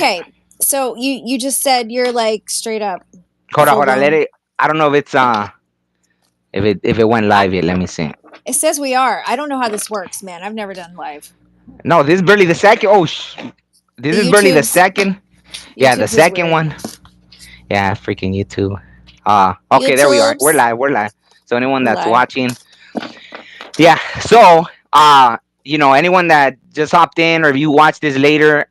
Okay, so you just said you're like straight up Hold full on, let blown. it. I don't know if it's if it went I, live yet. Let me see. it says we are. I don't know how this works, man. I've never done live. No, this is barely the second. This The is barely the YouTube's second. Yeah, the YouTube's is second weird. one. Yeah, freaking YouTube. Okay, there we are. We're YouTube's live. We're live. So anyone we're that's live. watching, yeah. So, anyone that just hopped in, or if you watch this later,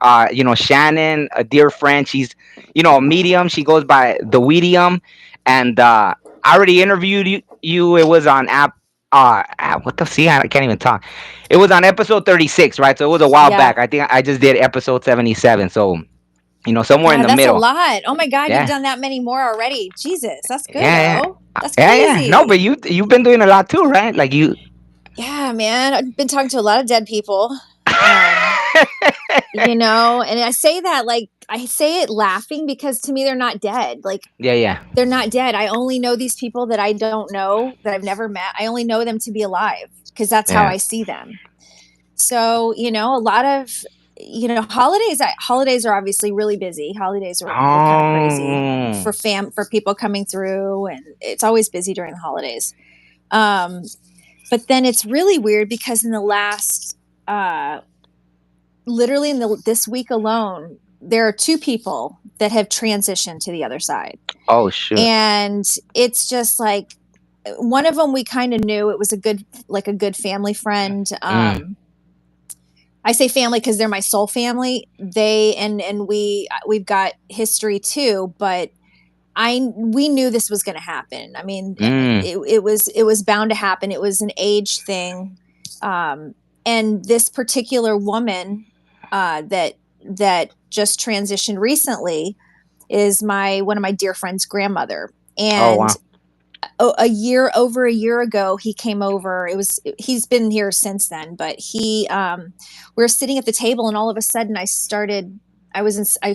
Shannon, a dear friend, she's, a medium. She goes by the Weedium, and I already interviewed you. It was on what the see? I can't even talk. It was on episode 36, right? So it was a while Yeah. back. I think I just did episode 77. So somewhere in God, the that's a middle. lot. Oh my God, you've Yeah, done that many more already. Jesus, that's good yeah, yeah. though. That's Yeah. No, but crazy. you've been doing a lot too, right? Like you. Yeah, man. I've been talking to a lot of dead people. Um, and I say that like I say it laughing because to me they're not dead. Like Yeah, yeah. they're not dead. I only know these people that I don't know, that I've never met. I only know them to be alive because that's how Yeah. I see them. So, a lot of holidays are obviously really busy. Holidays are kind of crazy Oh. for people coming through, and it's always busy during the holidays. Um, but then it's really weird because in the last literally this week alone, there are two people that have transitioned to the other side. Oh shoot. And it's just like one of them we kind of knew. It was a good family friend. Mm. I say family because they're my soul family. They and we've got history too, but we knew this was going to happen. I mean, Mm. it was bound to happen. It was an age thing, and this particular woman that just transitioned recently is one of my dear friend's grandmother. Oh And wow. over a year ago, he came over. He's been here since then, but we were sitting at the table, and all of a sudden I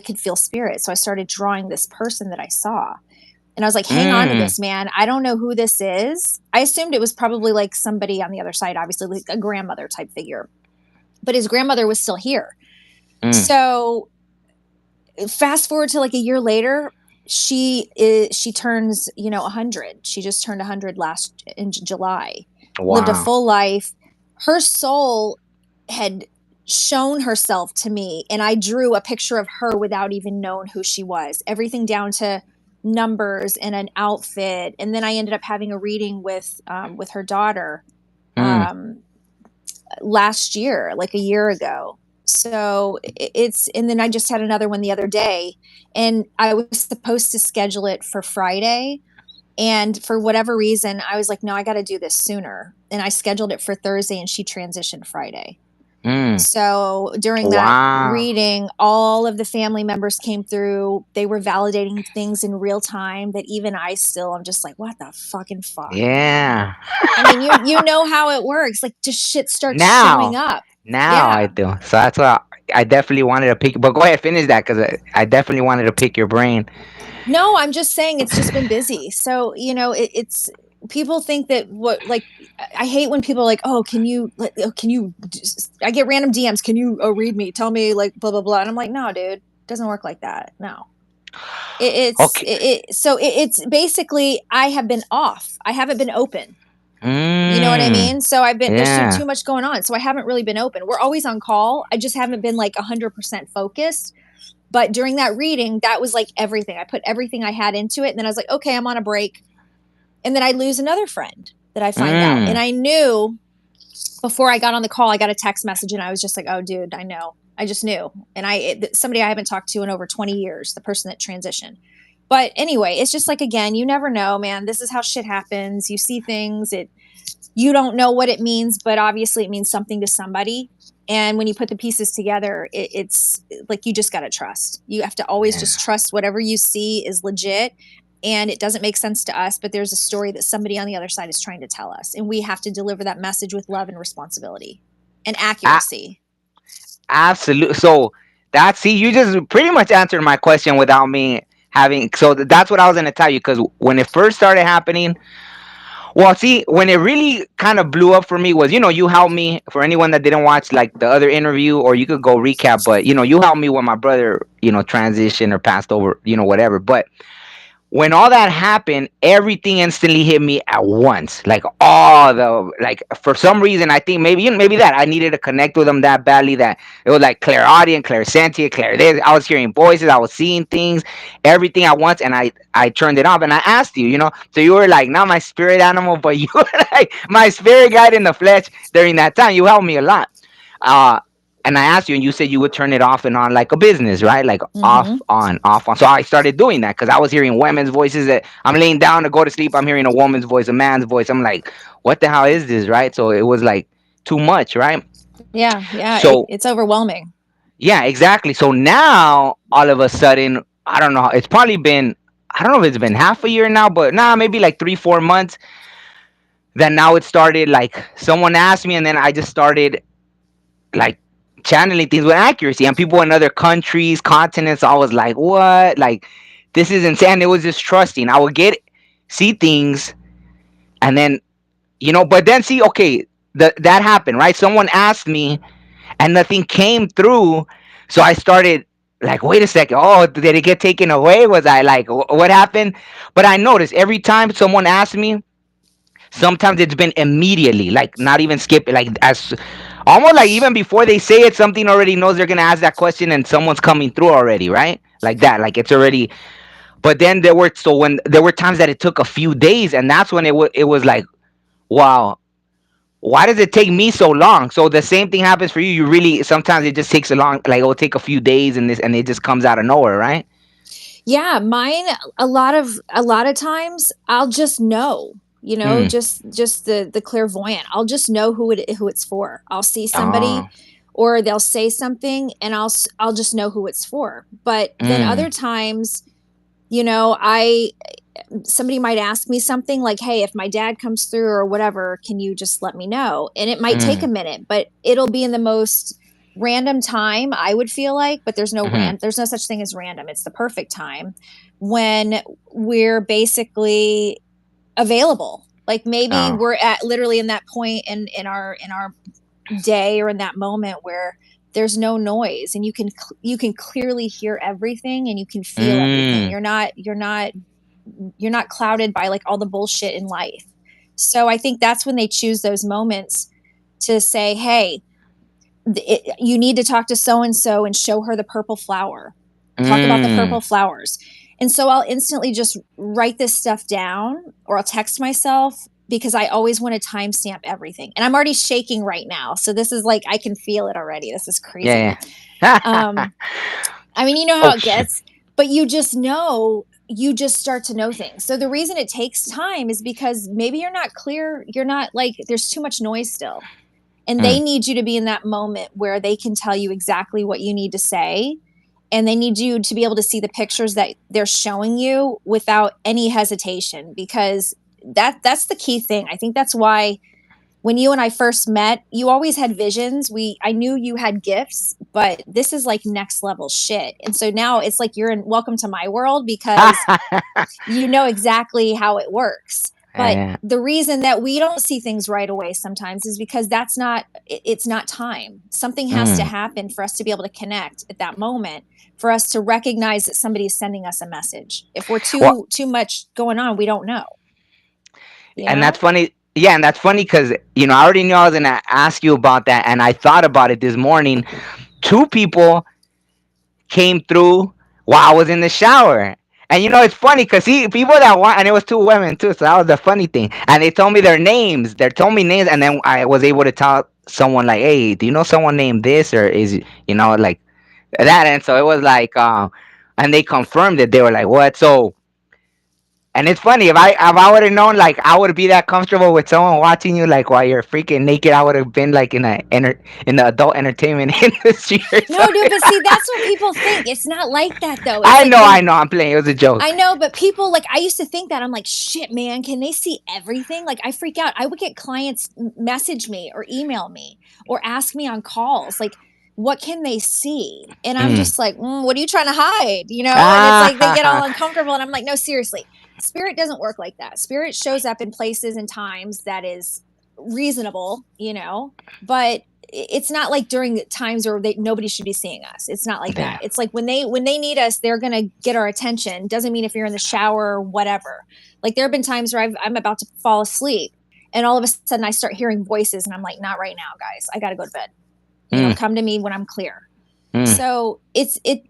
could feel spirit. So I started drawing this person that I saw. And I was like, hang on to Mm. this, man. I don't know who this is. I assumed it was probably like somebody on the other side, obviously, like a grandmother type figure. But his grandmother was still here. Mm. So fast forward to like a year later, she turns 100. She just turned 100 last in July. Lived a Wow. full life. Her soul had shown herself to me, and I drew a picture of her without even knowing who she was. Everything down to numbers and an outfit. And then I ended up having a reading with her daughter Mm. um, last year, like a year ago. So and then I just had another one the other day, and I was supposed to schedule it for Friday. And for whatever reason, I was like, no, I got to do this sooner. And I scheduled it for Thursday, and she transitioned Friday. Mm. So during that Wow. reading, all of the family members came through. They were validating things in real time that even I'm just like, what the fucking fuck, man? Yeah. I mean, you know how it works. Like just shit starts showing Now, up. now I Yeah. do. So that's why I definitely wanted to pick. But go ahead, finish that because I definitely wanted to pick your brain. No, I'm just saying it's just been busy. So, it's people think that I hate when people are like, oh, I get random DMs. Can you read me? Tell me like blah, blah, blah. And I'm like, no, dude, it doesn't work like that. No. Okay. It's basically, I have been off. I haven't been open. You know what I Mm. mean? So there's Yeah. too much going on. So I haven't really been open. We're always on call. I just haven't been like 100% focused. But during that reading, that was like everything. I put everything I had into it. And then I was like, okay, I'm on a break. And then I lose another friend that I find out. And Mm. I knew before I got on the call, I got a text message, and I was just like, oh, dude, I know. I just knew. And somebody I haven't talked to in over 20 years, the person that transitioned. But anyway, it's just like, again, you never know, man. This is how shit happens. You see things. You don't know what it means, but obviously it means something to somebody. And when you put the pieces together, it's like you just got to trust. You have to always Yeah. just trust whatever you see is legit. And it doesn't make sense to us, but there's a story that somebody on the other side is trying to tell us. And we have to deliver that message with love and responsibility and accuracy. Absolutely. So see, you just pretty much answered my question without me having. So that's what I was gonna tell you because when it first started happening, Well, see, when it really kind of blew up for me was, you helped me. For anyone that didn't watch like the other interview, or you could go recap, but you helped me when my brother, transitioned or passed over, whatever. But when all that happened, everything instantly hit me at once. Like all the like for some reason, I think maybe that I needed to connect with them that badly that it was like clairaudient, clairsentient, clair this. I was hearing voices, I was seeing things, everything at once, and I turned it off and I asked you, so you were like not my spirit animal, but you were like my spirit guide in the flesh during that time. You helped me a lot. Uh, and I asked you, and you said you would turn it off and on like a business, right? Like off, Mm-hmm. on, off, on. So I started doing that because I was hearing women's voices. That I'm laying down to go to sleep. I'm hearing a woman's voice, a man's voice. I'm like, what the hell is this, right? So it was like too much, right? Yeah, yeah, So it's overwhelming. yeah, exactly. So now all of a sudden, I don't know. It's probably been, I don't know if it's been half a year now, but nah, maybe like 3, 4 months. That now it started like someone asked me, and then I just started like channeling things with accuracy, and people in other countries, continents, I was like, what? Like, this is insane. It was just trusting. I would see things, and then, but then see, okay, that happened, right? Someone asked me, and nothing came through. So I started like, wait a second. Oh, did it get taken away? Was I like, what happened? But I noticed every time someone asked me, sometimes it's been immediately, like not even skip, like as almost like even before they say it, something already knows they're gonna ask that question, and someone's coming through already, right? Like that, like it's already. But then when there were times that it took a few days, and that's when it was like, wow, why does it take me so long? So the same thing happens for you. You really sometimes it just takes a long, like it'll take a few days, and it just comes out of nowhere, right? Yeah, mine a lot of times I'll just know, Mm. just the clairvoyant. I'll just know who it's for. I'll see somebody Oh. or they'll say something and I'll just know who it's for. But then Mm. other times, I somebody might ask me something like, "Hey, if my dad comes through or whatever, can you just let me know?" And it might take Mm. a minute, but it'll be in the most random time, I would feel like, but Mm-hmm. there's no such thing as random. It's the perfect time when we're basically available. Like maybe Oh. we're at literally in that point in our day or in that moment where there's no noise and you can clearly hear everything and you can feel everything. Mm. You're not clouded by like all the bullshit in life. So I think that's when they choose those moments to say, "Hey, you need to talk to so and so and show her the purple flower. Talk about the Mm. purple flowers." And so I'll instantly just write this stuff down or I'll text myself because I always want to timestamp everything. And I'm already shaking right now. So this is like, I can feel it already. This is crazy. Yeah, yeah. Um, I mean, you know how Oh it shit. gets, but you just start to know things. So the reason it takes time is because maybe you're not clear. You're not like, there's too much noise still. And they Mm. need you to be in that moment where they can tell you exactly what you need to say. And they need you to be able to see the pictures that they're showing you without any hesitation, because that's the key thing. I think that's why when you and I first met, you always had visions. I knew you had gifts, but this is like next level shit. And so now it's like you're in welcome to my world because Yeah, you know exactly how it works. But yeah. the reason that we don't see things right away sometimes is because it's not time. Something has to Mm. happen for us to be able to connect at that moment, for us to recognize that somebody is sending us a message. If we're Well, too much going on, we don't know, you and that's know? funny. Yeah, and that's funny because I already knew I was gonna ask you about that, and I thought about it this morning. Two people came through while I was in the shower. And it's funny because people that want, and it was two women too, so that was the funny thing. And they told me their names. They told me names, and then I was able to tell someone like, "Hey, do you know someone named this, or is like that?" And so it was like, and they confirmed it. They were like, "What?" So, and it's funny if I would have known, like I would be that comfortable with someone watching you like while you're freaking naked, I would have been like in the adult entertainment industry or No, dude, something. but see, that's what people think. It's not like that though. It's I like know, when I know. I'm playing. It was a I joke. know, but people like I used to think that I'm like, shit, man, can they see everything? Like I freak out. I would get clients message me or email me or ask me on calls, like, what can they see? And I'm Mm. just like, what are you trying to hide? And it's like they get all Ah, uncomfortable. And I'm like, no, seriously. Spirit doesn't work like that. Spirit shows up in places and times that is reasonable, but it's not like during times where nobody should be seeing us. It's not like that. Yeah. It's like when they need us, they're gonna get our attention. Doesn't mean if you're in the shower or whatever. Like there have been times where I'm about to fall asleep, and all of a sudden I start hearing voices, and I'm like, not right now, guys. I got to go to bed. Mm, Come to me when I'm clear. mm, So it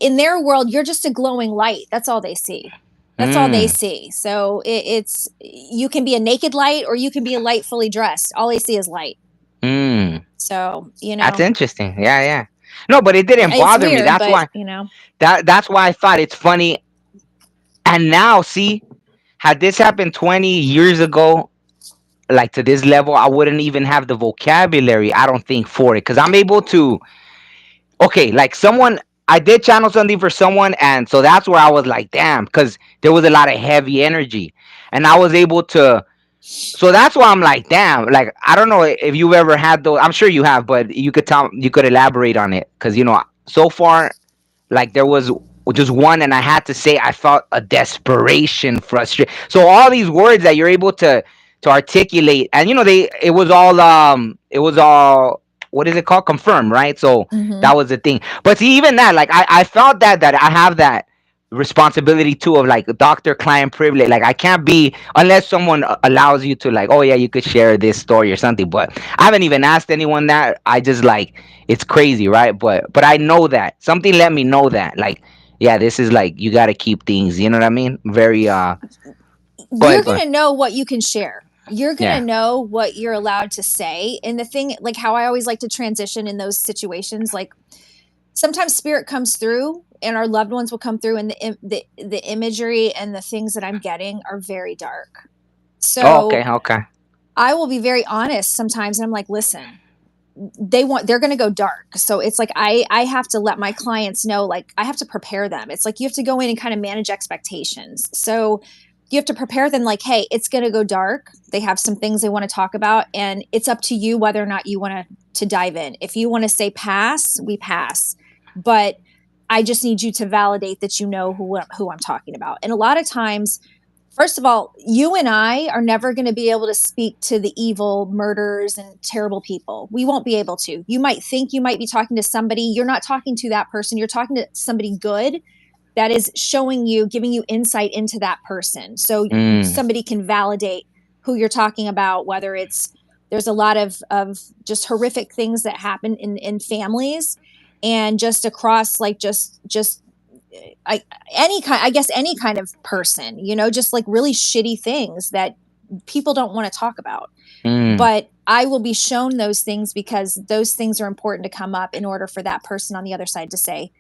in their world, you're just a glowing light. That's all they see. That's all they mm, see. So it's you can be a naked light or you can be a light fully dressed. All they see is light. mm. So That's interesting. Yeah, yeah. No, but it didn't it's bother me. weird, That's but why. That's why I thought it's funny. And now, see, had this happened 20 years ago, like to this level, I wouldn't even have the vocabulary. I don't think for it because I'm able to. Okay, like someone. I did channel something for someone, and so that's where I was like, damn, because there was a lot of heavy energy, and I was able to. So that's why I'm like, damn. Like I don't know if you've ever had those. I'm sure you have, but you could elaborate on it because so far like there was just one, and I had to say I felt a desperation, frustration. So all these words that you're able to articulate, and it was all what is it called? Confirmed, right? So hmm that was the thing. But see, even that, like I felt that I have that responsibility too of like doctor client privilege. Like I can't be unless someone allows you to like, oh yeah, you could share this story or something. But I haven't even asked anyone that. I just like it's crazy, right? But I know that something let me know that like yeah, this is like you got to keep things. You know what I mean? Very Go you're ahead, go going ahead. to know what you can share. You're going to Yeah. know what you're allowed to say. And the thing, like how I always like to transition in those situations, like sometimes spirit comes through and our loved ones will come through, and the imagery and the things that I'm getting are very dark. Oh, okay, So okay. I will be very honest sometimes, and I'm like, listen, they're going to go dark. So it's like I have to let my clients know, like I have to prepare them. It's like you have to go in and kind of manage expectations. So you have to prepare them like, hey, it's going to go dark. They have some things they want to talk about, and it's up to you whether or not you want to dive in. If you want to say pass, we pass. But I just need you to validate that you know who I'm talking about. And a lot of times, first of all, you and I are never going to be able to speak to the evil murderers and terrible people. We won't be able to. You might think you might be talking to somebody. You're not talking to that person. You're talking to somebody good that is showing you, giving you insight into that person. So Mm, somebody can validate who you're talking about, whether it's, there's a lot of just horrific things that happen in families and just across like just I, any kind, I guess any kind of person, just like really shitty things that people don't want to talk about. mm, But I will be shown those things because those things are important to come up in order for that person on the other side to say,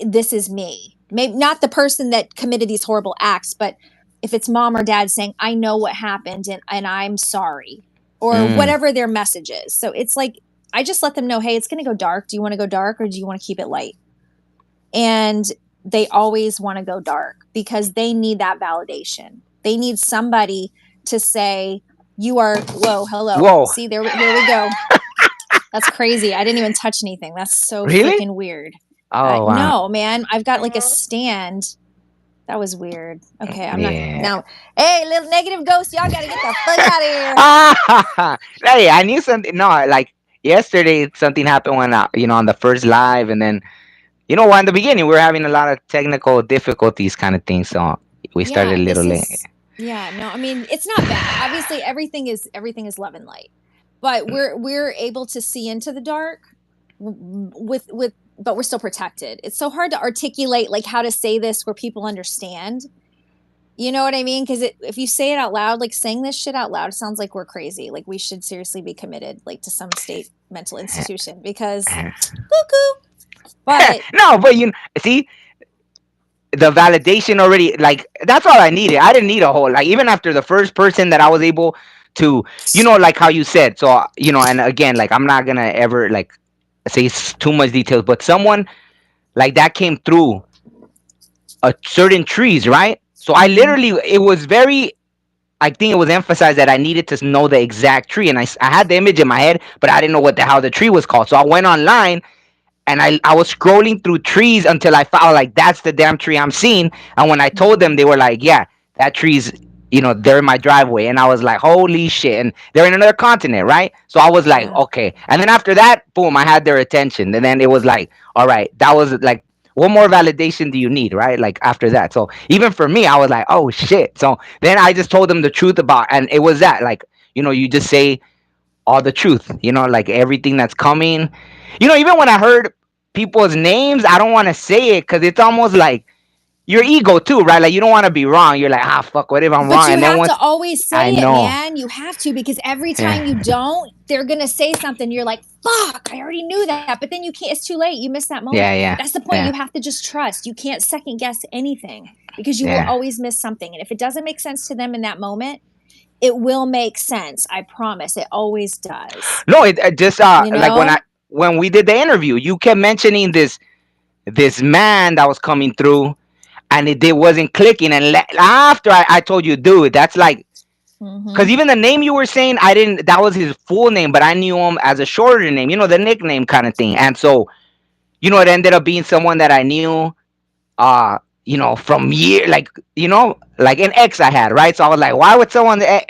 this is me. Maybe not the person that committed these horrible acts, but if it's mom or dad saying, I know what happened and I'm sorry, or mm, whatever their message is. So it's like, I just let them know, hey, it's going to go dark. Do you want to go dark or do you want to keep it light? And they always want to go dark because they need that validation. They need somebody to say, you are, whoa, hello. whoa, See, here we go. That's crazy. I didn't even touch anything. That's so really? freaking weird. Oh wow. No, man, I've got like a stand. That was weird. Okay, I'm not Yeah. now. Hey, little negative ghost, y'all gotta get the fuck out of here. Ah, hey, I knew something. No, like yesterday, something happened when on the first live, and then in the beginning we were having a lot of technical difficulties, kind of thing. So we started Yeah, a little this late. is. Yeah, no, I mean it's not bad. Obviously, everything is love and light, but we're able to see into the dark with, but we're still protected. It's so hard to articulate like how to say this where people understand. You know what I mean? Because if you say it out loud, like saying this shit out loud, it sounds like we're crazy. Like we should seriously be committed, like to some state mental institution because cuckoo. But No, but see the validation already. Like that's all I needed. I didn't need a whole like even after the first person that I was able to, like how you said. So and again, like I'm not gonna ever like say too much details, but someone like that came through a certain trees, right? So I mm, literally, it was very, I think it was emphasized that I needed to know the exact tree, and I had the image in my head, but I didn't know how the tree was called. So I went online and I was scrolling through trees until I found like that's the damn tree I'm seeing. And when I told them, mm, they were like, "Yeah." that tree's, they're in my driveway. And I was like, holy shit. And they're in another continent, right? So I was like, Yeah. okay. And then after that, boom, I had their attention. And then it was like, all right, that was like, what more validation do you need, right? Like after that. So even for me, I was like, oh shit. So then I just told them the truth about, and it was that, like, you just say all the truth, like everything that's coming. Even when I heard people's names, I don't want to say it because it's almost like your ego too, right? Like you don't want to be wrong. You're like, fuck, what if I'm But wrong? you And then have to once, always I say it, know, man. You have to, because every time you yeah, don't, they're going to say something. You're like, fuck, I already knew that. But then you can't, it's too late. You miss that yeah, moment. yeah, That's the point. You yeah, have to just trust. You can't second guess anything because you will yeah. always miss something. And if it doesn't make sense to them in that moment, it will make sense. I promise. It always does. No, it just You like know? when we did the interview, you kept mentioning this man that was coming through, and it wasn't clicking. And after I told you, dude, that's like, because Mm-hmm. even the name you were saying, I didn't. That was his full name, but I knew him as a shorter name, the nickname kind of thing. And so, it ended up being someone that I knew, uh, from like, like an ex I had, right? So I was like, why would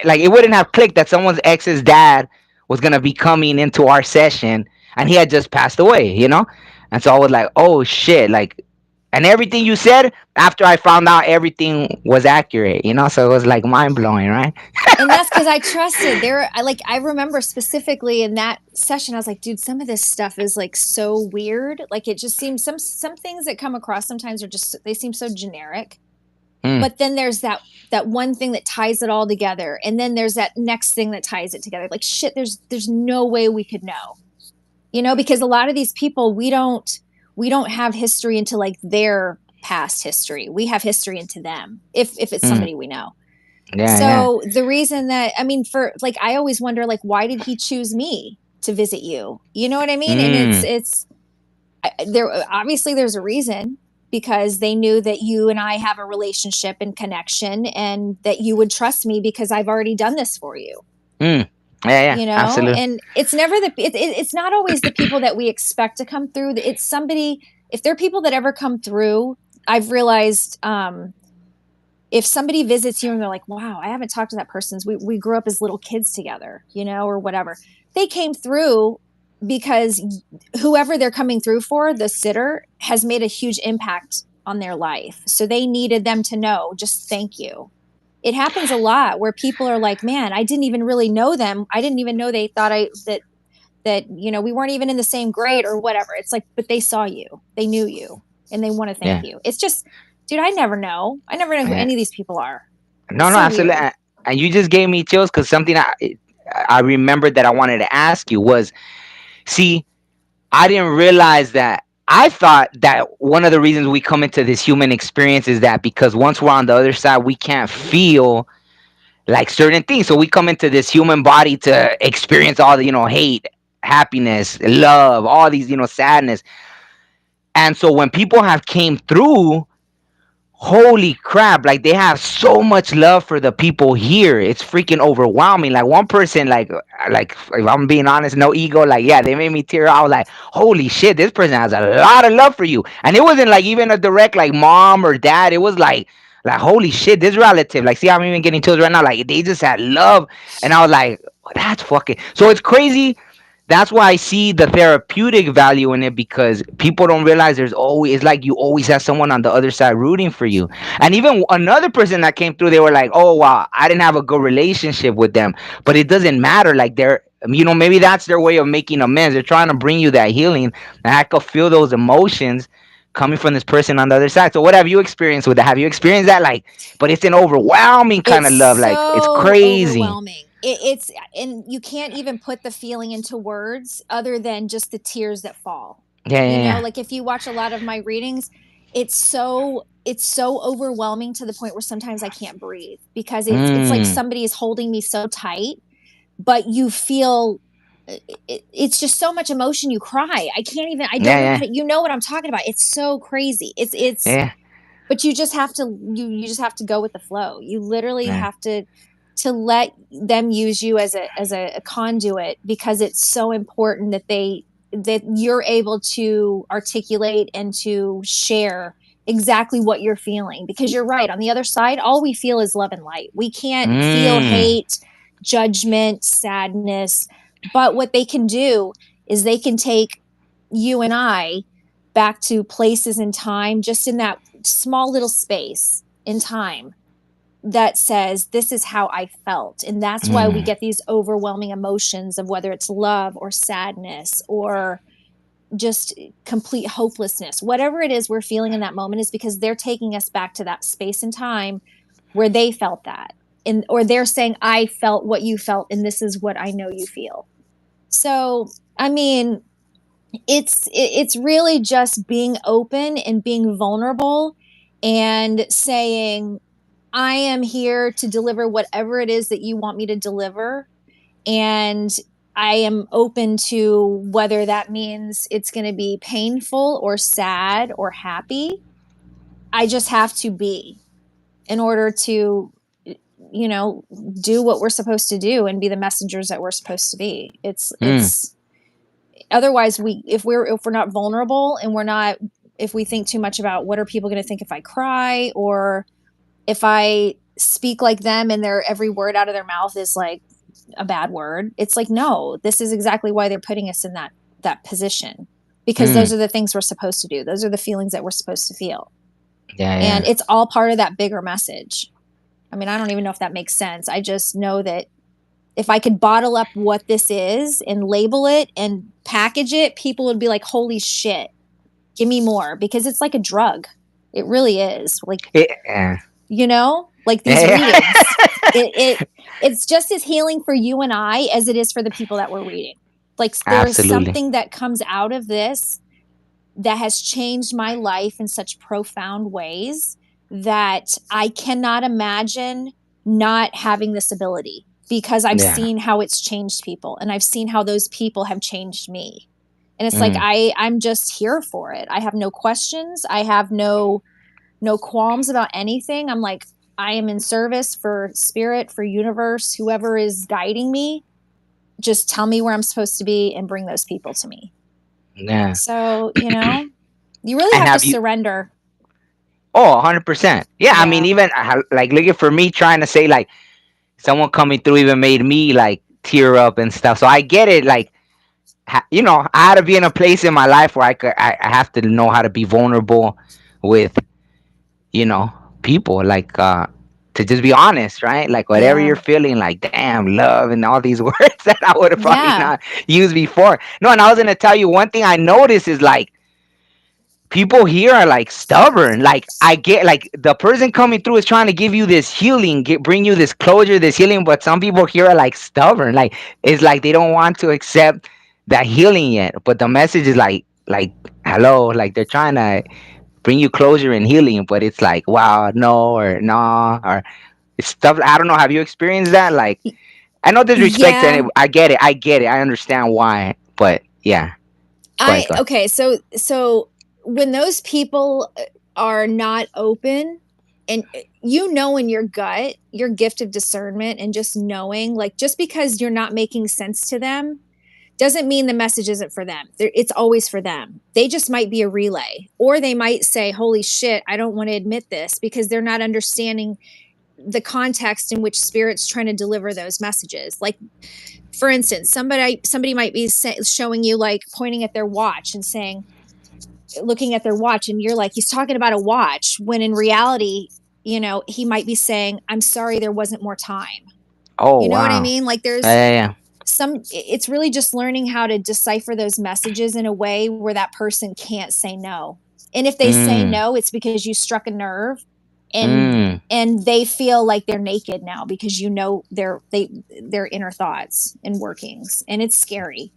like, it wouldn't have clicked that someone's ex's dad was gonna be coming into our session, and he had just passed away. And so I was like, oh shit, like, and everything you said after I found out everything was accurate. So it was like mind blowing, right? And that's because I trusted. I remember specifically in that session, I was like, dude, some of this stuff is like so weird. Like it just seems, some things that come across sometimes are just, they seem so generic. Mm, But then there's that one thing that ties it all together, and then there's that next thing that ties it together. Like shit, there's no way we could know. Because a lot of these people, we don't have history into like their past history. We have history into them, if it's mm, somebody we know. yeah, yeah, So the reason that, I mean, for like, I always wonder, like, why did he choose me to visit you? You know what I mean? And mm, there, obviously there's a reason, because they knew that you and I have a relationship and connection, and that you would trust me because I've already done this for you. mm, yeah, yeah, absolutely, And it's never it's not always the people that we expect to come through. It's somebody, if they're people that ever come through, I've realized, if somebody visits you and they're like, wow, I haven't talked to that person. We grew up as little kids together, or whatever. They came through because whoever they're coming through for, the sitter, has made a huge impact on their life. So they needed them to know, just thank you. It happens a lot where people are like, man, I didn't even really know them. I didn't even know they thought that we weren't even in the same grade or whatever. It's like, but they saw you, they knew you, and they want to thank yeah, you. It's just, dude, I never know who yeah. any of these people are. No, It's no, so absolutely. weird. And you just gave me chills because something I remembered that I wanted to ask you was, see, I didn't realize that. I thought that one of the reasons we come into this human experience is that because once we're on the other side, we can't feel like certain things. So we come into this human body to experience all the, hate, happiness, love, all these, sadness. And so when people have came through, holy crap, like they have so much love for the people here. It's freaking overwhelming. Like one person, like if I'm being honest, no ego, like yeah, they made me tear up. I was like, holy shit, this person has a lot of love for you. And it wasn't like even a direct like mom or dad. It was like holy shit, this relative, like see, I'm even getting chills right now. Like they just had love. And I was like, that's fucking, so it's crazy. That's why I see the therapeutic value in it, because people don't realize there's always, it's like you always have someone on the other side rooting for you. And even another person that came through, they were like, oh wow, I didn't have a good relationship with them. But it doesn't matter. Like they're, maybe that's their way of making amends. They're trying to bring you that healing. And I could feel those emotions coming from this person on the other side. So what have you experienced with that? Have you experienced that? Like, but it's an overwhelming kind It's of love. Like it's so crazy. overwhelming. And you can't even put the feeling into words other than just the tears that fall. Yeah, yeah, yeah. Like if you watch a lot of my readings, it's so overwhelming to the point where sometimes I can't breathe, because it's like Mm. somebody is holding me so tight, but you feel, it's just so much emotion, you cry. I Yeah, don't know how yeah, to, what I'm talking about. It's so crazy. It's yeah, But you just have to, you just have to go with the flow. You literally yeah. have to let them use you as a conduit, because it's so important that you're able to articulate and to share exactly what you're feeling, because you're right. On the other side, all we feel is love and light. We can't feel Mm. hate, judgment, sadness. But what they can do is they can take you and I back to places in time, just in that small little space in time, that says, this is how I felt. And that's why we Mm. get these overwhelming emotions of whether it's love or sadness or just complete hopelessness. Whatever it is we're feeling in that moment is because they're taking us back to that space and time where they felt that. And or they're saying, I felt what you felt, and this is what I know you feel. So, I mean, it's really just being open and being vulnerable and saying, I am here to deliver whatever it is that you want me to deliver. And I am open to whether that means it's going to be painful or sad or happy. I just have to be, in order to, you know, do what we're supposed to do and be the messengers that we're supposed to be. Mm. It's otherwise, if we're not vulnerable, and we're not, if we think too much about what are people going to think if I cry, or if I speak like them and their every word out of their mouth is like a bad word. It's like, no, this is exactly why they're putting us in that position, because those Mm. are the things we're supposed to do. Those are the feelings that we're supposed to feel. Yeah, And yeah. it's all part of that bigger message. I mean, I don't even know if that makes sense. I just know that if I could bottle up what this is and label it and package it, people would be like, holy shit, give me more, because it's like a drug. It really is. Like, Yeah. like these Yeah. readings. It's just as healing for you and I as it is for the people that we're reading. Like, there is Absolutely. something that comes out of this that has changed my life in such profound ways that I cannot imagine not having this ability, because I've Yeah. seen how it's changed people, and I've seen how those people have changed me. And it's like, Mm. I'm just here for it. I have no questions. I have no qualms about anything. I'm like, I am in service for spirit, for universe, whoever is guiding me. Just tell me where I'm supposed to be and bring those people to me. Yeah. So, you really And have to have you? surrender. Oh, 100%. Yeah, I mean, Yeah. even like looking for me trying to say like someone coming through even made me like tear up and stuff. So I get it. Like, I had to be in a place in my life where I have to know how to be vulnerable with, you know, people. Like, to just be honest, right? Like whatever Yeah. you're feeling, like damn love and all these words that I would have probably Yeah. not used before. No, and I was gonna tell you one thing I noticed is like people here are like stubborn. Like I get like the person coming through is trying to give you this healing, bring you this closure, this healing, but some people here are like stubborn. Like it's like they don't want to accept that healing yet. But the message is like hello, like they're trying to bring you closure and healing, but it's like wow, no or nah or it's stuff. I don't know. Have you experienced that? Like I know there's respect and Yeah. I get it. I get it. I understand why. But yeah, go ahead, I go ahead. okay, so when those people are not open, and in your gut, your gift of discernment, and just knowing, like, just because you're not making sense to them doesn't mean the message isn't for them. It's always for them. They just might be a relay, or they might say, holy shit, I don't want to admit this, because they're not understanding the context in which spirit's trying to deliver those messages. Like, for instance, somebody might be showing you, like, pointing at their watch and saying, looking at their watch, and you're like, he's talking about a watch, when in reality, he might be saying, I'm sorry there wasn't more time. Oh You know what I wow. mean? Like, Yeah, there's yeah, yeah. it's really just learning how to decipher those messages in a way where that person can't say no. And if they say Mm, no, it's because you struck a nerve, and mm, they feel like they're naked now, because their inner thoughts and workings, and it's scary.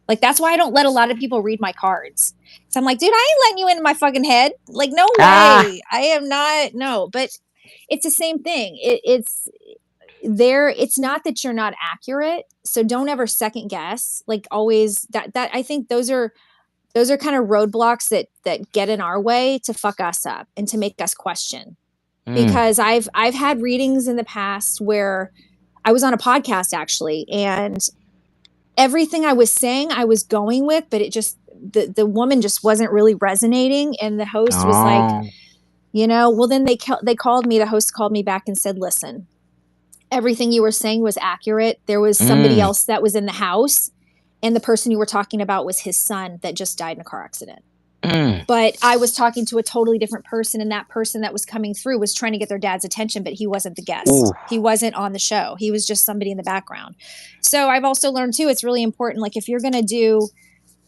Like, that's why I don't let a lot of people read my cards. So I'm like, dude, I ain't letting you into my fucking head. Like, no ah, way. I am not. No, but it's the same thing. It's there. It's not that you're not accurate. So don't ever second guess. Like, always, that I think those are kind of roadblocks that get in our way to fuck us up and to make us question. mm, Because I've had readings in the past where I was on a podcast, actually, and everything I was saying I was going with, but it just the woman just wasn't really resonating, and the host was like, Oh. well, then they called me. The host called me back and said, listen, everything you were saying was accurate. There was somebody Mm. else that was in the house, and the person you were talking about was his son that just died in a car accident. Mm. But I was talking to a totally different person, and that person that was coming through was trying to get their dad's attention, but he wasn't the Ooh. guest. He wasn't on the show. He was just somebody in the background. So I've also learned too, it's really important. Like if you're going to do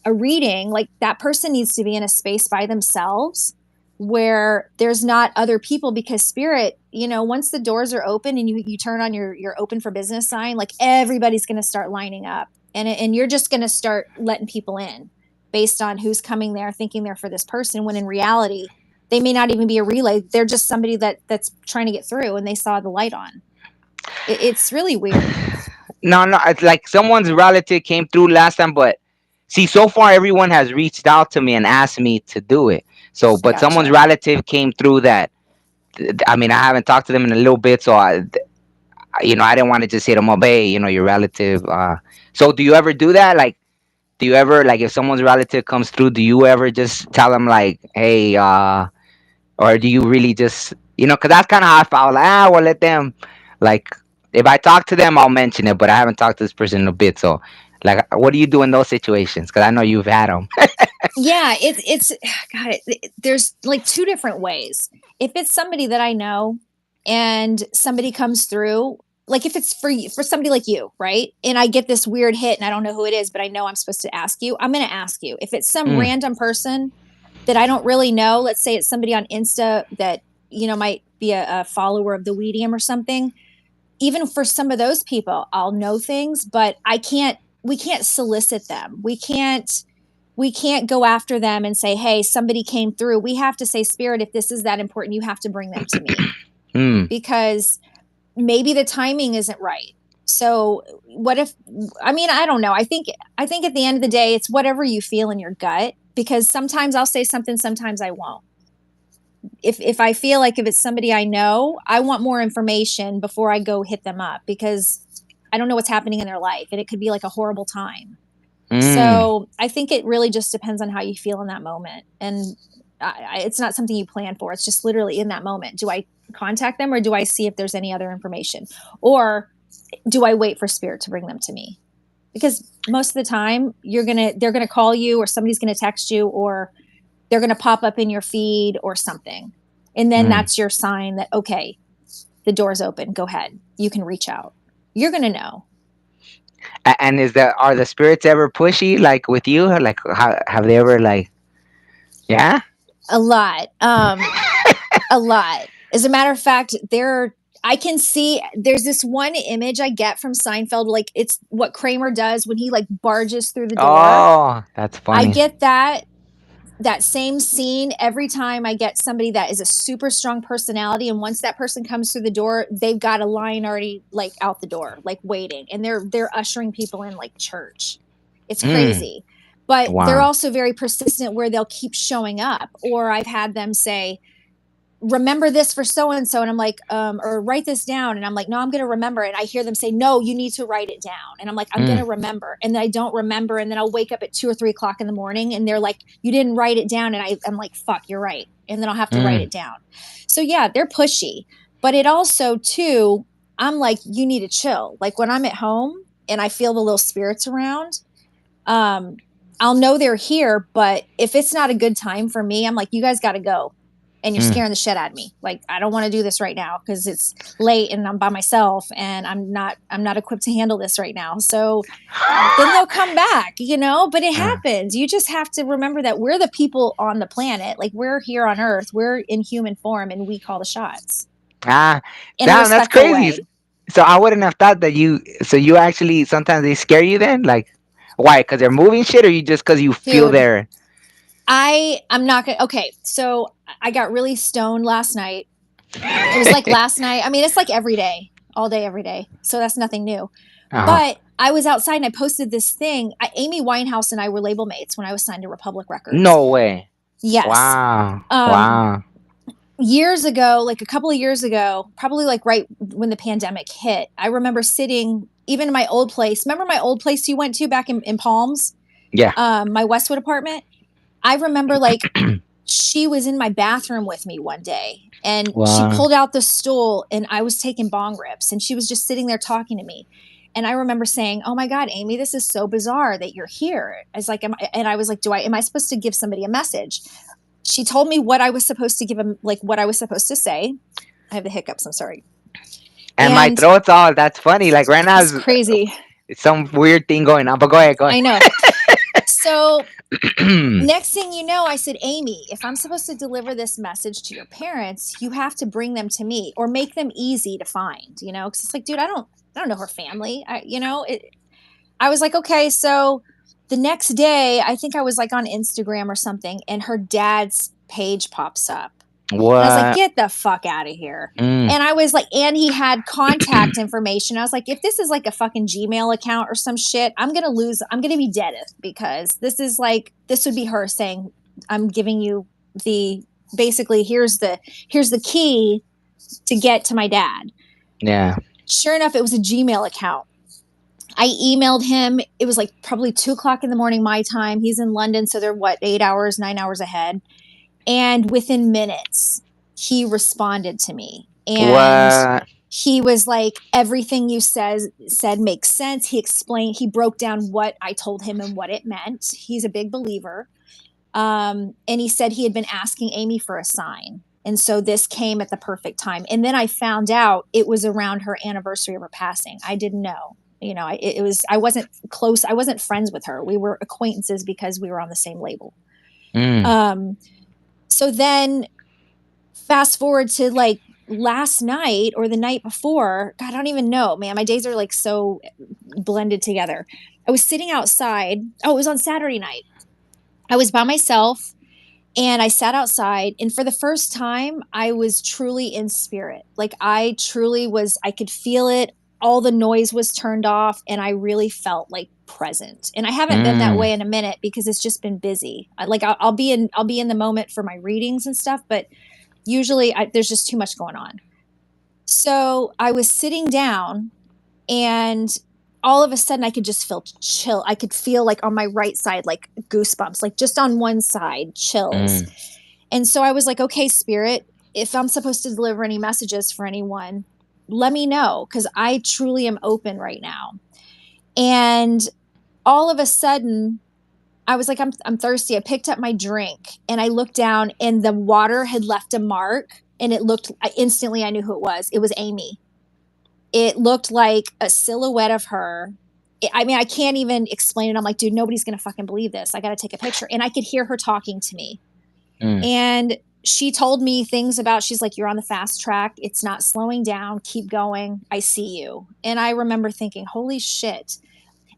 a reading, like that person needs to be in a space by themselves where there's not other people, because spirit, once the doors are open and you turn on your open for business sign, like everybody's going to start lining up, and you're just going to start letting people in based on who's coming there thinking they're for this person, when in reality they may not even be a relay. They're just somebody that's trying to get through, and they saw the light on. It's really weird. No, no, it's like someone's relative came through last time, but see, so far everyone has reached out to me and asked me to do it. So, I but someone's gotcha. relative came through that. I mean, I haven't talked to them in a little bit, so I didn't want to just hit them up. Hey, your relative. So, do you ever do that? Like, do you ever like if someone's relative comes through, do you ever just tell them like, hey, or do you really just, because that's kind of how I felt. Like, well, let them, like, if I talk to them, I'll mention it, but I haven't talked to this person in a bit. So, like, what do you do in those situations? Because I know you've had them. Yeah, it's God. There's like two different ways. If it's somebody that I know, and somebody comes through, like if it's for somebody like you, right? And I get this weird hit, and I don't know who it is, but I know I'm supposed to ask you. I'm going to ask you. If it's some Mm, random person that I don't really know, let's say it's somebody on Insta that might be a follower of the Weedium or something. Even for some of those people, I'll know things, but I can't. We can't solicit them. We can't go after them and say, hey, somebody came through. We have to say, spirit, if this is that important, you have to bring them to me, mm, because maybe the timing isn't right. So what if, I mean, I don't know. I think at the end of the day, it's whatever you feel in your gut, because sometimes I'll say something, sometimes I won't. If I feel like if it's somebody I know, I want more information before I go hit them up, because I don't know what's happening in their life, and it could be like a horrible time. mm. So I think it really just depends on how you feel in that moment. And it's not something you plan for. It's just literally in that moment. Do I contact them, or do I see if there's any other information? Or do I wait for spirit to bring them to me? Because most of the time they're going to call you, or somebody's going to text you, or they're going to pop up in your feed or something. And then Mm. that's your sign that, okay, the door's open. Go ahead. You can reach out. You're going to know. And are the spirits ever pushy like with you? Like, have they ever like, yeah? A lot. A lot. As a matter of fact, I can see there's this one image I get from Seinfeld, like it's what Kramer does when he like barges through the door. Oh, that's I funny. get that same scene every time I get somebody that is a super strong personality, and once that person comes through the door, they've got a line already like out the door, like waiting, and they're ushering people in like church. It's Mm. crazy. But they're Wow. also very persistent, where they'll keep showing up. Or I've had them say, remember this for so and so, and I'm like, or write this down, and I'm like, no, I'm going to remember. And I hear them say, no, you need to write it down, and I'm like, I'm going Mm. to remember. And then I don't remember, and then I'll wake up at 2 or 3 o'clock in the morning, and they're like, you didn't write it down. And I'm like, fuck, you're right. And then I'll have to write Mm. it down. So yeah, they're pushy. But it also too, I'm like, you need to chill. Like when I'm at home and I feel the little spirits around, um I'll know they're here. But if it's not a good time for me, I'm like, you guys got to go, and you're Mm. scaring the shit out of me. Like, I don't want to do this right now, because it's late and I'm by myself, and I'm not equipped to handle this right now. So then they'll come back, but it Uh, happens. You just have to remember that we're the people on the planet. Like, we're here on earth, we're in human form, and we call the shots ah, in a damn, that's respectful crazy. way. So I wouldn't have thought that you. So you actually sometimes they scare you then, like why? Because they're moving shit, or you just because you feel Dude, their. I'm not gonna. Okay, so I got really stoned last night. It was like last night. I mean, it's like every day, all day, every day. So that's nothing new. Uh-huh. But I was outside and I posted this thing. Amy Winehouse and I were label mates when I was signed to Republic Records. No way. Yes. Wow. Um, Wow. Years ago, like a couple of years ago, probably like right when the pandemic hit, I remember sitting even in my old place. Remember my old place you went to back in Palms? Yeah. my Westwood apartment. I remember like she was in my bathroom with me one day and she Wow. pulled out the stool and I was taking bong rips and she was just sitting there talking to me. And I remember saying, "Oh my God, Amy, this is so bizarre that you're here." I was like, and I was like, am I supposed to give somebody a message? She told me what I was supposed to give him, like what I was supposed to say. I have the hiccups. I'm sorry. And my And throat's all, that's funny. Like right now it's is crazy. some weird thing going on. But go ahead, go I know. So ahead. next thing you know, I said, Amy, if I'm supposed to deliver this message to your parents, you have to bring them to me or make them easy to find, you know? Cause it's like, dude, I don't know her family. I was like, okay. So the next day, I think I was like on Instagram or something and her dad's page pops up. And I was like, What? get the fuck out of here. Mm. And I was like, and he had contact information. I was like, if this is like a fucking Gmail account or some shit, I'm gonna be dead because this is like, this would be her saying, I'm giving you the, basically, here's the key to get to my dad. Yeah. Sure enough, it was a Gmail account. I emailed him. It was like probably 2 o'clock in the morning, my time. He's in London. So they're what, 8 hours, 9 hours ahead. And within minutes, he responded to me. And What? he was like, everything you said makes sense. He explained, he broke down what I told him and what it meant. He's a big believer. And he said he had been asking Amy for a sign. And so this came at the perfect time. And then I found out it was around her anniversary of her passing. I didn't know. It was, I wasn't close. I wasn't friends with her. We were acquaintances because we were on the same label. Mm. Um, so then fast forward to like last night or the night before. God, I don't even know, man. My days are like so blended together. I was sitting outside. Oh, it was on Saturday night. I was by myself and I sat outside. And for the first time, I was truly in spirit. Like I truly was, I could feel it. All the noise was turned off and I really felt like present. And I haven't been that Mm. way in a minute because it's just been busy. I'll be in the moment for my readings and stuff, but usually there's just too much going on. So I was sitting down and all of a sudden I could just feel chill. I could feel like on my right side, like goosebumps, like just on one side, chills. Mm. And so I was like, okay, spirit, if I'm supposed to deliver any messages for anyone, let me know because I truly am open right now. And all of a sudden, I was like, I'm thirsty. I picked up my drink and I looked down and the water had left a mark and it looked, instantly I knew who it was. It was Amy. It looked like a silhouette of her. I mean, I can't even explain it. I'm like, dude, nobody's going to fucking believe this. I got to take a picture. And I could hear her talking to me. Mm. And she told me things about, she's like, you're on the fast track. It's not slowing down. Keep going. I see you. And I remember thinking, holy shit.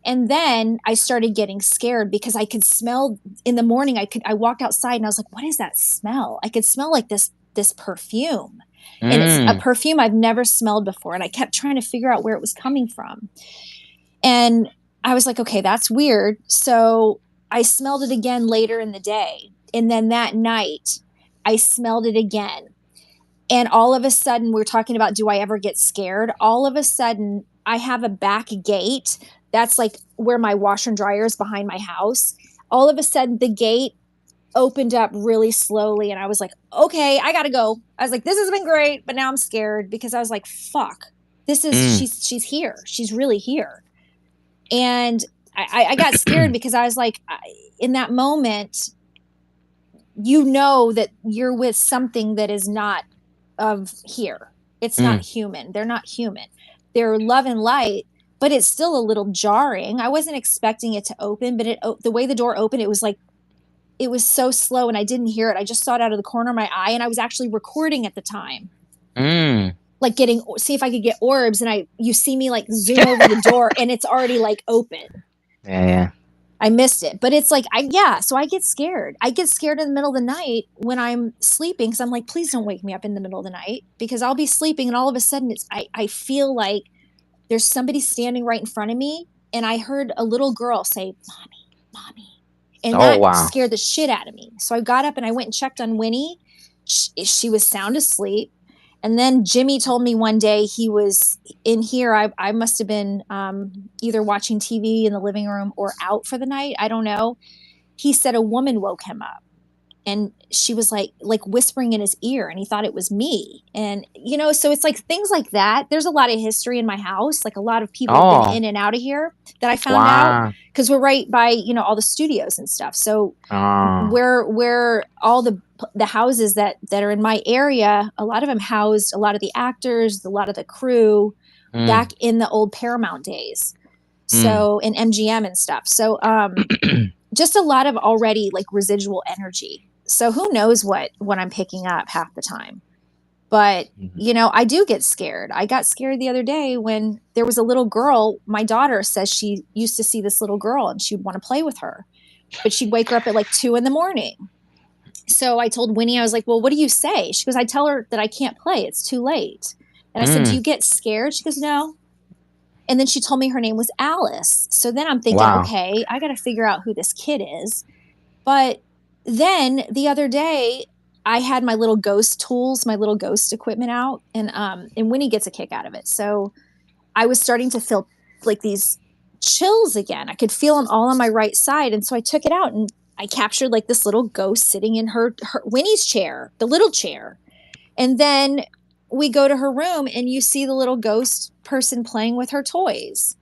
And then I started getting scared because I could smell in the morning. I walked outside and I was like, what is that smell? I could smell like this perfume. And it's a Mm. perfume I've never smelled before. And I kept trying to figure out where it was coming from. And I was like, okay, that's weird. So I smelled it again later in the day. And then that night, I smelled it again. And all of a sudden, we're talking about, do I ever get scared? All of a sudden, I have a back gate. That's like where my washer and dryer is behind my house. All of a sudden, the gate opened up really slowly. And I was like, okay, I got to go. I was like, this has been great. But now I'm scared because I was like, fuck, Mm. she's here. She's really here. And I got scared because I was like, in that moment, you know that you're with something that is not of here. It's not Mm. human. They're not human. They're love and light, but it's still a little jarring. I wasn't expecting it to open, but the way the door opened, it was like, it was so slow and I didn't hear it. I just saw it out of the corner of my eye and I was actually recording at the time. Mm. Like see if I could get orbs and you see me like zoom over the door and it's already like open. Yeah, yeah. I missed it. But it's like, so I get scared. I get scared in the middle of the night when I'm sleeping because I'm like, please don't wake me up in the middle of the night because I'll be sleeping and all of a sudden I feel like there's somebody standing right in front of me. And I heard a little girl say, mommy, mommy. And Oh that wow. scared the shit out of me. So I got up and I went and checked on Winnie. She was sound asleep. And then Jimmy told me one day he was in here. I must have been either watching TV in the living room or out for the night. I don't know. He said a woman woke him up, and she was like whispering in his ear, and he thought it was me. And so it's like things like that. There's a lot of history in my house. Like a lot of people have been Oh, in and out of here that I found out, wow. because we're right by all the studios and stuff. So Oh, where all the houses that are in my area, a lot of them housed a lot of the actors, a lot of the crew mm, back in the old Paramount days. mm. So in MGM and stuff. So just a lot of already like residual energy. So who knows what I'm picking up half the time. But Mhm. I do get scared. I got scared the other day when there was a little girl. My daughter says she used to see this little girl and she'd want to play with her, but she'd wake her up at like 2 in the morning. So I told Winnie, I was like, well, what do you say? She goes, I tell her that I can't play. It's too late. And I said, do Mm. you get scared? She goes, no. And then she told me her name was Alice. So then I'm thinking, Wow. okay, I got to figure out who this kid is. But then the other day, I had my little ghost tools, my little ghost equipment out, and Winnie gets a kick out of it. So I was starting to feel like these chills again. I could feel them all on my right side, and so I took it out and I captured like this little ghost sitting in her Winnie's chair, the little chair. And then we go to her room, and you see the little ghost person playing with her toys.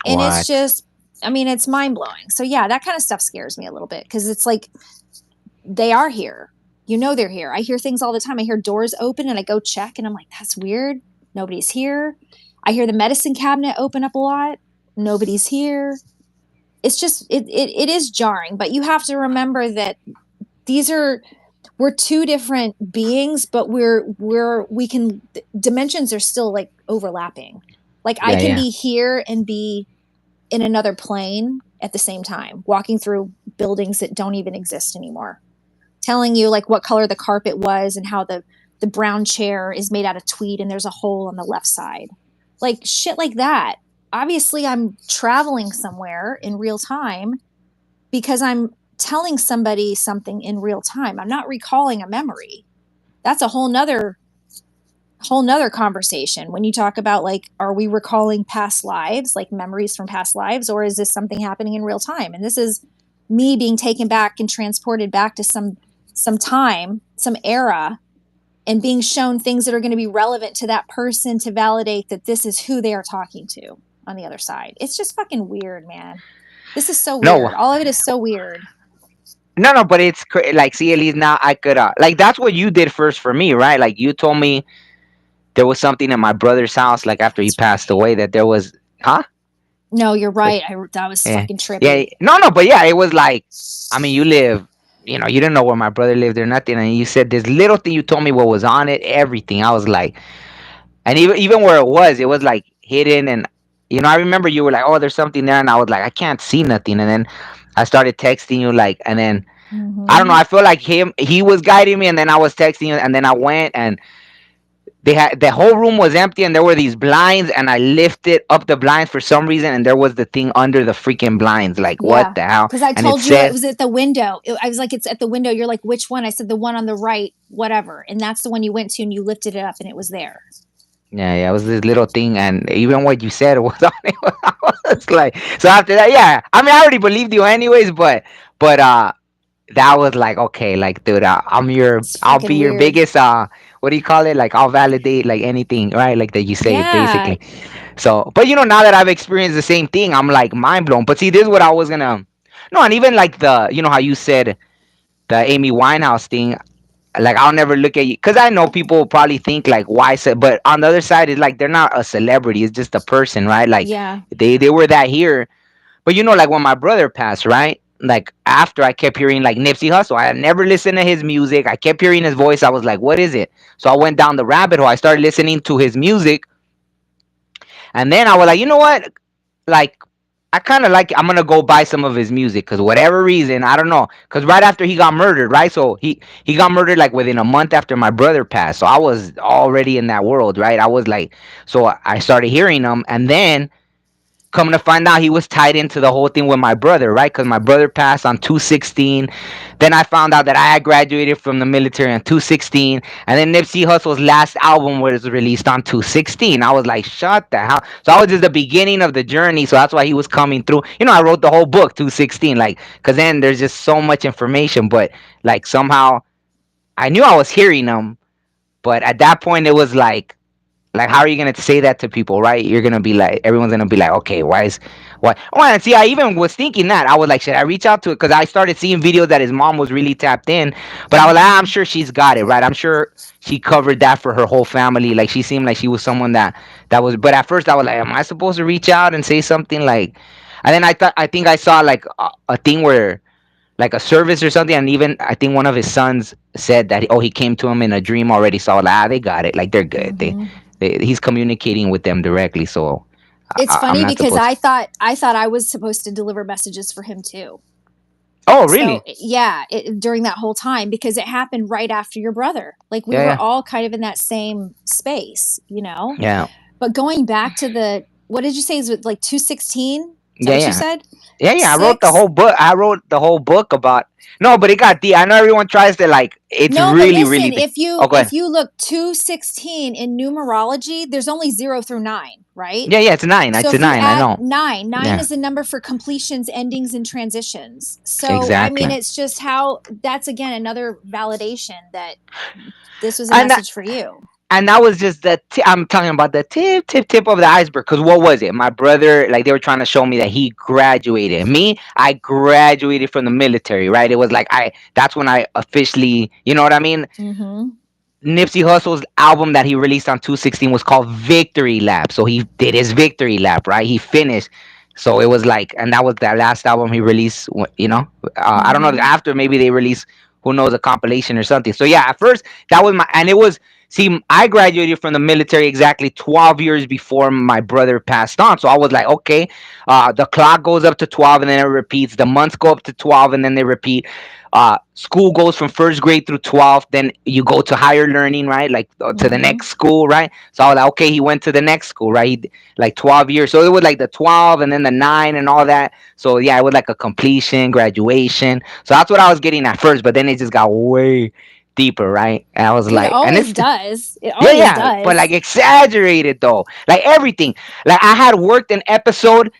And it's What? just, I mean, it's mind blowing. So, yeah, that kind of stuff scares me a little bit because it's like they are here. They're here. I hear things all the time. I hear doors open and I go check and I'm like, that's weird. Nobody's here. I hear the medicine cabinet open up a lot. Nobody's here. It's just, it is jarring, but you have to remember that these are we're two different beings, but we can dimensions are still like overlapping. Like I Yeah, can yeah. be here and be in another plane at the same time, walking through buildings that don't even exist anymore, telling you like what color the carpet was and how the brown chair is made out of tweed and there's a hole on the left side. Like shit like that. Obviously I'm traveling somewhere in real time because I'm telling somebody something in real time. I'm not recalling a memory. That's a whole nother conversation when you talk about like, are we recalling past lives, like memories from past lives, or is this something happening in real time? And this is me being taken back and transported back to some time, some era, and being shown things that are going to be relevant to that person to validate that this is who they are talking to on the other side. It's just fucking weird, man. This is so No, weird. All of it is so weird. no, no. But it's like, see, at least now I could, like, that's what you did first for me, right? Like, you told me there was something at my brother's house, like after he That's passed right. away, that there was, huh? No, you're Wait, right. That was yeah, fucking yeah. trippy. No, no, but yeah, it was like, I mean, you live, you didn't know where my brother lived or nothing, and you said this little thing. You told me what was on it, everything. I was like, and even where it was like hidden, and I remember you were like, oh, there's something there, and I was like, I can't see nothing, and then I started texting you, like, and then I don't know, Mm-hmm. I feel like he was guiding me, and then I was texting you, and then I went, and they had the whole room was empty, and there were these blinds, and I lifted up the blinds for some reason, and there was the thing under the freaking blinds. Like, what Yeah. the hell? Because I And it told you it said, was at the window. I was like, it's at the window. You're like, which one? I said, the one on the right, whatever. And that's the one you went to and you lifted it up and it was there. yeah, yeah, it was this little thing, and even what you said was on it. I was like, so after that, yeah, I mean, I already believed you anyways, but that was like, okay, like, dude, It's I'll be fucking your weird. biggest, what do you call it? Like, I'll validate like anything, right? Like that you say, Yeah. basically. So, but now that I've experienced the same thing, I'm like mind blown. But see, this is what I was gonna, no, and even like how you said the Amy Winehouse thing. Like, I'll never look at you because I know people will probably think like, why? But on the other side, it's like they're not a celebrity; it's just a person, right? Like, Yeah. they were that here. But like when my brother passed, right? Like, after I kept hearing like Nipsey Hussle, I had never listened to his music. I kept hearing his voice. I was like, what is it? So I went down the rabbit hole. I started listening to his music, and then I was like, you know what? Like, I kind of like. I'm gonna go buy some of his music because whatever reason, I don't know. Because right after he got murdered, right? So he got murdered like within a month after my brother passed. So I was already in that world, right? I was like, so I started hearing him, and then Coming to find out, he was tied into the whole thing with my brother, right? Because my brother passed on 216. Then I found out that I had graduated from the military on 216. And then Nipsey Hussle's last album was released on 216. I was like, shut the hell. So I was just the beginning of the journey. So that's why he was coming through. I wrote the whole book, 216. Like, because then there's just so much information. But like somehow I knew I was hearing them. But at that point, it was like, how are you gonna say that to people, right? You're gonna be like, everyone's gonna be like, okay, why? Oh, and see, I even was thinking that I was like, should I reach out to it? Because I started seeing videos that his mom was really tapped in, but I was like, I'm sure she's got it, right? I'm sure she covered that for her whole family. Like she seemed like she was someone that was. But at first, I was like, am I supposed to reach out and say something like? And then I think I saw like a thing where like a service or something, and even I think one of his sons said that he came to him in a dream already. So I was like, they got it, like they're good. Mm-hmm. He's communicating with them directly. So It's I'm funny not because supposed. I thought I was supposed to deliver messages for him too. Oh, So really? yeah, during that whole time, because it happened right after your brother. Like we Yeah, were yeah, all kind of in that same space, you know. yeah, But going back to the, what did you say is like 216? Is that yeah, what you yeah. said? Yeah, yeah. I wrote the Six. whole book. I wrote the whole book about. No, but it got deep. I know everyone tries to like. It's No, but really, really listen, deep. if you Oh, go if ahead. you look 216 in numerology, there's only 0 through 9, right? Yeah, yeah. It's nine. So It's a if you nine. I add know. 9 Yeah, is the number for completions, endings, and transitions. So I exactly. mean, it's just how that's again another validation that this was a And message for you. that was just I'm talking about the tip of the iceberg. Because what was it? My brother, like they were trying to show me that he graduated. Me, I graduated from the military, right? It was like that's when I officially, you know what I mean. Mm-hmm. Nipsey Hussle's album that he released on 216 was called Victory Lap. So he did his victory lap, right? He finished. So it was like, and that was that last album he released. I don't know. Mm-hmm. After maybe they released, who knows, a compilation or something. So yeah, at first that was and it was. See, I graduated from the military exactly 12 years before my brother passed on. So I was like, okay, the clock goes up to 12 and then it repeats. The months go up to 12 and then they repeat. School goes from first grade through 12th, then you go to higher learning, right? Like to the Mm-hmm. next school, right? So I was like, okay, he went to the next school, right? Like 12 years. So it was like the 12 and then the 9 and all that. So yeah, it was like a completion, graduation. So that's what I was getting at first, but then it just got way deeper, right? And I was It like, and always it's, does. It yeah, always yeah, but does. like exaggerated though. Like everything. Like I had worked an episode,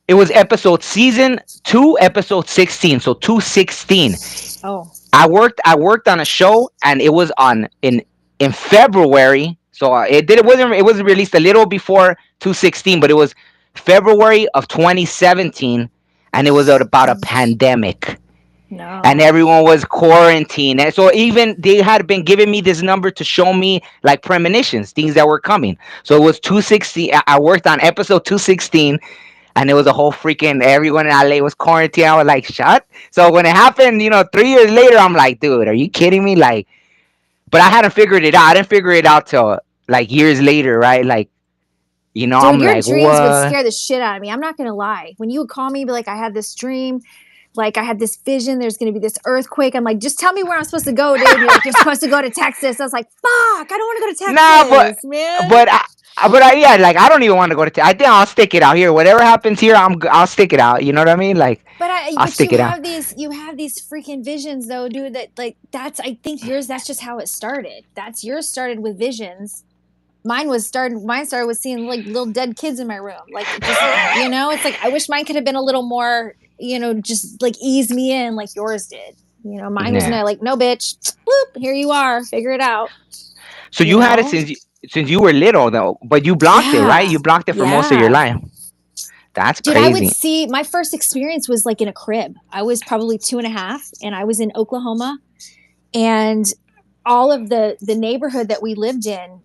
it was episode season 2, episode 16. So 216. Oh. I worked on a show and it was on in February. So it wasn't released a little before 216, but it was February of 2017, and it was about a pandemic, and No. everyone was quarantined. And so even they had been giving me this number to show me like premonitions, things that were coming. So it was 216. I worked on episode 216, and it was a whole freaking, everyone in LA was quarantined. I was like, shut. So when it happened, 3 years later, I'm like, dude, are you kidding me? Like, but I hadn't figured it out. I didn't figure it out till like years later, right? Like, Dude, I'm your like, dreams would what? scare the shit out of me. I'm not gonna lie. When you would call me and be like, I had this dream, like I had this vision, there's gonna be this earthquake. I'm like, just tell me where I'm supposed to go, dude. And you're like, you're supposed to go to Texas. I was like, fuck, I don't want to go to Nah, Texas, man. but yeah, like I don't even want to go to. I think I'll stick it out here. Whatever happens here, I'll stick it out. You know what I mean? Like, I'll But stick it out. you have these freaking visions though, dude, that like that's I think yours that's just how it started. That's yours started with visions. Mine started with seeing like little dead kids in my room. Like just it's like I wish mine could have been a little more, just like ease me in like yours did. Mine was Yeah. no like, no bitch, whoop, here you are, figure it out, So you you had it know? since you were little though, but you blocked it, right? Yeah. You blocked it for most of your Yeah. life. That's Dude, I would crazy. see my first experience was like in a crib. I was probably 2.5 and I was in Oklahoma, and all of the neighborhood that we lived in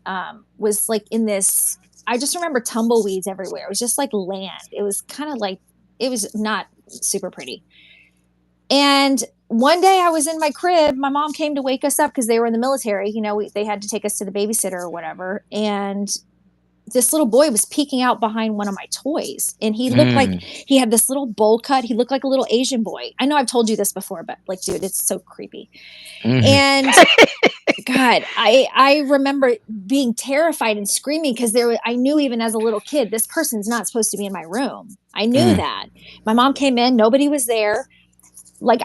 was like in this, I just remember tumbleweeds everywhere. It was just like land. It was kind of like, it was not super pretty. And one day I was in my crib. My mom came to wake us up because they were in the military. They had to take us to the babysitter or whatever. And this little boy was peeking out behind one of my toys, and he looked like Mm, he had this little bowl cut. He looked like a little Asian boy. I know I've told you this before, but like, dude, it's so creepy. mhm, And God, I remember being terrified and screaming because I knew even as a little kid, this person's not supposed to be in my room. I knew mm, that. My mom came in, nobody was there. Like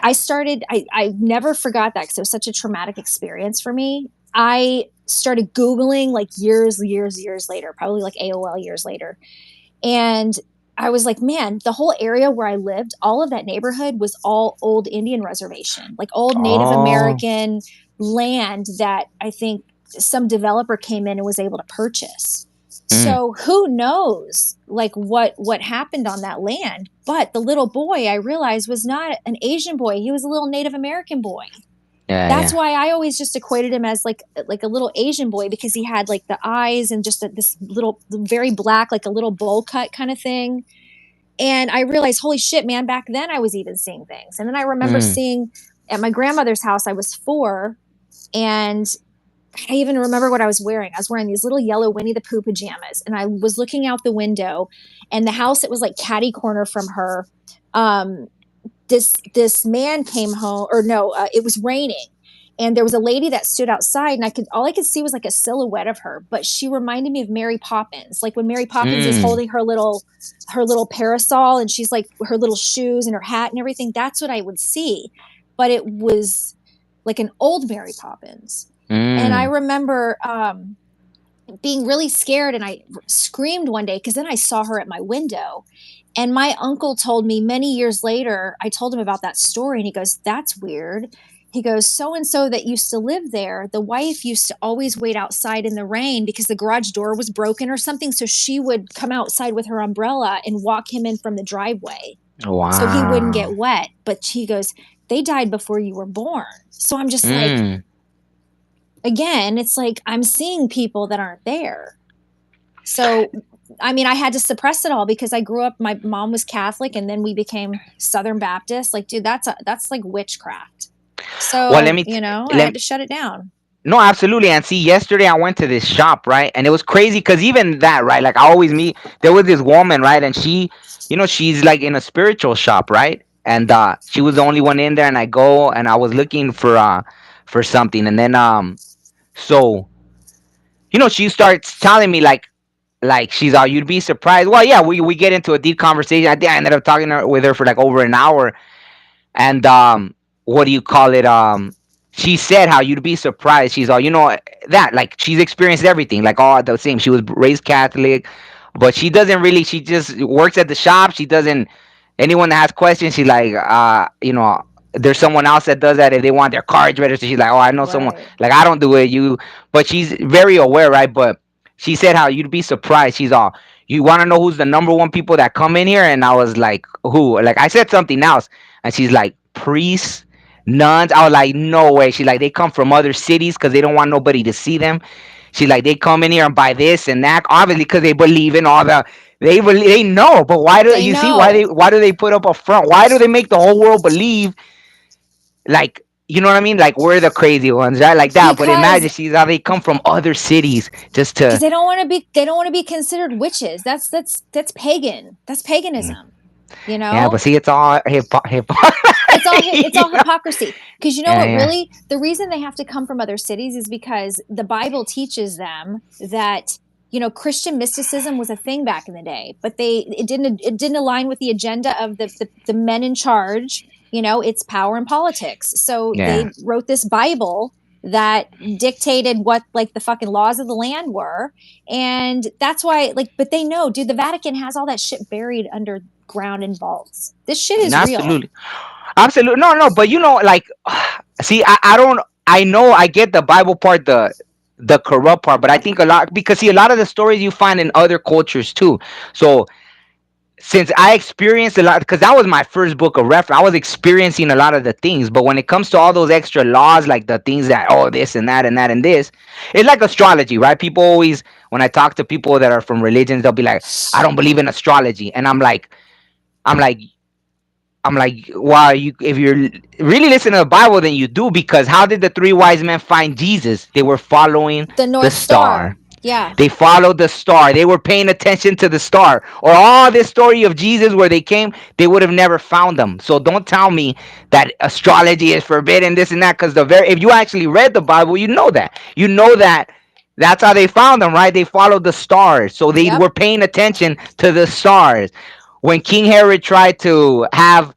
I never forgot that because it was such a traumatic experience for me. I started Googling like years later, probably like AOL years later. And I was like, man, the whole area where I lived, all of that neighborhood was all old Indian reservation, like old Native oh, American land that I think some developer came in and was able to purchase. mm, So who knows like what happened on that land? But the little boy I realized was not an Asian boy. He was a little Native American boy. yeah, That's yeah. why I always just equated him as like a little Asian boy because he had like the eyes and just this little very black like a little bowl cut kind of thing. And I realized, holy shit, man, back then I was even seeing things. And then I remember Mm, seeing at my grandmother's house, I was 4, and I even remember what I was wearing. I was wearing these little yellow Winnie the Pooh pajamas, and I was looking out the window, and the house it was like catty corner from her. Um, this man came home, or no, it was raining, and there was a lady that stood outside, and all I could see was like a silhouette of her, but she reminded me of Mary Poppins, like when Mary Poppins is mm, holding her little parasol, and she's like her little shoes and her hat and everything. That's what I would see, but it was like an old Mary Poppins. And I mm. remember being really scared, and I screamed one day because then I saw her at my window. And my uncle told me many years later, I told him about that story, and he goes, "That's weird." He goes, "So and so that used to live there, the wife used to always wait outside in the rain because the garage door was broken or something. So she would come outside with her umbrella and walk him in from the driveway so he wouldn't Wow. get wet." But he goes, "They died before you were born." So I'm just like, Mm. again, it's like I'm seeing people that aren't there. So, I mean, I had to suppress it all because I grew up. My mom was Catholic, and then we became Southern Baptist. Like, dude, that's like witchcraft. Well, So, I let had to shut it down. no, absolutely. And see, yesterday I went to this shop, right? And it was crazy because even that, right? Like I always meet, there was this woman, right? And she, she's like in a spiritual shop, right? And she was the only one in there. And I go and I was looking for something. And then so she starts telling me like she's all, you'd be surprised. Well, yeah, we get into a deep conversation. I think I ended up talking with her for like over an hour. And what do you call it? She said how you'd be surprised. She's all, that like she's experienced everything, like all the same. She was raised Catholic, but she doesn't really. She just works at the shop. She doesn't. Anyone that has questions, she's like, there's someone else that does that if they want their cards registered. She's like, oh, I know someone. Right. Like I don't do it. But she's very aware, right? But she said how you'd be surprised. She's all, you want to know who's the number one people that come in here? And I was like, who? Like I said something else, and she's like, priests, nuns. I was like, no way. She's like, they come from other cities because they don't want nobody to see them. She's like, they come in here and buy this and that, obviously because they believe in all the. They know, but why do They you see know why do they put up a front? Why do they make the whole world believe like, you know what I mean? Like we're the crazy ones, right? Like that. But because imagine she's how they come from other cities just to. they don't want to be considered witches. That's pagan. That's Mm. paganism. You Yeah, but know, see, it's all hip. it's all hypocrisy. Because you know Yeah, what? yeah, Really, the reason they have to come from other cities is because the Bible teaches them that Christian mysticism was a thing back in the day, but it didn't align with the agenda of the men in charge. It's power and politics. So yeah. they wrote this Bible that dictated what like the fucking laws of the land were, and that's why like. But they know, dude, the Vatican has all that shit buried underground in vaults. This shit is real. Absolutely. Absolutely. No, no, but like see, I don't I know I get the Bible part, the corrupt part, but I think a lot because see a lot of the stories you find in other cultures too. So since I experienced a lot because that was my first book of reference, I was experiencing a lot of the things. But when it comes to all those extra laws, like the things that this and that and that and this, it's like astrology, right? People always when I talk to people that are from religions, they'll be like, I don't believe in astrology. And I'm like, wow, you if you're really listening to the Bible, then you do because how did the three wise men find Jesus? They were following The the North star. Star. Yeah. They followed the star. They were paying attention to the star. Or all this story of Jesus where they came, they would have never found them. So don't tell me that astrology is forbidden, this and that, because the very if you actually read the Bible, you know that. You know that that's how they found them, right? They followed the stars. So they Yep. were paying attention to the stars. When King Herod tried to have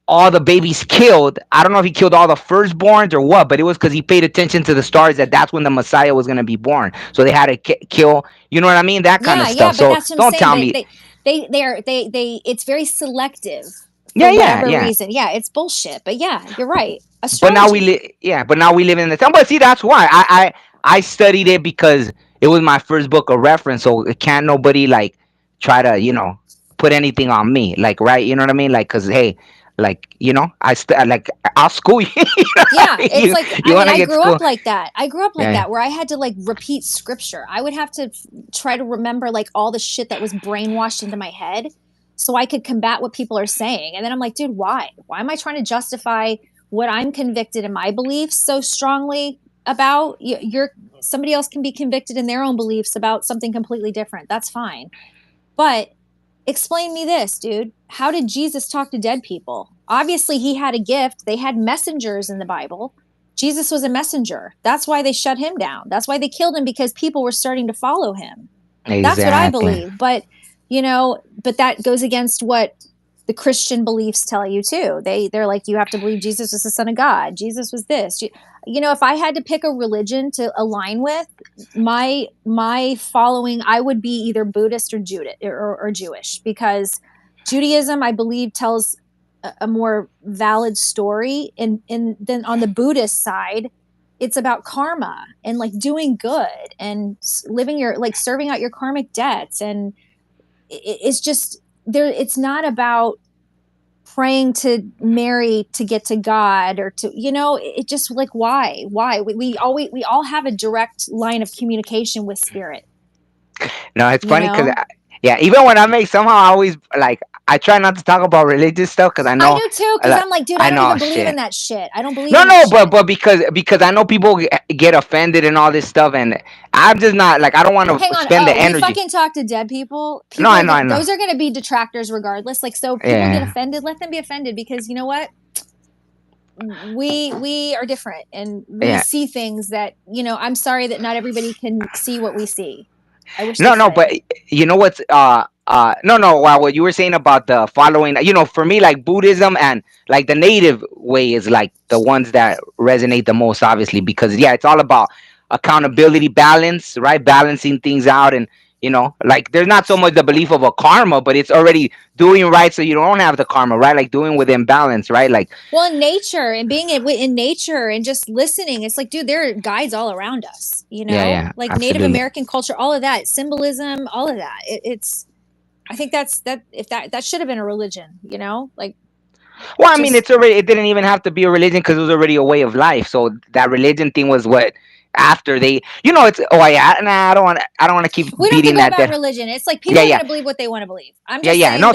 all the babies killed. I don't know if he killed all the firstborns or what, but it was because he paid attention to the stars that that's when the Messiah was going to be born. So they had to kill, you know what I mean? That kind of Yeah, yeah, stuff. but So that's what I'm don't saying. tell But me. they it's very selective for Yeah, yeah, whatever yeah. reason. Yeah, it's bullshit. But yeah, you're right. But now we Astrology. yeah, but now we live in the time. But see, that's why I studied it because it was my first book of reference. So it can't nobody like try to put anything on me, like right? You know what I mean? Like, cause hey, like like I'll school you. Yeah, it's you like you I mean, want to I get grew up school? like that. I grew up like Yeah, that where I had to like repeat scripture. I would have to try to remember like all the shit that was brainwashed into my head so I could combat what people are saying. And then I'm like, dude, why? Why am I trying to justify what I'm convicted in my beliefs so strongly about? You're somebody else can be convicted in their own beliefs about something completely different. That's fine. But explain me this, dude. How did Jesus talk to dead people? Obviously, he had a gift. They had messengers in the Bible. Jesus was a messenger. That's why they shut him down. That's why they killed him because people were starting to follow him. That's what I exactly. believe. But that goes against what the Christian beliefs tell you too. They're like you have to believe Jesus was the son of God. Jesus was this. If I had to pick a religion to align with, my following, I would be either Buddhist or Jewish, because Judaism, I believe, tells a more valid story, and then on the Buddhist side, it's about karma and like doing good and living your like serving out your karmic debts, and it's just there. It's not about praying to Mary to get to God, or to it just like why we all have a direct line of communication with spirit. No, it's you funny because know yeah, even when I make somehow I always like I try not to talk about religious stuff because I I know do too, because like I'm like, dude, I I don't know even believe shit. in that shit. I don't believe No, in that no, but shit. because I know people get offended and all this stuff, and I'm just not like I don't want Hang to on. spend the Oh, we energy. fucking talk to dead people. No, People I are know, I gonna know. those are gonna be detractors regardless. Like, so people get Yeah. offended, let them be offended, because you know what? We are different, and we Yeah. see things that, I'm sorry that not everybody can see what we see. I wish they No, no, could. but you know what's no, no, wow, what you were saying about the following, for me like Buddhism and like the native way is like the ones that resonate the most, obviously, because yeah, it's all about accountability, balance, right? Balancing things out, and like there's not so much the belief of a karma, but it's already doing right so you don't have the karma, right? Like doing within balance, right? Like Well, in nature and being in nature and just listening, it's like, dude, there are guides all around us, yeah, yeah, like Native absolutely. American culture, all of that symbolism, all of that. It's I think that if that should have been a religion, like Well, I mean, just it didn't even have to be a religion because it was already a way of life. So that religion thing was what after they, it's yeah, nah, I don't want to keep we don't have to beating go that about dead. religion. It's like Yeah, people are yeah, going to believe what they want to believe. I'm yeah, just yeah. saying No,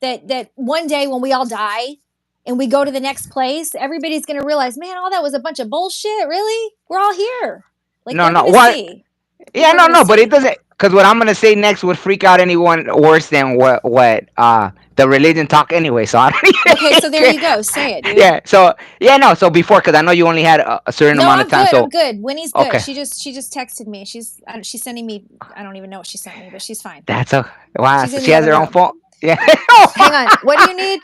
that one day when we all die and we go to the next place, everybody's going to realize, man, all that was a bunch of bullshit. Really? We're all here. Like, no, they're no. going to What? see. Yeah, People are no, going to no. But it see. doesn't because what I'm gonna say next would freak out anyone worse than what the religion talk anyway. So I Okay, so there don't you go. Say it, dude. yeah. So yeah, no. So before, because I know you only had a certain No, amount of I'm time. good. I'm So good. Winnie's good. okay, She just texted me. She's sending me. I don't even know what she sent me, but she's fine. that's a wow. She's So in she the has other her own room. phone. Yeah. Hang on. What do you need?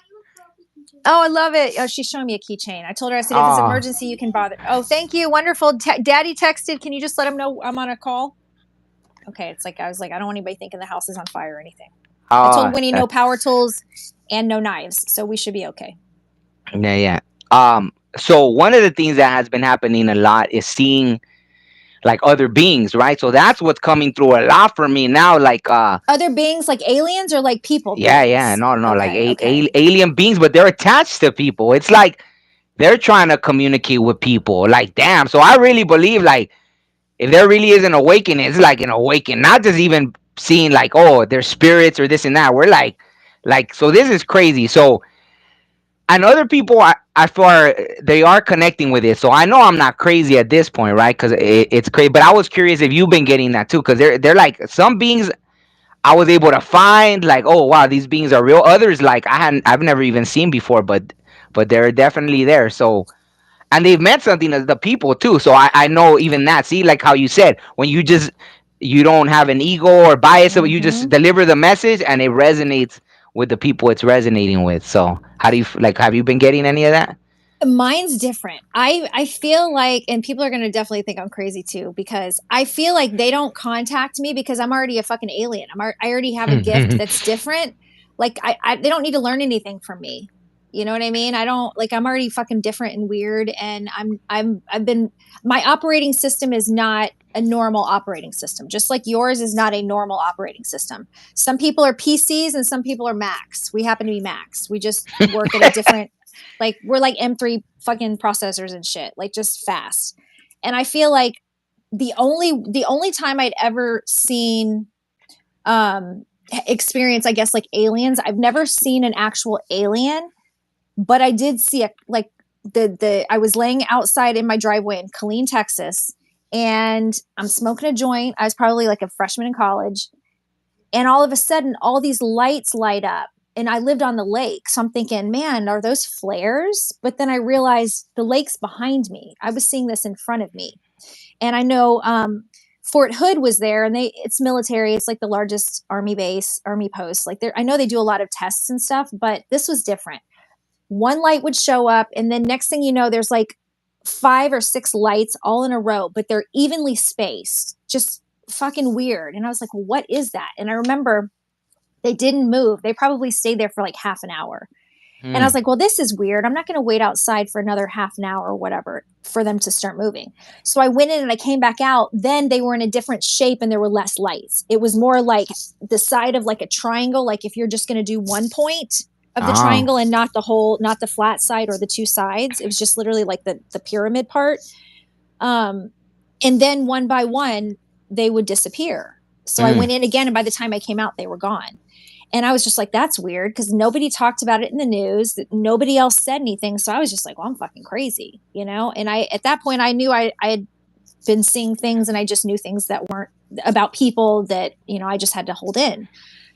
Oh, I love it. Oh, she's showing me a keychain. I told her, I said, if it's an Oh. emergency, you can bother. Oh, thank you. Wonderful. Daddy texted. Can you just let him know I'm on a call? Okay. It's like, I was like, I don't want anybody thinking the house is on fire or anything. I told Oh, Winnie no power tools and no knives. So we should be okay. yeah, yeah. So one of the things that has been happening a lot is seeing like other beings, right? So that's what's coming through a lot for me now. Like, Other beings like aliens or like people yeah, yeah, beings? no, no, like Okay. Okay. alien beings, but they're attached to people. It's like they're trying to communicate with people. Like, damn. So I really believe like if there really is an awakening, it's like an awakening, not just even seeing like, oh, they're spirits or this and that. We're like, so this is crazy. So and other people I feel they are connecting with it. So I know I'm not crazy at this point, right? Because it's crazy. But I was curious if you've been getting that too, because they're like some beings I was able to find, like, oh wow, these beings are real. Others like I've never even seen before, but they're definitely there. So and they've meant something to the people too. So I know even that. See, like how you said, when you don't have an ego or bias, so you just Hmm. deliver the message and it resonates with the people it's resonating with. So how do you like? Have you been getting any of that? Mine's different. I feel like, and people are gonna definitely think I'm crazy too, because I feel like they don't contact me because I'm already a fucking alien. I already have a gift that's different. Like they don't need to learn anything from me. You know what I mean? I don't like. I'm already fucking different and weird, and I've been. My operating system is not a normal operating system, just like yours is not a normal operating system. Some people are PCs and some people are Macs. We happen to be Macs. We just work at a different, like we're like M3 fucking processors and shit, like just fast. And I feel like the only time I'd ever seen experience, I guess, like aliens, I've never seen an actual alien, but I did see a like the I was laying outside in my driveway in Killeen, Texas, and I'm smoking a joint. I was probably like a freshman in college, and all of a sudden all these lights light up, and I lived on the lake, so I'm thinking, man, are those flares? But then I realized the lake's behind me. I was seeing this in front of me. And I know Fort Hood was there, and it's military. It's like the largest army base, army post. Like I know they do a lot of tests and stuff, but this was different. One light would show up, and then next thing you know, there's like 5 or 6 lights all in a row, but they're evenly spaced. Just fucking weird. And I was like, well, what is that? And I remember they didn't move. They probably stayed there for like half an hour. And I was Hmm. like, well, this is weird. I'm not going to wait outside for another half an hour or whatever for them to start moving. So I went in and I came back out. Then they were in a different shape and there were less lights. It was more like the side of like a triangle. Like if you're just going to do one point of the Oh. triangle and not the whole, not the flat side or the two sides, it was just literally like the pyramid part. Um, and then one by one, they would disappear. So I Mm. went in again. And by the time I came out, they were gone. And I was just like, that's weird because nobody talked about it in the news. Nobody else said anything. So I was just like, well, I'm fucking crazy, you know? And at that point, I knew I had been seeing things and I just knew things that weren't about people that, I just had to hold in.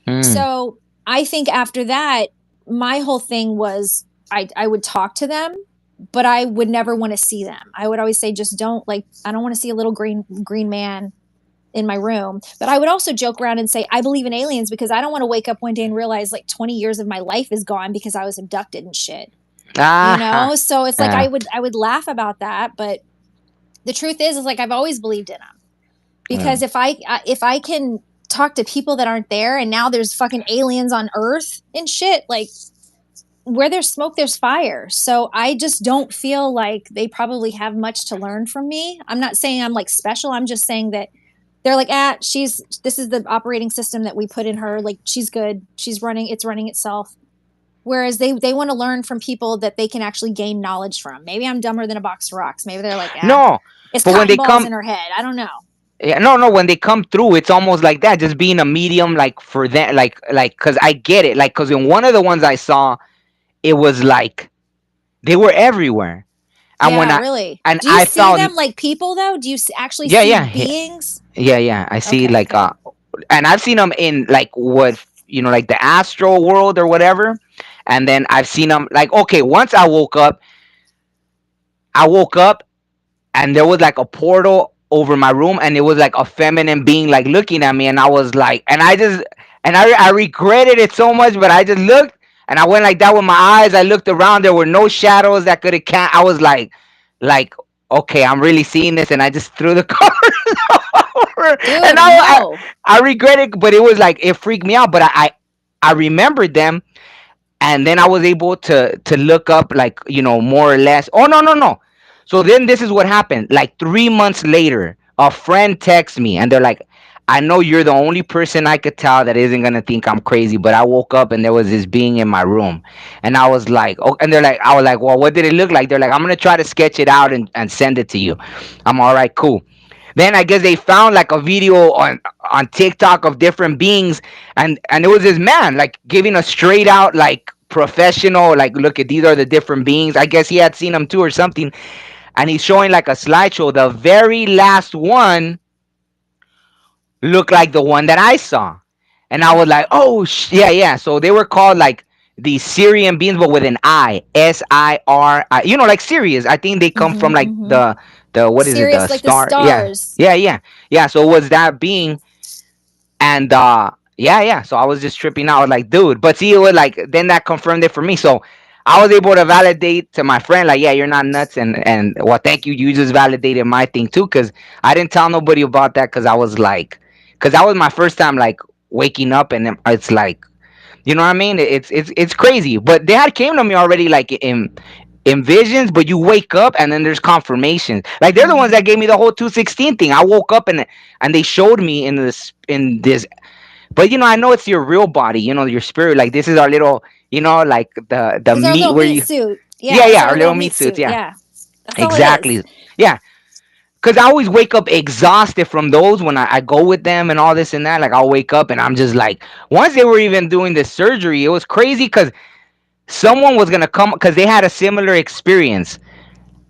Mm. So I think after that, my whole thing was I would talk to them, but I would never want to see them. I would always say, just don't, like, I don't want to see a little green man in my room. But I would also joke around and say, I believe in aliens because I don't want to wake up one day and realize like 20 years of my life is gone because I was abducted and shit. Ah. So it's like Yeah. I would laugh about that, but the truth is like I've always believed in them Yeah. because if I can talk to people that aren't there and now there's fucking aliens on Earth and shit, like where there's smoke there's fire. So I just don't feel like they probably have much to learn from me. I'm not saying I'm like special. I'm just saying that they're like, this is the operating system that we put in her. Like, she's good. It's running itself. Whereas they want to learn from people that they can actually gain knowledge from. Maybe I'm dumber than a box of rocks. Maybe they're like, No, it's but when cotton they balls come, in her head. I don't know. yeah, no, no, when they come through, it's almost like that, just being a medium, like for them, cause I get it, like, cause in one of the ones I saw, it was like they were everywhere, and Yeah, really. Do you I see found, them like people though? Do you actually yeah, see yeah, beings? yeah, yeah, I see, Okay, like, okay. and I've seen them in like what like the astral world or whatever, and then I've seen them like, okay, once I woke up and there was like a portal over my room and it was like a feminine being like looking at me and I was like and I regretted it so much, but I just looked and I went like that with my eyes. I looked around, there were no shadows that could have I was like okay, I'm really seeing this, and I just threw the covers over. And Dude, no. I regret it, but it was like it freaked me out, but I remembered them, and then I was able to look up, like, more or less. Oh, no, no, no. So then this is what happened. Like 3 months later, a friend texts me and they're like, I know you're the only person I could tell that isn't gonna think I'm crazy, but I woke up and there was this being in my room. And I was like, oh, and they're like, I was like, well, what did it look like? They're like, I'm gonna try to sketch it out and send it to you. I'm all right, cool. Then I guess they found like a video on TikTok of different beings, and it was this man like giving a straight out like professional, like, look at, these are the different beings. I guess he had seen them too or something. And he's showing like a slideshow. The very last one looked like the one that I saw. And I was like, Wow. oh, yeah, yeah. So they were called like the Syrian beings, but with an I, Siri. Like Sirius. I think they come from like Mm-hmm. the what is it? The Serious, like the star. Yeah, stars. yeah, yeah, yeah. So it was that being, and yeah, yeah. So I was just tripping out, like, dude. But see, it was like, then that confirmed it for me. So I was able to validate to my friend, like, yeah, you're not nuts, and well, thank you. You just validated my thing too, because I didn't tell nobody about that, because I was like, because that was my first time like waking up, and it's like, you know what I mean? It's crazy. But they had came to me already, like, in visions, but you wake up and then there's confirmations. Like, they're the ones that Mm-hmm. gave me the whole 216 thing. I woke up and they showed me in this. But I know it's your real body, your spirit. Like, this is our little, like the It's our meat little where meat you. suit. Yeah, Yeah, it's yeah, our our little little meat meat suits. suit. Yeah, Yeah, that's all it is. exactly. Yeah, because I always wake up exhausted from those when I go with them and all this and that. Like, I'll wake up and I'm just like, once they were even doing the surgery, it was crazy because someone was gonna come because they had a similar experience.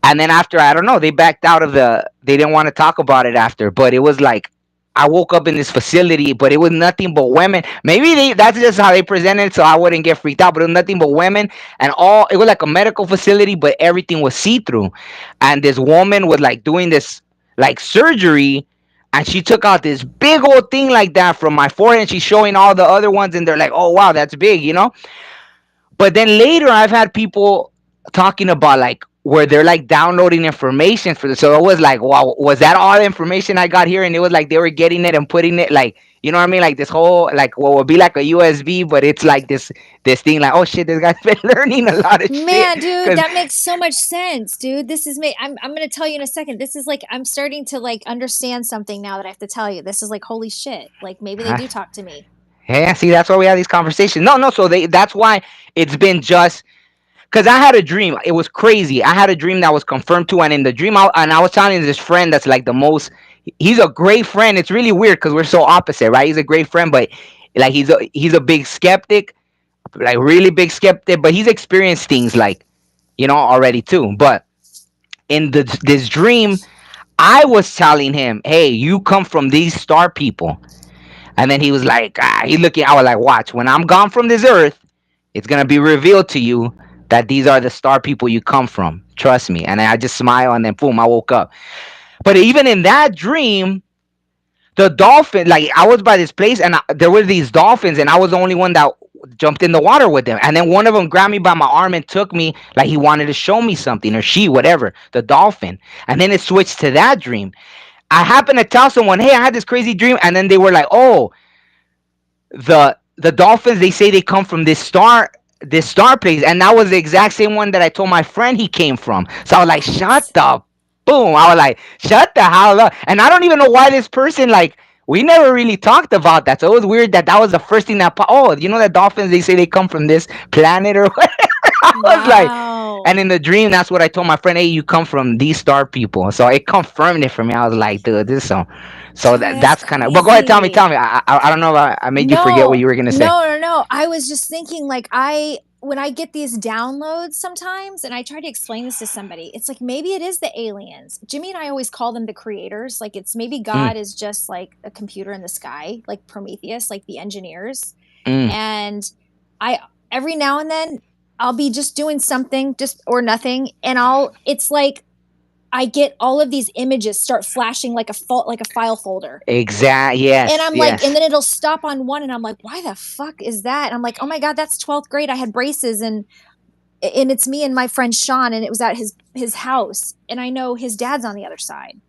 And then after, I don't know, they backed out of they didn't want to talk about it after. But it was like, I woke up in this facility, but it was nothing but women. Maybe that's just how they presented it, so I wouldn't get freaked out. But it was nothing but women, and it was like a medical facility, but everything was see through. And this woman was like doing this like surgery, and she took out this big old thing like that from my forehead, and she's showing all the other ones, and they're like, "Oh wow, that's big." But then later, I've had people talking about like where they're like downloading information for this. So it was like, wow, was that all the information I got here? And it was like they were getting it and putting it, like, you know what I mean? Like this whole, like, what would be like a USB, but it's like this thing, like, oh shit, this guy's been learning a lot of shit. Man, dude, Cause that makes so much sense, dude. This is me. I'm gonna tell you in a second. This is like I'm starting to like understand something now that I have to tell you. This is like holy shit. Like maybe they do talk to me. yeah, see, that's why we have these conversations. No, no, so that's why it's been just because I had a dream. It was crazy. I had a dream that was confirmed too, and in the dream, I was telling this friend that's like the most. He's a great friend. It's really weird because we're so opposite, right? He's a great friend, but like he's a big skeptic, like really big skeptic. But he's experienced things like already too. But in this dream, I was telling him, "Hey, you come from these star people," and then he was like, he's looking. I was like, "Watch, when I'm gone from this earth, it's gonna be revealed to you that these are the star people you come from. Trust me." And I just smile, and then boom, I woke up. But even in that dream, the dolphin, like, I was by this place, and there were these dolphins, and I was the only one that jumped in the water with them. And then one of them grabbed me by my arm and took me, like he wanted to show me something, or she, whatever, the dolphin. And then it switched to that dream. I happened to tell someone, "Hey, I had this crazy dream," and then they were like, "Oh, the dolphins, they say they come from this star place," and that was the exact same one that I told my friend he came from. So I was like, shut What? the boom. I was like, shut the hell up. And I don't even know why this person, like, we never really talked about that. So it was weird that was the first thing that oh, the dolphins, they say they come from this planet or whatever. I was like, and Wow. in the dream, that's what I told my friend. Hey, you come from these star people. So it confirmed it for me. I was like, dude, this is so Joey, that's that's kind of. But go ahead, tell me, crazy. tell me. I don't know if I made you forget what No, you were gonna say. no, no, no. I was just thinking, like, when I get these downloads sometimes, and I try to explain this to somebody, it's like maybe it is the aliens. Jimmy and I always call them the creators. Like, it's maybe Mm, God is just like a computer in the sky, like Prometheus, like the engineers. mm, And I, every now and then, I'll be just doing something, just or nothing, and it's like I get all of these images start flashing like a file folder, exact. and Yes. I'm like, and Yes. then it'll stop on one, and I'm like, why the fuck is that? And I'm like, oh my god, that's 12th grade. I had braces, and it's me and my friend Sean, and it was at his house, and I know his dad's on the other side.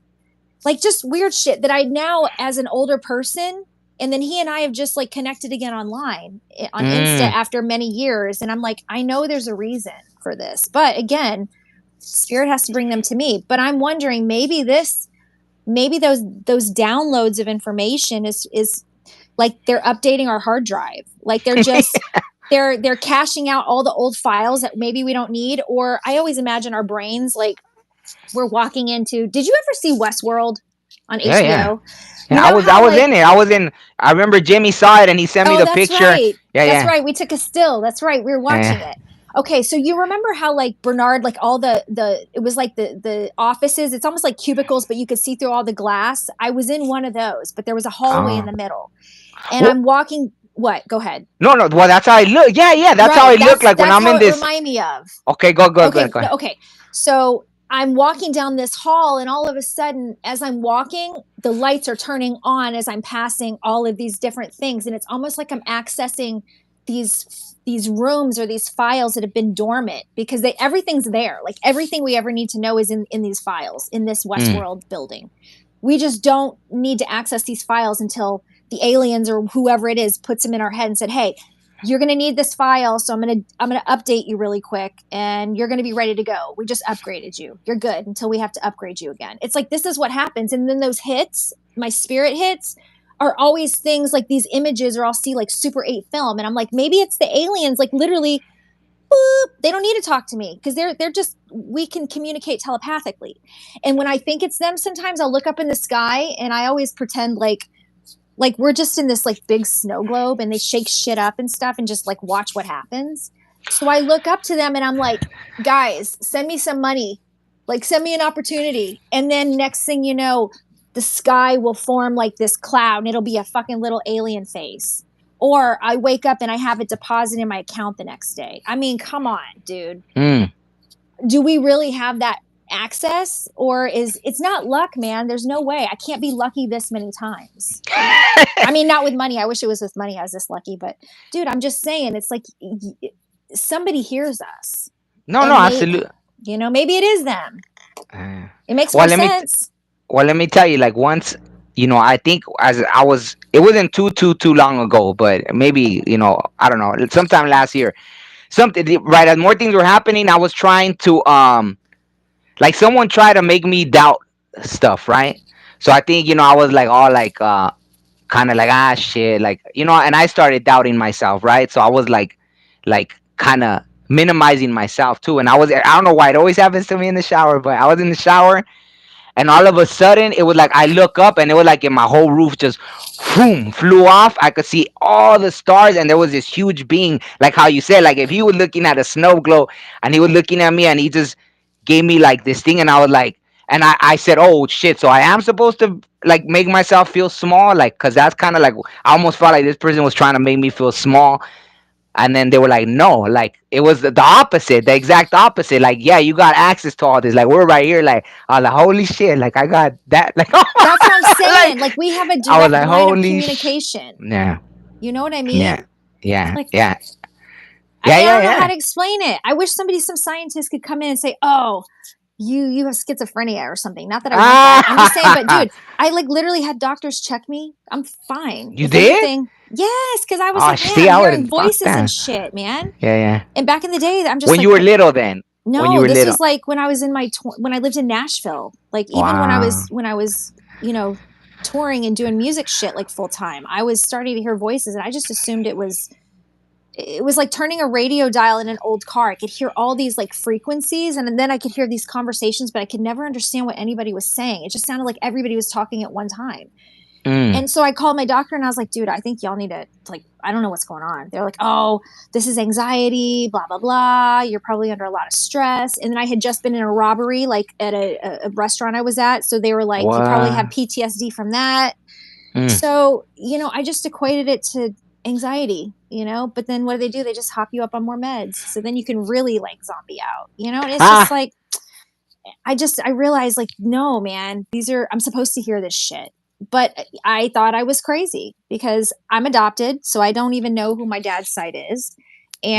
Like just weird shit that I now, as an older person, and then he and I have just like connected again online on Insta Mm, after many years, and I'm like, I know there's a reason for this, but again, spirit has to bring them to me. But I'm wondering, maybe those downloads of information is like they're updating our hard drive, like they're caching out all the old files that maybe we don't need. Or I always imagine our brains like we're walking into, did you ever see Westworld? on Yeah, yeah. HBO. You Yeah, know I how was like in it. I was in. I remember Jimmy saw it and he sent me oh, the picture. Yeah, that's yeah, right. We took a still. That's right. We were watching yeah. it. Okay, so you remember how like Bernard, like all the it was like the offices. It's almost like cubicles, but you could see through all the glass. I was in one of those, but there was a hallway in Oh, the middle, and well, I'm walking. What? Go ahead. no, no. Well, that's how I look. Yeah, yeah. That's how I Right. look like when That's I'm how in it this. reminded me of. Okay, go, go, go, Okay, go no, ahead. okay. So I'm walking down this hall, and all of a sudden, as I'm walking, the lights are turning on as I'm passing all of these different things, and it's almost like I'm accessing these rooms or these files that have been dormant because everything's there. Like everything we ever need to know is in these files in this Mm. Westworld building. We just don't need to access these files until the aliens or whoever it is puts them in our head and said, "Hey, you're going to need this file, so I'm going to update you really quick and you're going to be ready to go. We just upgraded you. You're good until we have to upgrade you again." It's like this is what happens, and then those hits, my spirit hits, are always things like these images, or I'll see like Super 8 film and I'm like, maybe it's the aliens, like literally boop, they don't need to talk to me because they're just, we can communicate telepathically. And when I think it's them, sometimes I'll look up in the sky and I always pretend like we're just in this like big snow globe and they shake shit up and stuff and just like watch what happens. So I look up to them and I'm like, guys, send me some money, like send me an opportunity. And then next thing you know, the sky will form like this cloud and it'll be a fucking little alien face. Or I wake up and I have it deposited in my account the next day. I mean, come on, dude. Mm. Do we really have that access? Or is it's not luck, man? There's no way. I can't be lucky this many times. I mean, not with money. I wish it was with money. I was this lucky, but dude, I'm just saying, it's like somebody hears us, No, no, and absolutely. maybe it is them. Uh, It makes more well, sense. let me tell you. Like once, I think as I was, it wasn't too long ago, but maybe I don't know, sometime last year. Something right as more things were happening, I was trying to like someone tried to make me doubt stuff, right? So I think I was like all like kind of like shit, like and I started doubting myself, right? So I was like kind of minimizing myself too, and I don't know why it always happens to me in the shower, but I was in the shower and all of a sudden it was like I look up and it was like in my whole roof just boom flew off. I could see all the stars and there was this huge being, like how you said, like if he was looking at a snow globe and he was looking at me and he just gave me like this thing and I was like, and I said, oh shit, so I am supposed to like make myself feel small, like because that's kind of like I almost felt like this person was trying to make me feel small. And then they were like, no, like it was the opposite, the exact opposite. Like, yeah, you got access to all this. Like, we're right here. Like, I was like, holy shit. Like, I got that. Like, That's what I'm like, saying. Like we have a I was direct like, line of holy communication. yeah, You know what I mean? yeah, yeah, Like, yeah, I yeah, mean, I yeah, don't know how yeah. to explain it. I wish some scientist could come in and say, "Oh, you have schizophrenia or something." Not that I want that. I'm just saying, but Ah, dude, I like literally had doctors check me. I'm fine. you If did? anything, yes, because I was Oh, like, man, see, I'm I hearing would fuck voices and that. shit, man. Yeah, yeah. And back in the day, I'm just When like, you were little, then. When you no, were this little. was like when I was in when I lived in Nashville. Like even Wow. when I was, touring and doing music shit like full time, I was starting to hear voices, and I just assumed it was like turning a radio dial in an old car. I could hear all these like frequencies and then I could hear these conversations, but I could never understand what anybody was saying. It just sounded like everybody was talking at one time. Mm. And so I called my doctor and I was like, dude, I think y'all need to, like, I don't know what's going on. They're like, oh, this is anxiety, blah, blah, blah. You're probably under a lot of stress. And then I had just been in a robbery, like at a restaurant I was at. So they were like, you probably have What? PTSD from that. Mm. So, I just equated it to anxiety. But then what do? They just hop you up on more meds. So then you can really like zombie out. And it's just Ah. like, I realized like, no, man, I'm supposed to hear this shit. But I thought I was crazy because I'm adopted. So I don't even know who my dad's side is. Mm.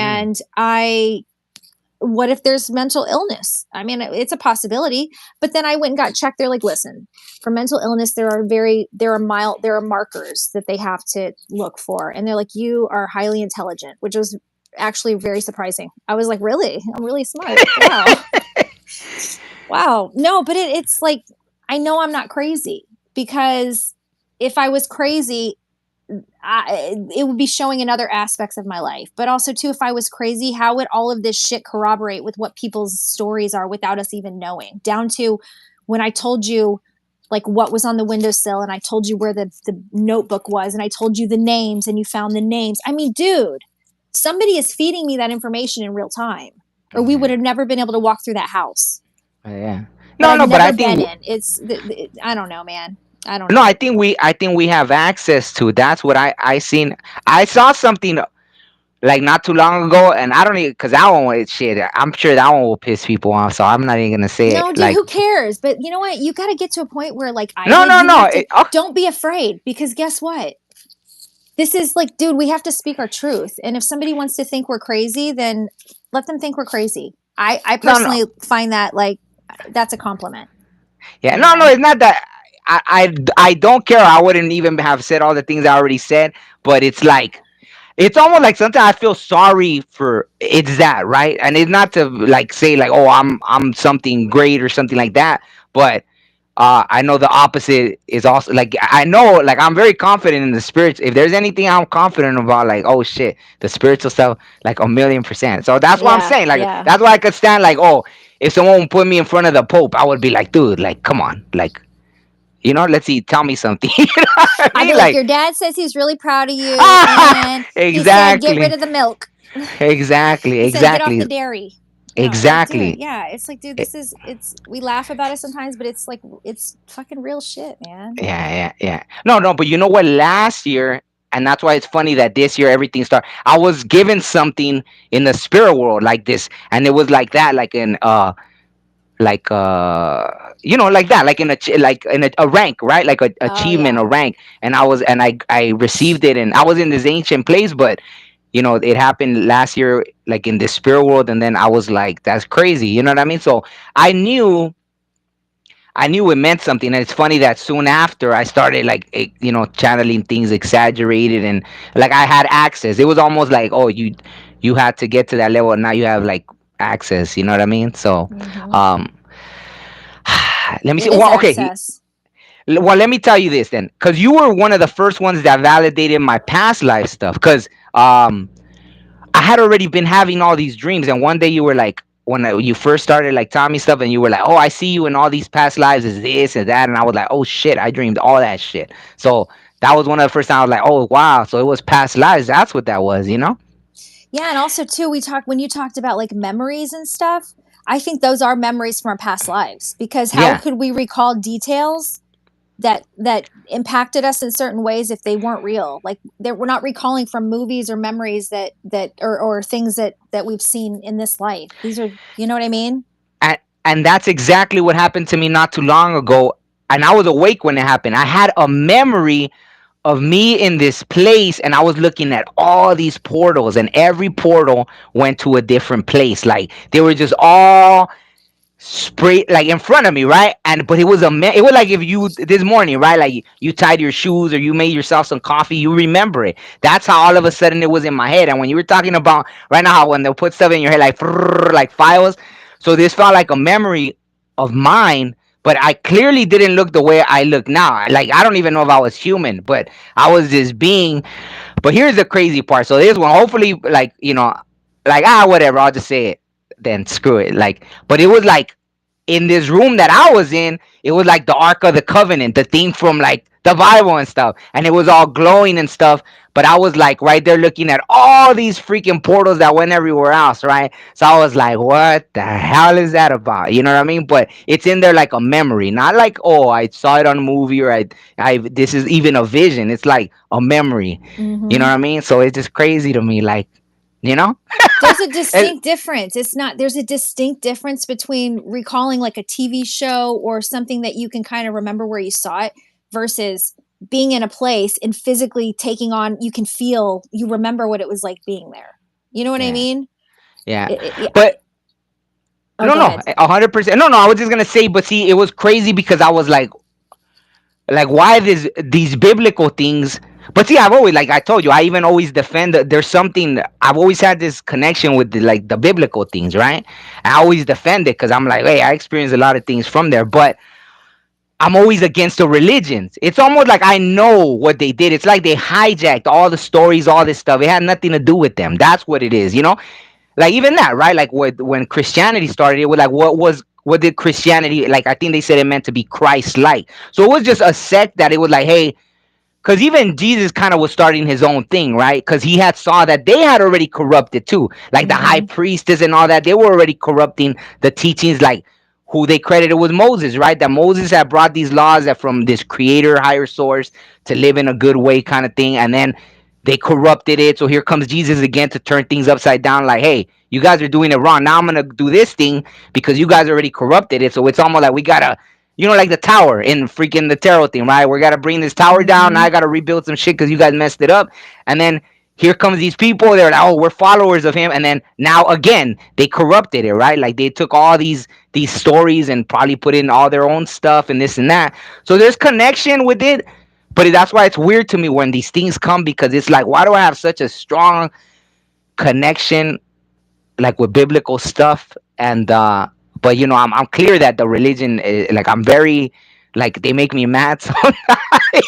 And what if there's mental illness? I mean, it's a possibility, but then I went and got checked. They're like, listen, for mental illness, there are markers that they have to look for. And they're like, you are highly intelligent, which was actually very surprising. I was like, really? I'm really smart. Wow. Wow. No, but it's like, I know I'm not crazy because if I was crazy, it would be showing in other aspects of my life. But also, too, if I was crazy, how would all of this shit corroborate with what people's stories are without us even knowing? Down to when I told you, like what was on the windowsill, and I told you where the notebook was, and I told you the names, and you found the names. I mean, dude, somebody is feeding me that information in real time, or we would have never been able to walk through that house Yeah. that No, I've no, but I never think been in. I don't know, man. I don't no, know. I think we have access to. That's what I seen. I saw something like not too long ago, and I don't even because that one was shit. I'm sure that one will piss people off, so I'm not even gonna say it. No, dude, Like, who cares? But you know what? You got to get to a point where, like I no, did, no, you no. have to, don't be afraid, because guess what? This is like, dude, we have to speak our truth. And if somebody wants to think we're crazy, then let them think we're crazy. I No, no. personally find that like that's a compliment, Yeah, you no, no. know? It's not that. I don't care. I wouldn't even have said all the things I already said, but it's like it's almost like sometimes I feel sorry for it's that right, and it's not to like say like oh I'm something great or something like that, but I know the opposite is also like I know like I'm very confident in the spirits. If there's anything I'm confident about, like oh shit, the spiritual stuff, like 1,000,000%. So that's what I'm Yeah, saying. Like yeah. that's why I could stand like oh if someone put me in front of the Pope, I would be like dude like come on like let's see tell me something. You know what I I'd be mean like, like your dad says he's really proud of you, ah and he said get rid exactly of the milk. exactly He said get off the exactly dairy. No, it's like, dude, exactly. yeah. It's like, dude, this is it's we laugh about it sometimes, but it's like it's fucking real shit, man. Yeah. No, no, but you know what? Last year, and that's why it's funny that this year everything started. I was given something in the spirit world like this, and it was like that, like in like like that, like in like in a rank, right? Like a Oh achievement, yeah. a rank. And I received it, and I was in this ancient place, but it happened last year, like in the spirit world, and then I was like, that's crazy. You know what I mean? So I knew I knew it meant something. And it's funny that soon after I started like channeling things exaggerated and like I had access. It was almost like oh you had to get to that level and now you have like access. You know what I mean? So Mm-hmm. um let me see. It is Well, okay. access. Well, let me tell you this then, because you were one of the first ones that validated my past life stuff. Because I had already been having all these dreams, and one day you were like, when you first started like telling me stuff, and you were like, "Oh, I see you in all these past lives as this and that," and I was like, "Oh shit, I dreamed all that shit." So that was one of the first times I was like, "Oh wow," so it was past lives. That's what that was, you know? Yeah, and also too, when you talked about like memories and stuff, I think those are memories from our past lives, because how Yeah, could we recall details that impacted us in certain ways if they weren't real? Like we're not recalling from movies or memories or things that we've seen in this life. These are, you know what I mean? and that's exactly what happened to me not too long ago. And I was awake when it happened. I had a memory of me in this place and I was looking at all these portals and every portal went to a different place. Like they were just all spray like in front of me, right? And but it was it was like if you this morning, right? Like you tied your shoes or you made yourself some coffee, you remember it. That's how all of a sudden it was in my head. And when you were talking about right now how when they'll put stuff in your head like like files, so this felt like a memory of mine. But I clearly didn't look the way I look now. Like I don't even know if I was human, but I was this being. But here's the crazy part. So this one, hopefully, like like whatever. I'll just say it. Then screw it. Like, but it was like in this room that I was in, it was like the Ark of the Covenant, the thing from like the Bible and stuff, and it was all glowing and stuff. But I was like right there looking at all these freaking portals that went everywhere else, right? So I was like, what the hell is that about? You know what I mean? But it's in there like a memory, not like oh I saw it on a movie or I this is even a vision. It's like a memory. You know Mm-hmm. what I mean? So it's just crazy to me, like you know. There's a And distinct difference. There's a distinct difference between recalling like a TV show or something that you can kind of remember where you saw it versus being in a place and physically taking on, you can feel, you remember what it was like being there. You know what I yeah, mean? yeah. I, But oh, no, go no, ahead. 100%. No, no. I was just gonna say, but see, it was crazy because I was like, why these biblical things? But see, I've always, like I told you, I even always defend. There's something. I've always had this connection with like the biblical things, right? I always defend it because I'm like, hey, I experienced a lot of things from there, but I'm always against the religions. It's almost like I know what they did. It's like they hijacked all the stories, all this stuff. It had nothing to do with them. That's what it is, you know. Like even that, right? Like when Christianity started, it was like what was what did Christianity like? I think they said it meant to be Christ-like. So it was just a sect that it was like, hey, because even Jesus kind of was starting his own thing, right? Because he had saw that they had already corrupted too, like the high Mm-hmm. priestess and all that. They were already corrupting the teachings, like who they credited was Moses, right? That Moses had brought these laws that from this creator, higher source, to live in a good way, kind of thing, and then they corrupted it. So here comes Jesus again to turn things upside down. Like, hey, you guys are doing it wrong. Now I'm gonna do this thing because you guys already corrupted it. So it's almost like we gotta, like the tower in freaking the tarot thing, right? We gotta bring this tower down. Now Mm-hmm. I gotta rebuild some shit because you guys messed it up. And then here comes these people. They're like, oh, we're followers of him. And then now again, they corrupted it, right? Like they took all these stories and probably put in all their own stuff and this and that. So there's connection with it. But that's why it's weird to me when these things come because it's like, why do I have such a strong connection like with biblical stuff and but I'm clear that the religion is, like I'm very like they make me mad sometimes.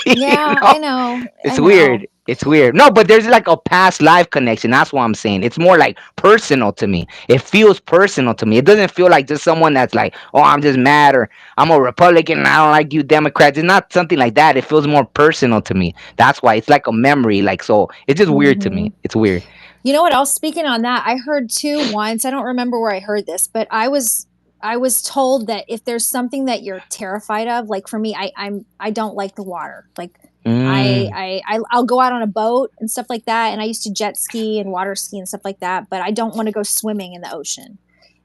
you Yeah, know I know. it's I know. weird, no, but there's like a past life connection. That's what I'm saying. It's more like personal to me. It feels personal to me. It doesn't feel like just someone that's like, oh, I'm just mad or I'm a Republican and I don't like you Democrats. It's not something like that. It feels more personal to me. That's why it's like a memory, like, so it's just weird to Mm-hmm. me. It's weird. You know what else? Speaking on that, I heard too once. I don't remember where I heard this, but I was told that if there's something that you're terrified of, like for me, I don't like the water. Like Mm. I'll go out on a boat and stuff like that, and I used to jet ski and water ski and stuff like that, but I don't want to go swimming in the ocean.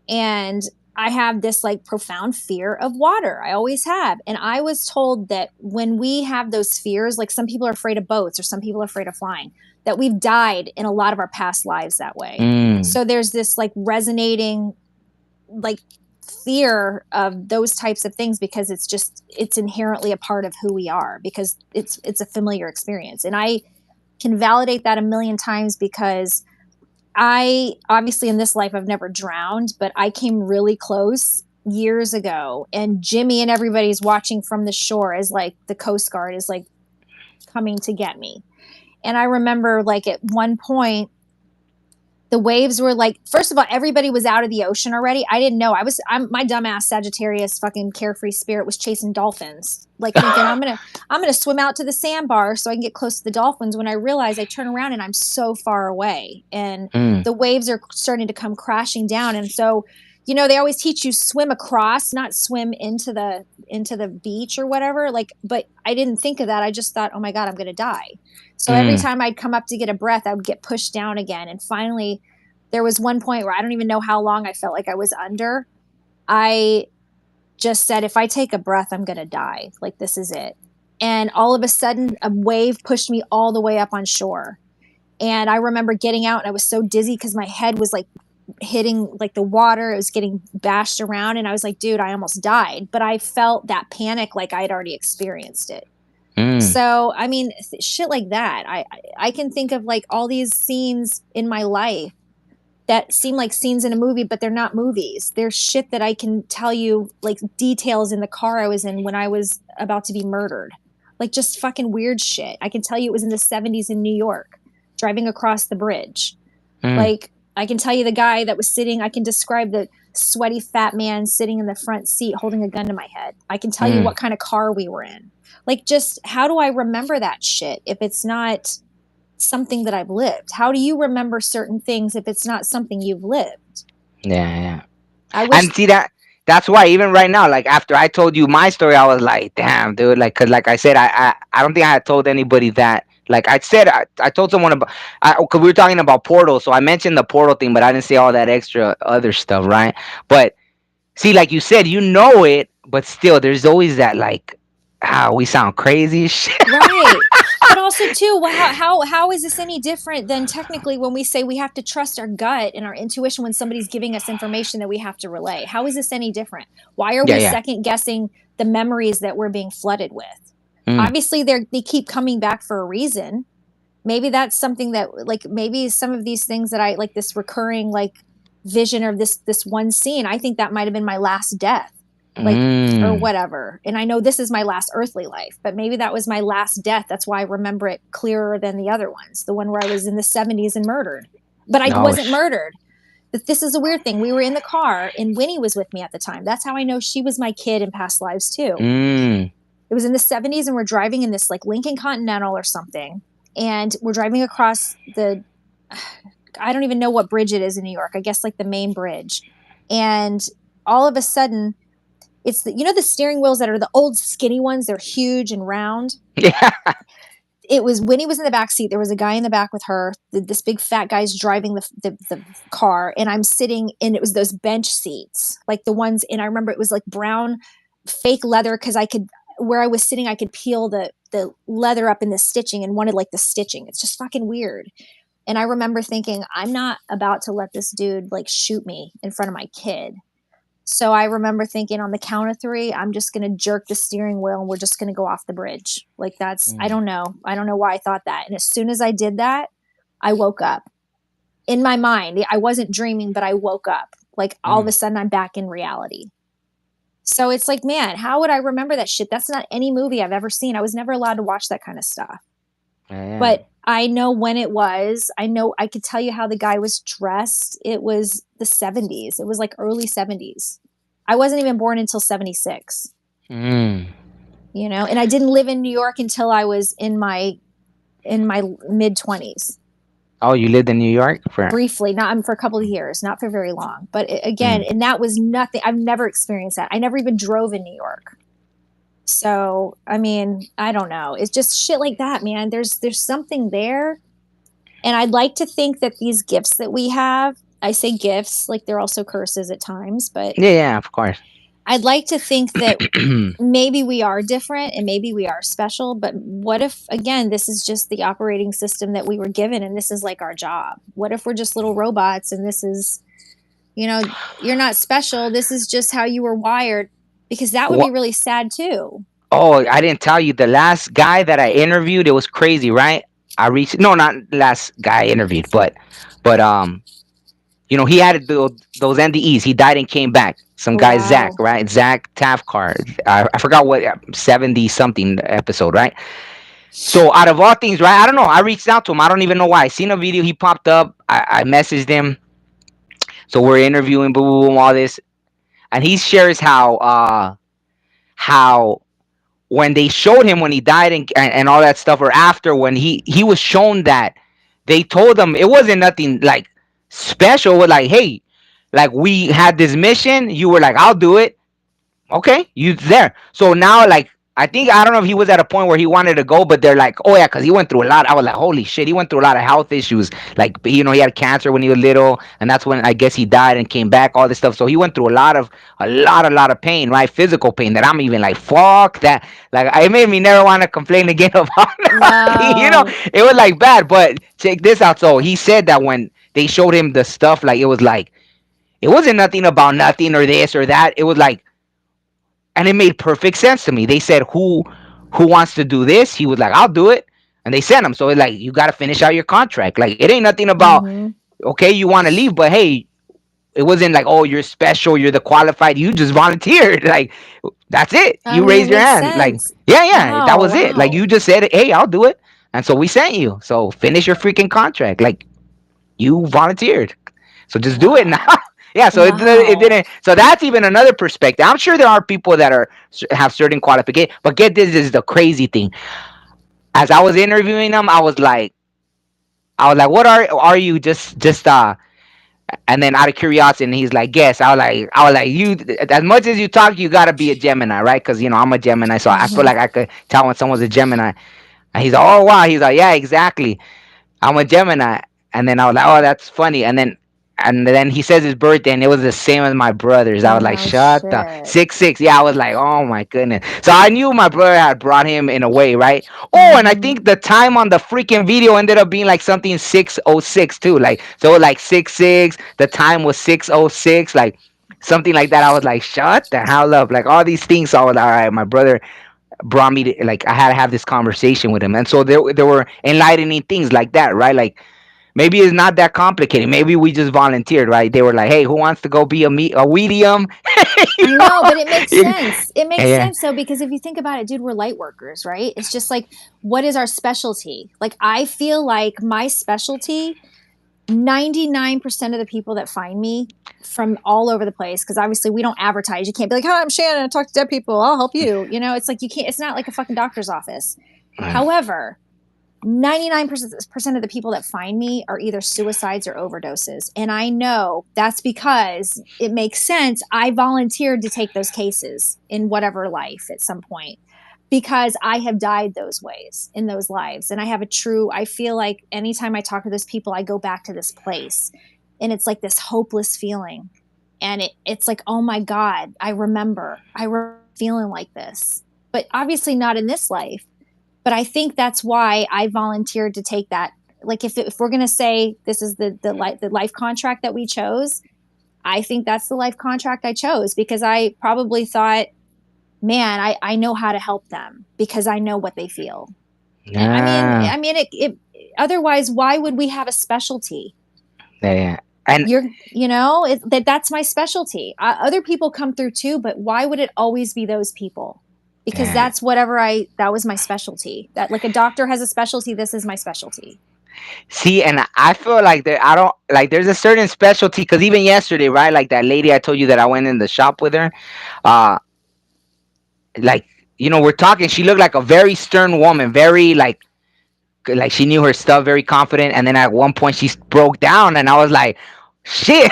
And I have this like profound fear of water. I always have. And I was told that when we have those fears, like some people are afraid of boats or some people are afraid of flying, that we've died in a lot of our past lives that way. Mm. So there's this like resonating like fear of those types of things because it's inherently a part of who we are because it's a familiar experience. And I can validate that a million times because I obviously in this life I've never drowned, but I came really close years ago and Jimmy and everybody's watching from the shore as like the Coast Guard is like coming to get me. And I remember like at one point the waves were like, first of all, everybody was out of the ocean already. I didn't know. My dumbass Sagittarius fucking carefree spirit was chasing dolphins, like thinking I'm gonna swim out to the sandbar so I can get close to the dolphins. When I realize I turn around and I'm so far away, and Mm. the waves are starting to come crashing down. And so, they always teach you swim across, not swim into the beach or whatever. Like, but I didn't think of that. I just thought, oh my god, I'm gonna die. So every Mm. time I'd come up to get a breath, I would get pushed down again. And finally, there was one point where I don't even know how long I felt like I was under. I just said, if I take a breath, I'm going to die. Like, this is it. And all of a sudden, a wave pushed me all the way up on shore. And I remember getting out and I was so dizzy because my head was like hitting like the water. It was getting bashed around. And I was like, dude, I almost died. But I felt that panic like I had already experienced it. Mm. So, I mean, shit like that. I can think of like all these scenes in my life that seem like scenes in a movie, but they're not movies. There's shit that I can tell you, like details in the car I was in when I was about to be murdered. Like just fucking weird shit. I can tell you it was in the 70s in New York, driving across the bridge. Mm. Like I can tell you the guy that was sitting, I can describe the sweaty fat man sitting in the front seat holding a gun to my head. I can tell you Mm. what kind of car we were in. Like just how do I remember that shit if it's not something that I've lived? How do you remember certain things if it's not something you've lived? Yeah, yeah. I wish. And see that's why even right now, like after I told you my story, I was like, damn, dude, like, cause like I said, I don't think I had told anybody that. Like I said, I told someone about, cause we were talking about portals, so I mentioned the portal thing, but I didn't say all that extra other stuff, right? But see, like you said, it, but still, there's always that like, we sound crazy as shit. Right. But also too, well, how is this any different than technically when we say we have to trust our gut and our intuition when somebody's giving us information that we have to relay? How is this any different? Why are Yeah, we yeah. second guessing the memories that we're being flooded with? Mm. Obviously, they keep coming back for a reason. Maybe that's something that like maybe some of these things that I like this recurring like vision of this one scene. I think that might have been my last death, like or Mm. whatever. And I know this is my last earthly life, but maybe that was my last death. That's why I remember it clearer than the other ones. The one where I was in the 70s and murdered, but I No. wasn't murdered. this is a weird thing. We were in the car and Winnie was with me at the time. That's how I know she was my kid in past lives too. Mm. It was in the 70s and we're driving in this like Lincoln Continental or something. And we're driving across the, I don't even know what bridge it is in New York. I guess like the main bridge. And all of a sudden, it's the, you know, the steering wheels that are the old skinny ones, they're huge and round. Yeah. It was Winnie was in the back seat. There was a guy in the back with her. This big fat guy's driving the car, and I'm sitting, and it was those bench seats, like the ones. And I remember it was like brown, fake leather because I could where I was sitting, I could peel the leather up in the stitching and wanted like the stitching. It's just fucking weird. And I remember thinking, I'm not about to let this dude like shoot me in front of my kid. So I remember thinking on the count of three, I'm just going to jerk the steering wheel and we're just going to go off the bridge. Like that's, I Mm. don't know. I don't know why I thought that. And as soon as I did that, I woke up in my mind. I wasn't dreaming, but I woke up. Like all of a Mm. sudden I'm back in reality. So it's like, man, how would I remember that shit? That's not any movie I've ever seen. I was never allowed to watch that kind of stuff. Yeah. But I know when it was. I know I could tell you how the guy was dressed. It was the 70s. It was like early 70s. I wasn't even born until 76. Mm. You know, and I didn't live in New York until I was in my mid 20s. Oh, you lived in New York for? Briefly, not for a couple of years, not for very long. But again, Mm. and that was nothing. I've never experienced that. I never even drove in New York. So, I mean, I don't know. It's just shit like that, man. There's something there. And I'd like to think that these gifts that we have, I say gifts, like they're also curses at times, but Yeah, yeah, of course. I'd like to think that maybe we are different and maybe we are special, but what if, again, this is just the operating system that we were given and this is like our job? What if we're just little robots and this is, you know, you're not special. This is just how you were wired, because that would be What? really sad too. Oh, I didn't tell you. The last guy that I interviewed, it was crazy, right? I reached no, not last guy I interviewed, but he had those NDEs. He died and came back. Some guy Zach, Wow. right? Zach Tafkar. I forgot what 70 something episode, right? So out of all things, right? I don't know. I reached out to him. I don't even know why. I seen a video. He popped up. I messaged him. So we're interviewing, boom, boom, boom, all this, and he shares how when they showed him when he died and all that stuff, or after when he was shown that they told him it wasn't nothing like special. With like, hey, like we had this mission. You were like, I'll do it. Okay, you there. So now, like, I don't know if he was at a point where he wanted to go, but they're like, oh yeah, because he went through a lot. I was like, holy shit, he went through a lot of health issues. Like, he had cancer when he was little, and that's when I guess he died and came back. All this stuff. So he went through a lot of pain, right? Physical pain that I'm even like, fuck that. Like, it made me never want to complain again about nothing. No. It was like bad. But check this out. So he said that when they showed him the stuff, like it wasn't nothing about nothing or this or that. It was like, and it made perfect sense to me. They said, "Who wants to do this?" He was like, "I'll do it," and they sent him. So it's like, you got to finish out your contract. Like, it ain't nothing about, Mm-hmm. okay, you want to leave, but hey, it wasn't like, oh, you're special, you're the qualified. You just volunteered. Like, that's it. I You mean, it raised your makes hand. Like, sense. yeah, yeah, that Wow. was it. Like, Wow. you just said, hey, I'll do it, and so we sent you. So finish your freaking contract. Like, you volunteered. So just do it now. Wow. Yeah, so it Wow. didn't. So that's even another perspective. I'm sure there are people that have certain qualifications, but get this is the crazy thing. As I was interviewing them, I was like, what are you just. And then out of curiosity, and he's like, "Guess." I was like, you. As much as you talk, you gotta be a Gemini, right? Because I'm a Gemini, so I feel Mm-hmm. like I could tell when someone's a Gemini. And he's like, "Oh wow," he's like, "Yeah, exactly. I'm a Gemini." And then I was like, "Oh, that's funny." And then he says his birthday, and it was the same as my brother's. I Oh was like, no "Shut the shit. 6-6." Yeah, I was like, "Oh my goodness." So I knew my brother had brought him in a way, right? Oh, and I Mm-hmm. think the time on the freaking video ended up being like something 6:06 too. Like, so like 6:6. The time was 6:06. Like, something like that. I was like, "Shut the hell up!" Like, all these things. So I was like, all right, my brother brought me to, like, I had to have this conversation with him, and so there were enlightening things like that, right? Like, maybe it's not that complicated. Maybe we just volunteered, right? They were like, "Hey, who wants to go be a Weedium?" you I know, know? but it makes Yeah, sense. It makes yeah. sense though, because if you think about it, dude, we're light workers, right? It's just like, what is our specialty? Like, I feel like my specialty 99% of the people that find me from all over the place, because obviously we don't advertise. You can't be like, "Hi, I'm Shannon. I talk to dead people. I'll help you." You know, it's like you can't. It's not like a fucking doctor's office. However, 99% of the people that find me are either suicides or overdoses. And I know that's because it makes sense. I volunteered to take those cases in whatever life at some point because I have died those ways in those lives. And I feel like anytime I talk to those people, I go back to this place and it's like this hopeless feeling. And it's like, oh my God, I remember feeling like this, but obviously not in this life. But I think that's why I volunteered to take that. Like if we're gonna say this is the life contract that we chose, I think that's the life contract I chose because I probably thought, man, I know how to help them because I know what they feel. And Yeah. it otherwise, why would we have a specialty? Yeah. And That's my specialty. Other people come through too, but why would it always be those people? Because yeah. that was my specialty. That like a doctor has a specialty, this is my specialty. See, and I feel like I don't like there's a certain specialty because even yesterday, right? Like that lady I told you that I went in the shop with her, uh, like we're talking. She looked like a very stern woman, very like she knew her stuff, very confident. And then at one point she broke down, and I was like, "Shit!"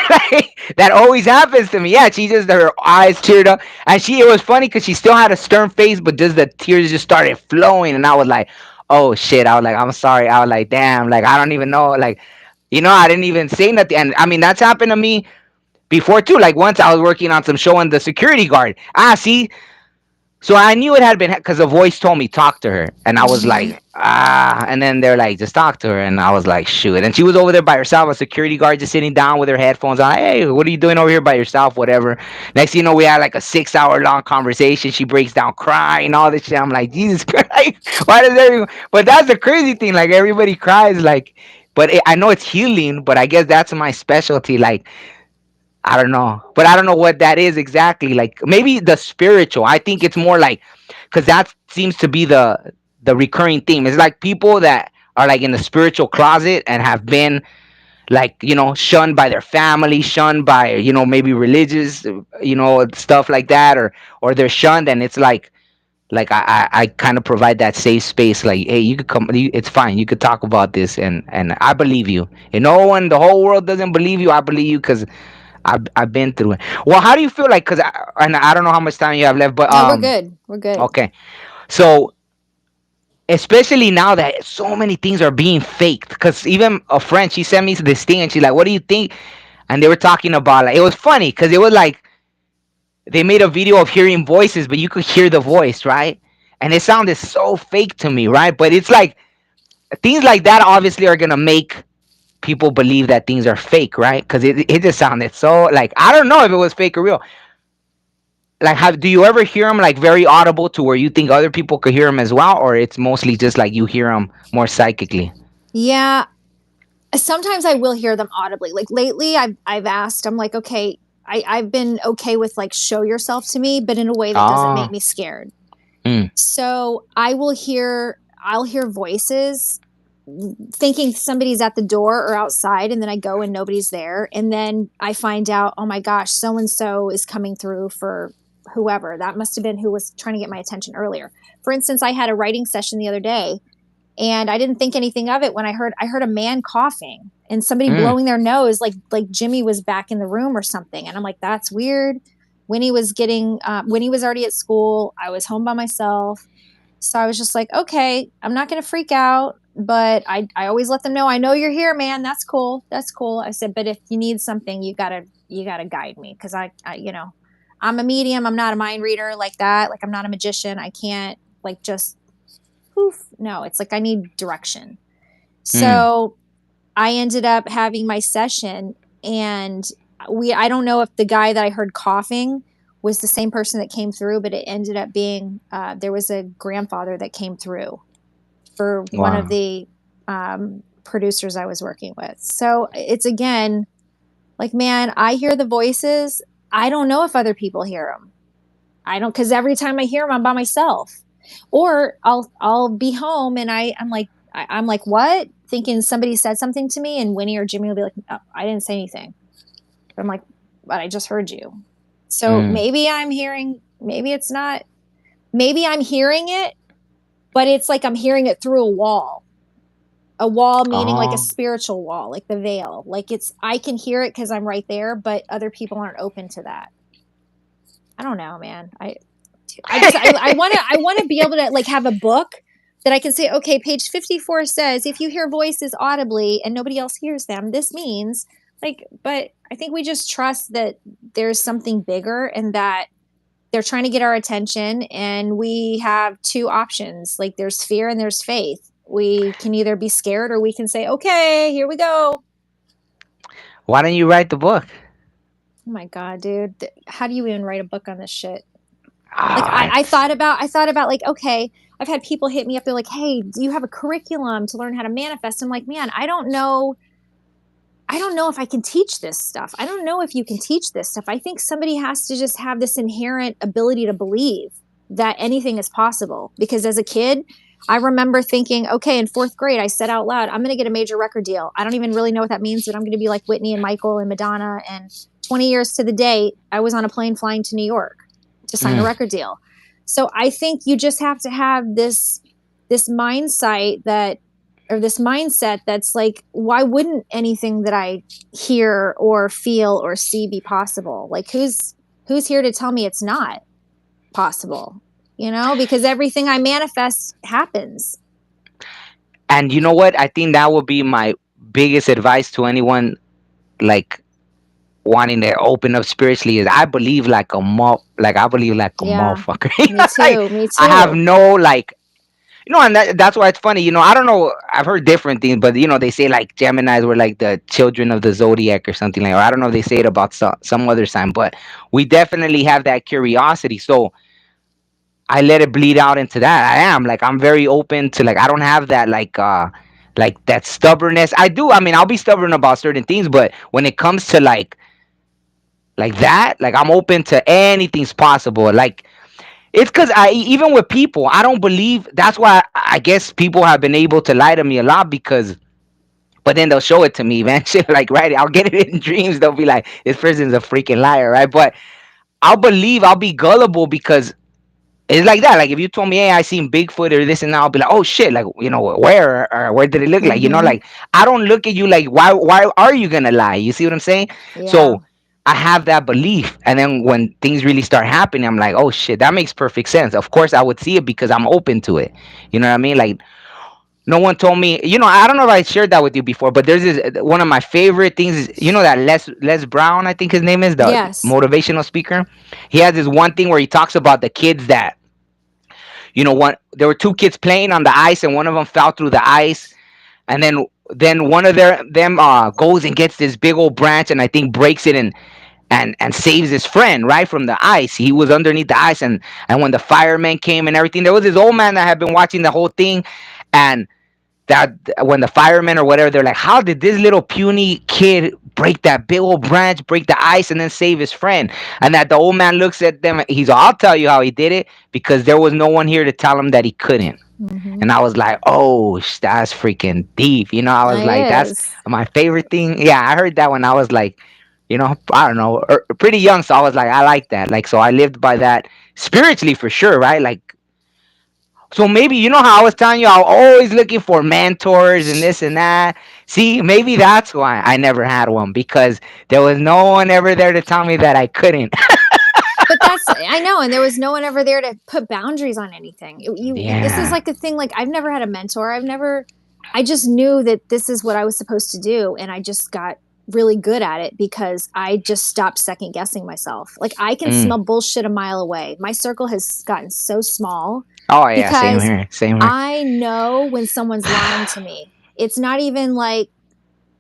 That always happens to me. Yeah, she just her eyes teared up, and it was funny because she still had a stern face, but just the tears just started flowing, and I was like, "Oh shit!" I was like, "I'm sorry." I was like, "Damn!" Like I don't even know, like. I didn't even say nothing. And I mean, that's happened to me before too. Like once I was working on some show and the security guard. See, so I knew it had been because a voice told me talk to her, and I was Mm-hmm. like, and then they're like, just talk to her, and I was like, shoot, and she was over there by herself, a security guard just sitting down with her headphones on. Hey, what are you doing over here by yourself? Whatever. Next thing you know, we had like a 6 hour long conversation. She breaks down crying, all this shit. I'm like, Jesus Christ, why does everyone? But that's the crazy thing. Like everybody cries, like, but I know it's healing, but I guess that's my specialty. Like I don't know, but I don't know what that is exactly. Like maybe the spiritual. I think it's more like because that seems to be the recurring theme. It's like people that are like in the spiritual closet and have been like shunned by their family, shunned by maybe religious stuff like that, or they're shunned, and it's like I kind of provide that safe space. Like, hey, you could come. It's fine. You could talk about this, and I believe you. And no one, the whole world doesn't believe you. I believe you because I've been through it. Well, how do you feel like? Because and I don't know how much time you have left, but No, we're good. We're good. okay. So especially now that so many things are being faked, because even a friend she sent me this thing, and she's like, "What do you think?" And they were talking about like it was funny because it was like they made a video of hearing voices, but you could hear the voice, right? And it sounded so fake to me, right? But it's like things like that obviously are gonna make people believe that things are fake, right? Because it just sounded so like I don't know if it was fake or real. Like, do you ever hear them like very audible to where you think other people could hear them as well, or it's mostly just like you hear them more psychically? Yeah, sometimes I will hear them audibly. Like lately, I've asked. I'm like, okay, I've been okay with like show yourself to me, but in a way that doesn't make Oh, me scared. mm, So I'll hear voices thinking somebody's at the door or outside, and then I go and nobody's there, and then I find out, oh my gosh, so and so is coming through for whoever. That must have been who was trying to get my attention earlier. For instance, I had a writing session the other day, and I didn't think anything of it when I heard a man coughing and somebody mm, blowing their nose like Jimmy was back in the room or something. And I'm like, that's weird. When he was already at school, I was home by myself. So I was just like, okay, I'm not going to freak out, but I always let them know, I know you're here, man. That's cool. That's cool. I said, but if you need something, you gotta guide me. Cause I'm a medium. I'm not a mind reader like that. Like I'm not a magician. I can't like just poof. No, it's like I need direction. mm. So I ended up having my session, and I don't know if the guy that I heard coughing was the same person that came through, but it ended up being there was a grandfather that came through for one of Wow. the producers I was working with. So it's again like, man, I hear the voices. I don't know if other people hear them. I don't, because every time I hear them, I'm by myself, or I'll be home and I'm like I'm like, what? Thinking somebody said something to me, and Winnie or Jimmy will be like, oh, I didn't say anything. But I'm like, but I just heard you. So Mm. maybe I'm hearing, maybe it's not, maybe I'm hearing it, but it's like I'm hearing it through a wall. A wall meaning like a Oh. spiritual wall, like the veil. Like it's, I can hear it because I'm right there, but other people aren't open to that. I don't know, man. I want to be able to like have a book that I can say, okay, page 54 says if you hear voices audibly and nobody else hears them, this means like, but I think we just trust that there's something bigger and that they're trying to get our attention, and we have two options. Like there's fear and there's faith. We can either be scared or we can say, okay, here we go. Why don't you write the book? Oh my god, dude. How do you even write a book on this shit? Like Ah, I thought about like, okay, I've had people hit me up. They're like, hey, do you have a curriculum to learn how to manifest? I'm like, man, I don't know if I can teach this stuff. I don't know if you can teach this stuff. I think somebody has to just have this inherent ability to believe that anything is possible. Because as a kid, I remember thinking, okay, in fourth grade, I said out loud, I'm going to get a major record deal. I don't even really know what that means, but I'm going to be like Whitney and Michael and Madonna. And 20 years to the day, I was on a plane flying to New York to sign a mm. record deal. So I think you just have to have this mindset that or this mindset that's like, why wouldn't anything that I hear or feel or see be possible? Like who's here to tell me it's not possible? You know, because everything I manifest happens. And you know what? I think that would be my biggest advice to anyone like wanting to open up spiritually is I believe like a Yeah. motherfucker. Me Like too. Me I have too. no like and that's why it's funny. I don't know. I've heard different things, but they say like Gemini's were like the children of the zodiac or something like. Or I don't know if they say it about some other sign, but we definitely have that curiosity. So I let it bleed out into that. I'm very open to like I don't have that like that stubbornness. I do. I mean, I'll be stubborn about certain things, but when it comes to like that, like I'm open to anything's possible. Like it's because I even with people, I don't believe. That's why I guess people have been able to lie to me a lot because. But then they'll show it to me eventually. Like, right, I'll get it in dreams. They'll be like, "This person's a freaking liar," right? But I'll believe. I'll be gullible because it's like that. Like if you told me, "Hey, I seen Bigfoot or this and that," I'll be like, "Oh shit!" Like where or where did it look like? Mm-hmm. Like I don't look at you like why are you gonna lie? You see what I'm saying? Yeah. So I have that belief, and then when things really start happening, I'm like, "Oh shit, that makes perfect sense." Of course, I would see it because I'm open to it. You know what I mean? Like no one told me. I don't know if I shared that with you before, but there's this one of my favorite things is that Les Brown, I think his name is the Yes. motivational speaker. He has this one thing where he talks about the kids that one there were two kids playing on the ice and one of them fell through the ice and then one of them goes and gets this big old branch and I think breaks it and saves his friend right from the ice. He was underneath the ice and when the firemen came and everything, there was this old man that had been watching the whole thing. And that when the firemen or whatever, they're like, how did this little puny kid break that big old branch, break the ice, and then save his friend? And that the old man looks at them, he's like, I'll tell you how he did it because there was no one here to tell him that he couldn't. Mm-hmm. And I was like, oh, that's freaking deep. I was It like, that's is. my favorite thing. Yeah, I heard that when I was like, I don't know, pretty young. So I was like, I like that. Like, so I lived by that spiritually for sure, right? Like, so maybe how I was telling you, I'm always looking for mentors and this and that. See, maybe that's why I never had one because there was no one ever there to tell me that I couldn't. But that's, I know, and there was no one ever there to put boundaries on anything. This is Yeah. like the thing. Like I've never had a mentor. I just knew that this is what I was supposed to do, and I just got really good at it because I just stopped second guessing myself. Like I can Mm. smell bullshit a mile away. My circle has gotten so small Oh yeah, same because here, same here. I know when someone's lying to me. It's not even like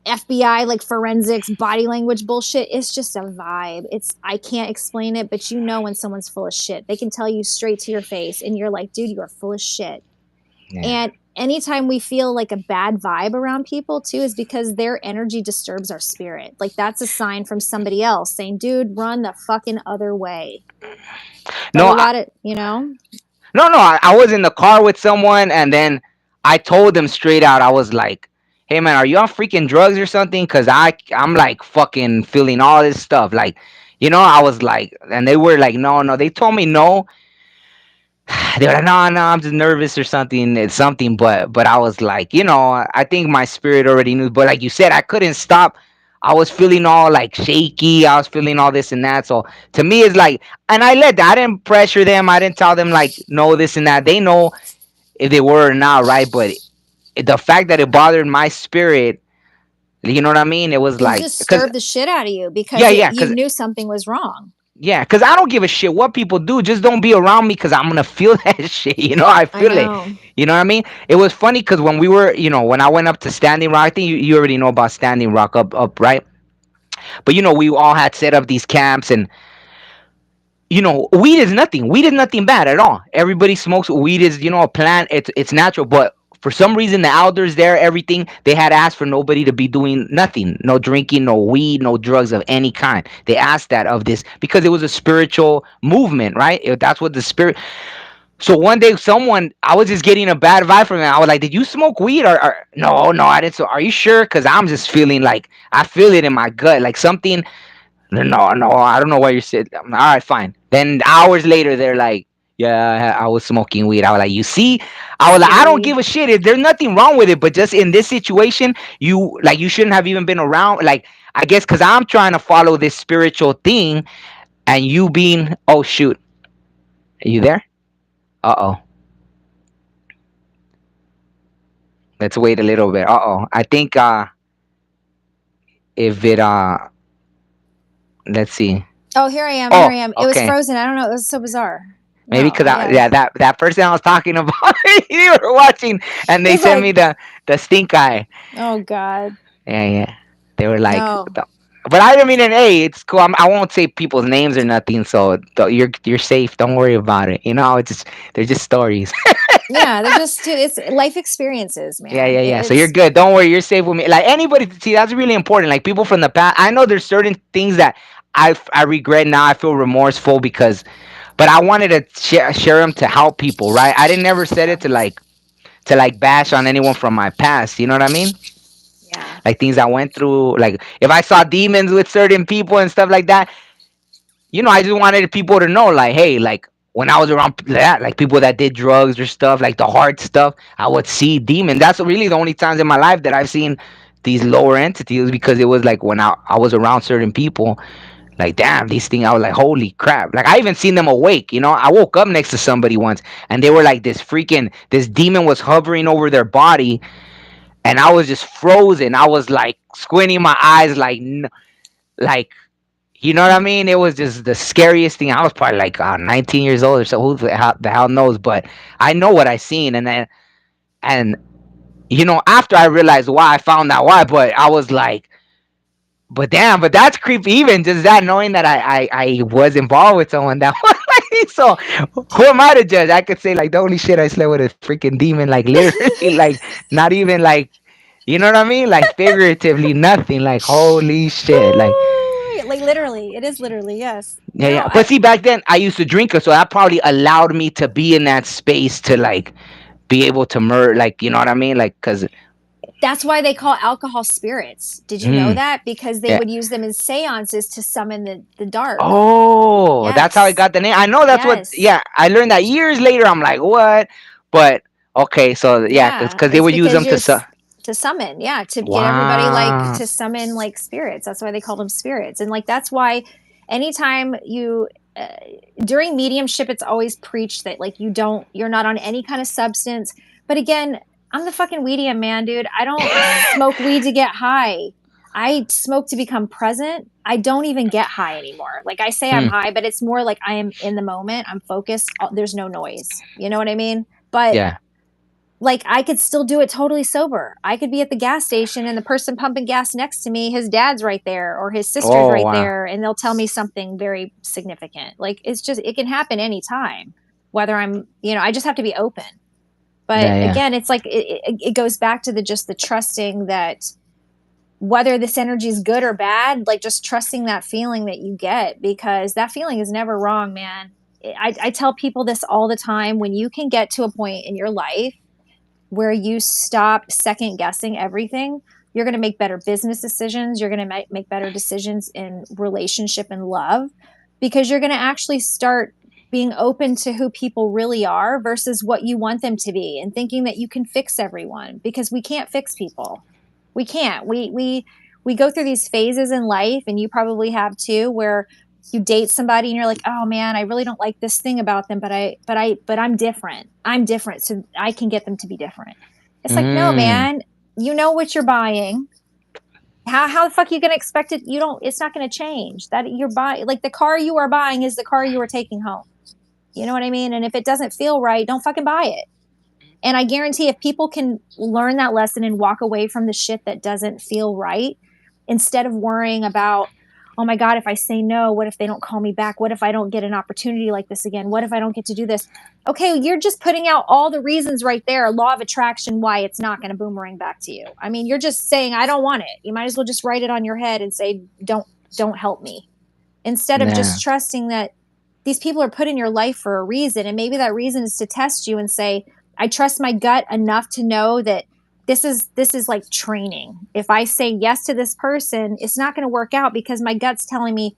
FBI, like forensics, body language bullshit. It's just a vibe. I can't explain it, but you know when someone's full of shit. They can tell you straight to your face, and you're like, dude, you're full of shit. Yeah. And anytime we feel like a bad vibe around people, too, is because their energy disturbs our spirit. Like that's a sign from somebody else saying, dude, run the fucking other way. But No, a lot of, no, I was in the car with someone, and then I told them straight out. I was like, "Hey man, are you on freaking drugs or something? Cause I'm like fucking feeling all this stuff. Like, I was like, and they were like, no, no. They told me no. They were like, no, no, I'm just nervous or something. It's something, but I was like, I think my spirit already knew. But like you said, I couldn't stop. I was feeling all like shaky. I was feeling all this and that. So to me, it's like, and I didn't pressure them. I didn't tell them like no this and that. They know if they were or not, right? But the fact that it bothered my spirit, you know what I mean? It was It like, just because disturbed the shit out of you yeah, because yeah, you because knew something was wrong. yeah, because I don't give a shit what people do. Just don't be around me because I'm gonna feel that shit. I I feel it. know. You know what I mean? It was funny because when we were, when I went up to Standing Rock, I think you already know about Standing Rock up, right? But we all had set up these camps, and weed is nothing. Weed is nothing bad at all. Everybody smokes weed. Is a plant. It's natural, but for some reason the elders there, everything they had asked for nobody to be doing nothing, no drinking, no weed, no drugs of any kind. They asked that of this because it was a spiritual movement, right? That's what the spirit. So one day, I was just getting a bad vibe from them. I was like, "Did you smoke weed?" Or no, no, I didn't. So are you sure? Because I'm just feeling like I feel it in my gut, like something. No, no, I don't know why you're sitting. All right, fine. Then hours later, they're like, "Yeah, I was smoking weed." I was like, "You see?" I was like, "I don't Silly. give a shit. There's nothing wrong with it, but just in this situation, you shouldn't have even been around. Like, I guess because I'm trying to follow this spiritual thing, and you being, oh shoot, are you there? Uh oh, let's wait a little bit. I think if it let's see. Oh, here I am. Here Oh, I am. It was okay. frozen. I don't know. It was so bizarre. Maybe No, because yeah. yeah, that person I was talking about, you were watching, and they It's sent me like, the stink eye. oh God. Yeah, yeah. They were like, No. but I mean, and hey, it's cool. I won't say people's names or nothing, so you're safe. Don't worry about it. It's just they're just stories. Yeah, they're just, dude, it's life experiences, Yeah, man. yeah, yeah. So you're It's, good. Don't worry. You're safe with me. Like anybody, see, that's really important. Like people from the past. I know there's certain things that I regret now. I feel remorseful because, but I wanted to share them to help people, right? I didn't never said yeah, it to like bash on anyone from my past. You know what I mean? yeah. Like things I went through. Like if I saw demons with certain people and stuff like that, I just wanted people to know, like, hey, like when I was around that, like people that did drugs or stuff, like the hard stuff, I would see demons. That's really the only times in my life that I've seen these lower entities because it was like when I was around certain people. Like damn, these things. I was like, holy crap! Like I even seen them awake. I woke up next to somebody once, and they were like this demon was hovering over their body, and I was just frozen. I was like squinting my eyes, like you know what I mean? It was just the scariest thing. I was probably like 19 years old or so. Who the hell knows? But I know what I seen, and after I realized why, I found out why. But I was like, but damn, but that's creepy. Even just that knowing that I was involved with someone that was like, so who am I to judge? I could say like the only shit I slept with a freaking demon, like literally, like not even like you know what I mean? Like figuratively, nothing. Like holy shit, like. Like literally, it is literally, yes. Yeah, No, yeah. But see, back then I used to drink it, so that probably allowed me to be in that space to like be able to like you know what I mean, like because that's why they call alcohol spirits. Did you know mm, that? Because they yeah. would use them in seances to summon the dark. Oh, that's how I Yes. got the name. I know that's what. Yes. Yeah, I learned that years later. I'm like, what? But okay, so yeah, Yeah. because they It's would use because them you're to. to summon, yeah, to get everybody like Wow. to summon like spirits. That's why they call them spirits. And like that's why anytime you during mediumship it's always preached that like you're not on any kind of substance. But again, I'm the fucking weedium, man, dude. I don't smoke weed to get high. I smoke to become present. I don't even get high anymore. Like I say I'm Hmm. high, but it's more like I am in the moment. I'm focused. There's no noise. You know what I mean? But Yeah. like I could still do it totally sober. I could be at the gas station and the person pumping gas next to me, his dad's right there or his sister's Oh right wow. there, and they'll tell me something very significant. Like it's just it can happen anytime. Whether I just have to be open. But Yeah, yeah. again, it's like it goes back to the just the trusting that whether this energy is good or bad, like just trusting that feeling that you get because that feeling is never wrong, man. I tell people this all the time. When you can get to a point in your life where you stop second guessing everything, you're going to make better business decisions. You're going to make better decisions in relationship and love, because you're going to actually start being open to who people really are versus what you want them to be, and thinking that you can fix everyone, because we can't fix people. We can't. We go through these phases in life, and you probably have too, where you date somebody and you're like, oh man, I really don't like this thing about them, but I'm different. I'm different, so I can get them to be different. It's like, no, Mm. man, you know what you're buying. How the fuck are you gonna expect it? You don't. It's not gonna change. That you're buying, like the car you are buying is the car you are taking home. You know what I mean? And if it doesn't feel right, don't fucking buy it. And I guarantee if people can learn that lesson and walk away from the shit that doesn't feel right, instead of worrying about, oh my God, if I say no, what if they don't call me back? What if I don't get an opportunity like this again? What if I don't get to do this? Okay, you're just putting out all the reasons right there, law of attraction, why it's not going to boomerang back to you. I mean, you're just saying, I don't want it. You might as well just write it on your head and say, don't help me. Instead of Yeah. just trusting that these people are put in your life for a reason. And maybe that reason is to test you and say, I trust my gut enough to know that this is like training. If I say yes to this person, it's not going to work out because my gut's telling me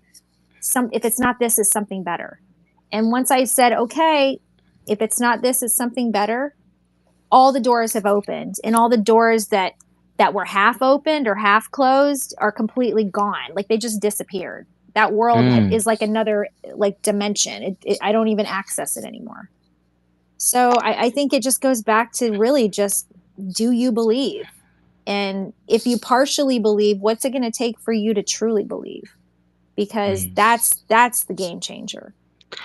if it's not this, is something better. And once I said, okay, if it's not this, is something better, all the doors have opened, and all the doors that were half opened or half closed are completely gone. Like they just disappeared. That world Mm. is like another like dimension. I don't even access it anymore. So I think it just goes back to really just, do you believe? And if you partially believe, what's it going to take for you to truly believe? Because Mm. that's the game changer,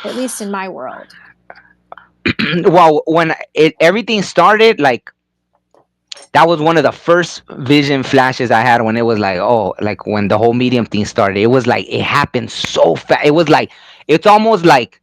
at least in my world. Well, when everything started, like that was one of the first vision flashes I had when it was like, oh, like when the whole medium thing started. It was like it happened so fast. It was like it's almost like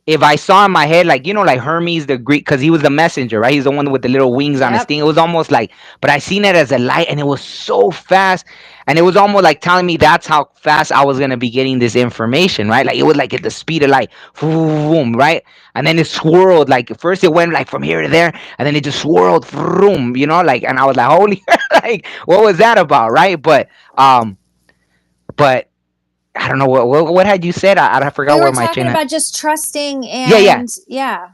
if I saw in my head, like like Hermes the Greek, because he was the messenger, right? He's the one with the little wings on his Yep. thing. It was almost like, but I seen it as a light, and it was so fast, and it was almost like telling me that's how fast I was gonna be getting this information, right? Like it was like at the speed of light, boom, right? And then it swirled. Like first it went like from here to there, and then it just swirled, boom, like, and I was like, holy, like what was that about, right? But I don't know what had you said. I We forgot were where my talking train. about just trusting, Yeah, yeah. and yeah.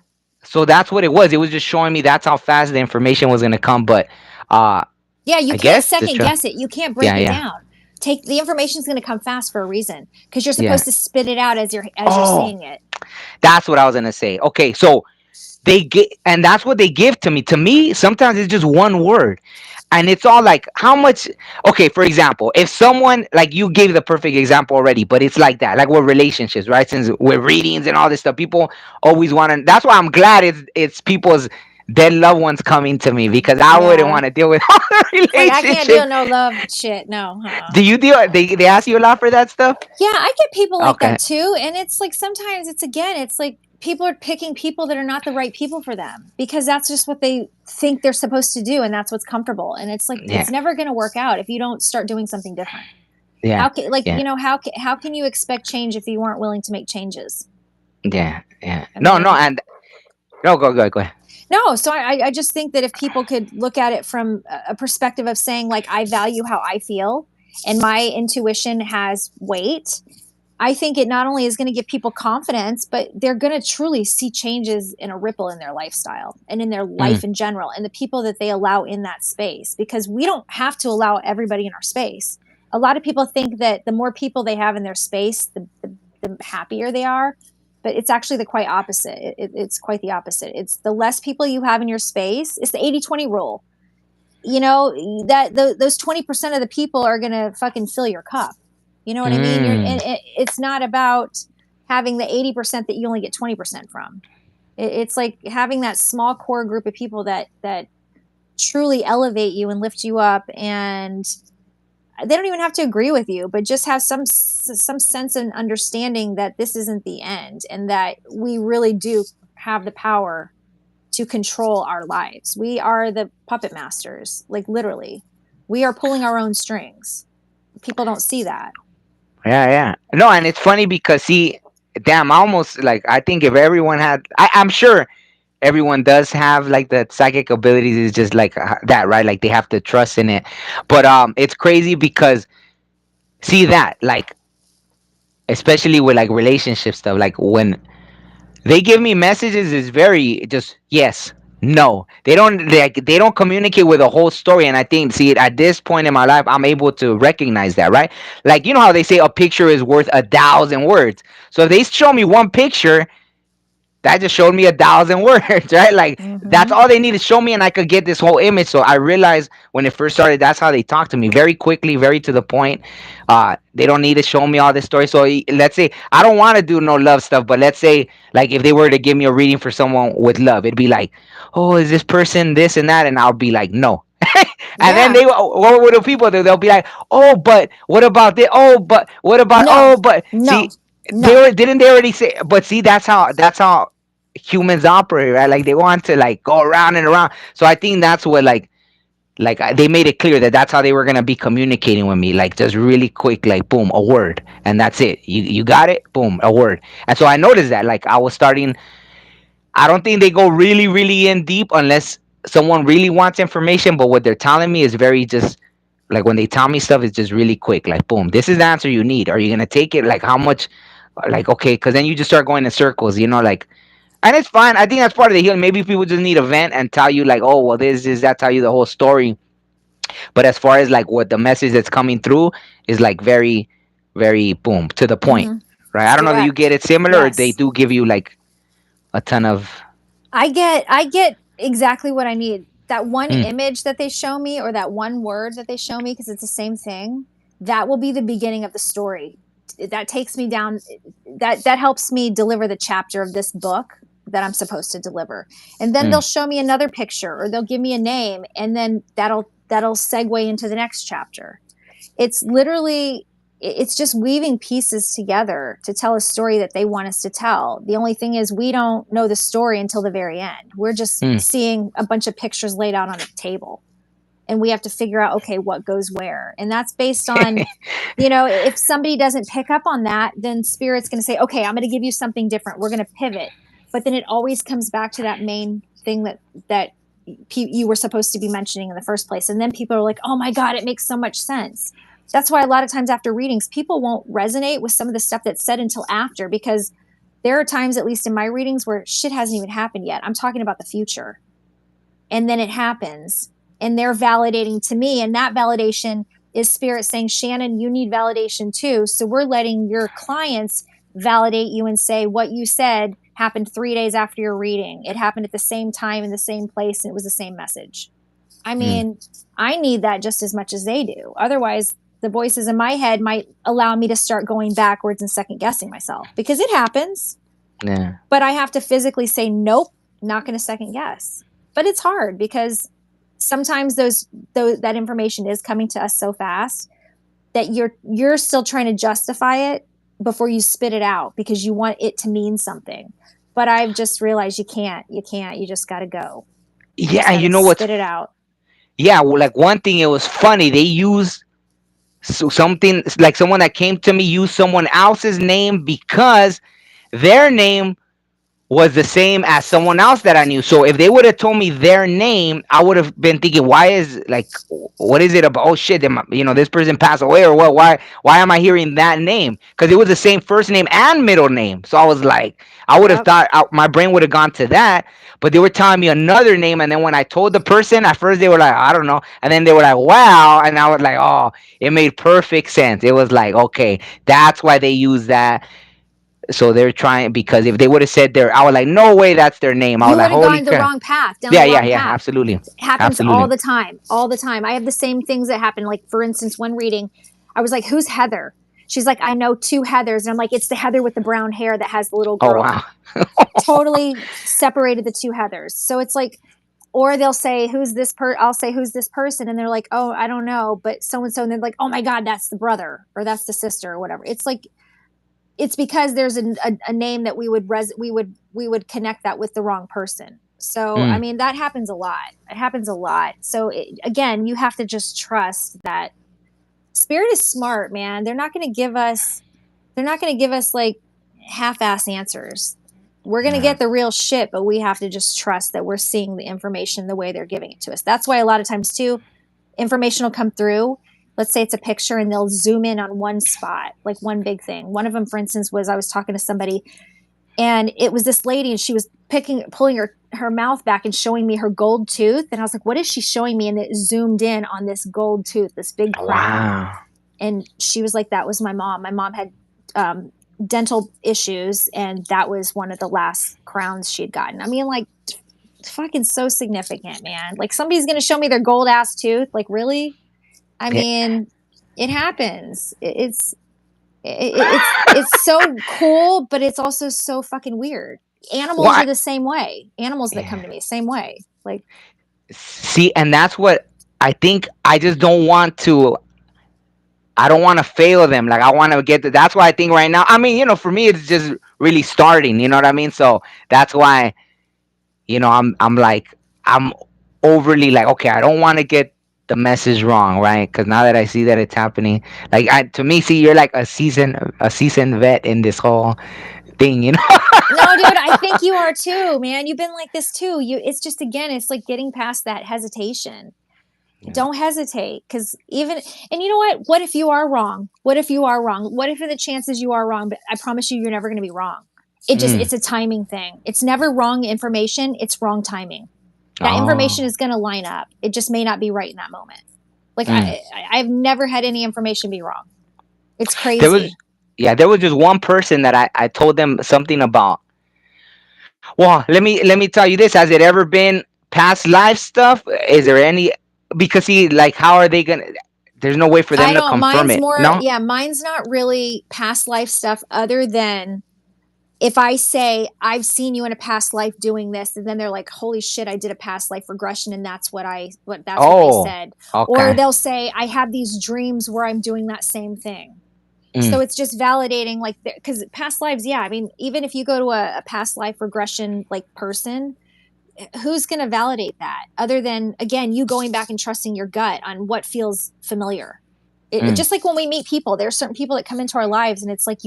So that's what it was. It was just showing me that's how fast the information was gonna come. But uh Yeah, you I can't guess second guess it. You can't break yeah, it yeah, down. Take the information's going to come fast for a reason, because you're yeah. supposed to spit it out as you're Oh, saying it. that's what I was gonna say. Okay, so they get, and that's what they give to me. To me, sometimes it's just one word, and it's all like how much. Okay, for example, if someone, like, you gave the perfect example already, but it's like that, like with relationships, right? Since with readings and all this stuff, people always want to. That's why I'm glad it's people's dead loved ones coming to me, because I wouldn't Yeah. want to deal with all the It's like I can't relationships. deal no love shit. No. Do you deal? They ask you a lot for that stuff? Yeah, I get people like Okay. that too, and it's like sometimes it's like people are picking people that are not the right people for them, because that's just what they think they're supposed to do, and that's what's comfortable. And it's like Yeah. it's never going to work out if you don't start doing something different. Yeah. How can, like, Yeah. how can you expect change if you aren't willing to make changes? Yeah. Yeah. I No. No. mean, And no. Go ahead. no, so I just think that if people could look at it from a perspective of saying, like, I value how I feel and my intuition has weight, I think it not only is going to give people confidence, but they're going to truly see changes in a ripple in their lifestyle and in their Mm. life in general, and the people that they allow in that space, because we don't have to allow everybody in our space. A lot of people think that the more people they have in their space, the happier they are. But it's actually the quite opposite. It's quite the opposite. It's the less people you have in your space. It's the 80-20 rule. You know, that those 20% of the people are going to fucking fill your cup. You know what I mean? Mm. It's not about having the 80% that you only get 20% from. It's like having that small core group of people that truly elevate you and lift you up, and they don't even have to agree with you, but just have some sense and understanding that this isn't the end, and that we really do have the power to control our lives. We are the puppet masters, like literally. We are pulling our own strings. People don't see that. Yeah. Yeah. No. And it's funny because, see, damn, I almost, like, I think if everyone had, I'm sure. everyone does have like the psychic abilities is just like that, right? Like they have to trust in it. But it's crazy because see that like especially with like relationship stuff, like when they give me messages is very just yes, no. They don't communicate with a whole story, and I think see at this point in my life I'm able to recognize that, right? Like you know how they say a picture is worth 1,000 words. So if they show me one picture, that just showed me 1,000 words, right? Like that's Mm-hmm. all they need to show me, and I could get this whole image. So I realized when it first started, that's how they talk to me, very quickly, very to the point. They don't need to show me all this story. So let's say I don't want to do no love stuff, but let's say like if they were to give me a reading for someone with love, it'd be like, oh, is this person this and that, and I'll be like, no. And then Yeah. what would the people do? They'll be like, oh, but what about this? Oh, but what about? No. Oh, but No. see, No. didn't they already say? But see, that's how humans operate, right? Like they want to like go around and around. So I think that's what they made it clear that that's how they were gonna be communicating with me, like just really quick, like boom, a word, and that's it. You got it, boom, a word. And so I noticed that like I was starting. I don't think they go really really in deep unless someone really wants information. But what they're telling me is very just like when they tell me stuff, it's just really quick. Like boom, this is the answer you need. Are you gonna take it? Like how much? Like okay, because then you just start going in circles, like and it's fine. I think that's part of the healing. Maybe people just need a vent and tell you like, oh, well, this is that. Tell you the whole story. But as far as like what the message that's coming through is like very, very boom to the point, Mm-hmm. right? I It's don't know that you get direct. it similar or they Yes. do give you like a ton of. I get exactly what I need. That one Mm, image that they show me or that one word that they show me, because it's the same thing, that will be the beginning of the story. That takes me down, that helps me deliver the chapter of this book that I'm supposed to deliver. And then they'll mm, show me another picture or they'll give me a name, and then that'll segue into the next chapter. It's literally, it's just weaving pieces together to tell a story that they want us to tell. The only thing is we don't know the story until the very end. We're just mm. seeing a bunch of pictures laid out on the table, and we have to figure out, okay, what goes where. And that's based on, if somebody doesn't pick up on that, then spirit's going to say, okay, I'm going to give you something different, we're going to pivot. But then it always comes back to that main thing that you were supposed to be mentioning in the first place. And then people are like, oh my God, it makes so much sense. That's why a lot of times after readings, people won't resonate with some of the stuff that's said until after, because there are times, at least in my readings, where shit hasn't even happened yet. I'm talking about the future. And then it happens. And they're validating to me. And that validation is spirit saying, Shannon, you need validation too. So we're letting your clients validate you and say what you said happened 3 days after your reading. It happened at the same time in the same place, and it was the same message. I Mm. mean, I need that just as much as they do. Otherwise, the voices in my head might allow me to start going backwards and second guessing myself, because it happens. Yeah. But I have to physically say, nope, not going to second guess. But it's hard because sometimes that information is coming to us so fast that you're still trying to justify it before you spit it out because you want it to mean something. But I've just realized you just got to go. You Yeah, just and got you to know what's spit it out. yeah, well, like one thing it was funny. They used something like someone that came to me used someone else's name because their name was the same as someone else that I knew. So if they would have told me their name, I would have been thinking, why is like, what is it about? Oh shit, this person passed away or what? Why am I hearing that name? Because it was the same first name and middle name. So I was like, I would have Yep. thought my brain would have gone to that. But they were telling me another name, and then when I told the person, at first they were like, I don't know, and then they were like, wow, and I was like, oh, it made perfect sense. It was like, okay, that's why they use that. So they're trying because if they would have said their, I was like, no way, that's their name. I was You like, would have holy gone the crap. wrong path, down Yeah, the yeah, wrong yeah, path. absolutely, It happens all absolutely. the time, all the time. I have the same things that happen. Like, for instance, one reading, I was like, who's Heather? She's like, I know two Heathers. And I'm like, it's the Heather with the brown hair that has the little Oh girl. wow. Totally separated the two Heathers. So it's like, or they'll say, who's this I'll say, who's this person? And they're like, oh, I don't know, but so and so. And they're like, oh my God, that's the brother or that's the sister or whatever. It's like, it's because there's a name that we would connect that with the wrong person. So I Mm. mean, that happens a lot. It happens a lot. So again, you have to just trust that spirit is smart, man. They're not going to give us like half-ass answers. we're going to get the real shit, but we have to just trust that we're seeing the information the way they're giving it to us. That's why a lot of times too, information will come through. Let's say it's a picture and they'll zoom in on one spot, like one big thing. One of them, for instance, was I was talking to somebody and it was this lady and she was pulling her mouth back and showing me her gold tooth. And I was like, what is she showing me? And it zoomed in on this gold tooth, this big crown. Wow. And she was like, that was my mom. My mom had dental issues, and that was one of the last crowns she had gotten. I mean, like, fucking so significant, man. Like, somebody's going to show me their gold ass tooth. Like, really? I mean, it happens. It's so cool, but it's also so fucking weird. Animals are the same way. Animals that come to me, same way. Like, see, and that's what I think. I just don't want to. I don't want to fail them. Like I want to get that's why I think right now. I mean, for me, it's just really starting. You know what I mean? So that's why, I'm like, I'm overly like, okay, I don't want to get the message wrong, right? Because now that I see that it's happening, like to me, see, you're like a seasoned vet in this whole thing. No, dude, I think you are too, man. You've been like this too. It's just, again, it's like getting past that hesitation. Yeah. Don't hesitate, because and you know what if you are wrong? What if are the chances you are wrong? But I promise you're never going to be wrong. It's a timing thing. It's never wrong information. It's wrong timing. That information is going to line up. It just may not be right in that moment. Like I've never had any information be wrong. It's crazy. There was just one person that I told them something about. Well, let me tell you this. Has it ever been past life stuff? Is there any? Because how are they gonna? There's no way for them to confirm it. No? Yeah, mine's not really past life stuff. Other than if I say I've seen you in a past life doing this, and then they're like, "Holy shit, I did a past life regression," and that's what they said. Okay. Or they'll say, "I have these dreams where I'm doing that same thing." So it's just validating, like, because past lives, yeah. I mean, even if you go to a past life regression person, who's going to validate that other than, again, you going back and trusting your gut on what feels familiar? Just like when we meet people, there are certain people that come into our lives and it's like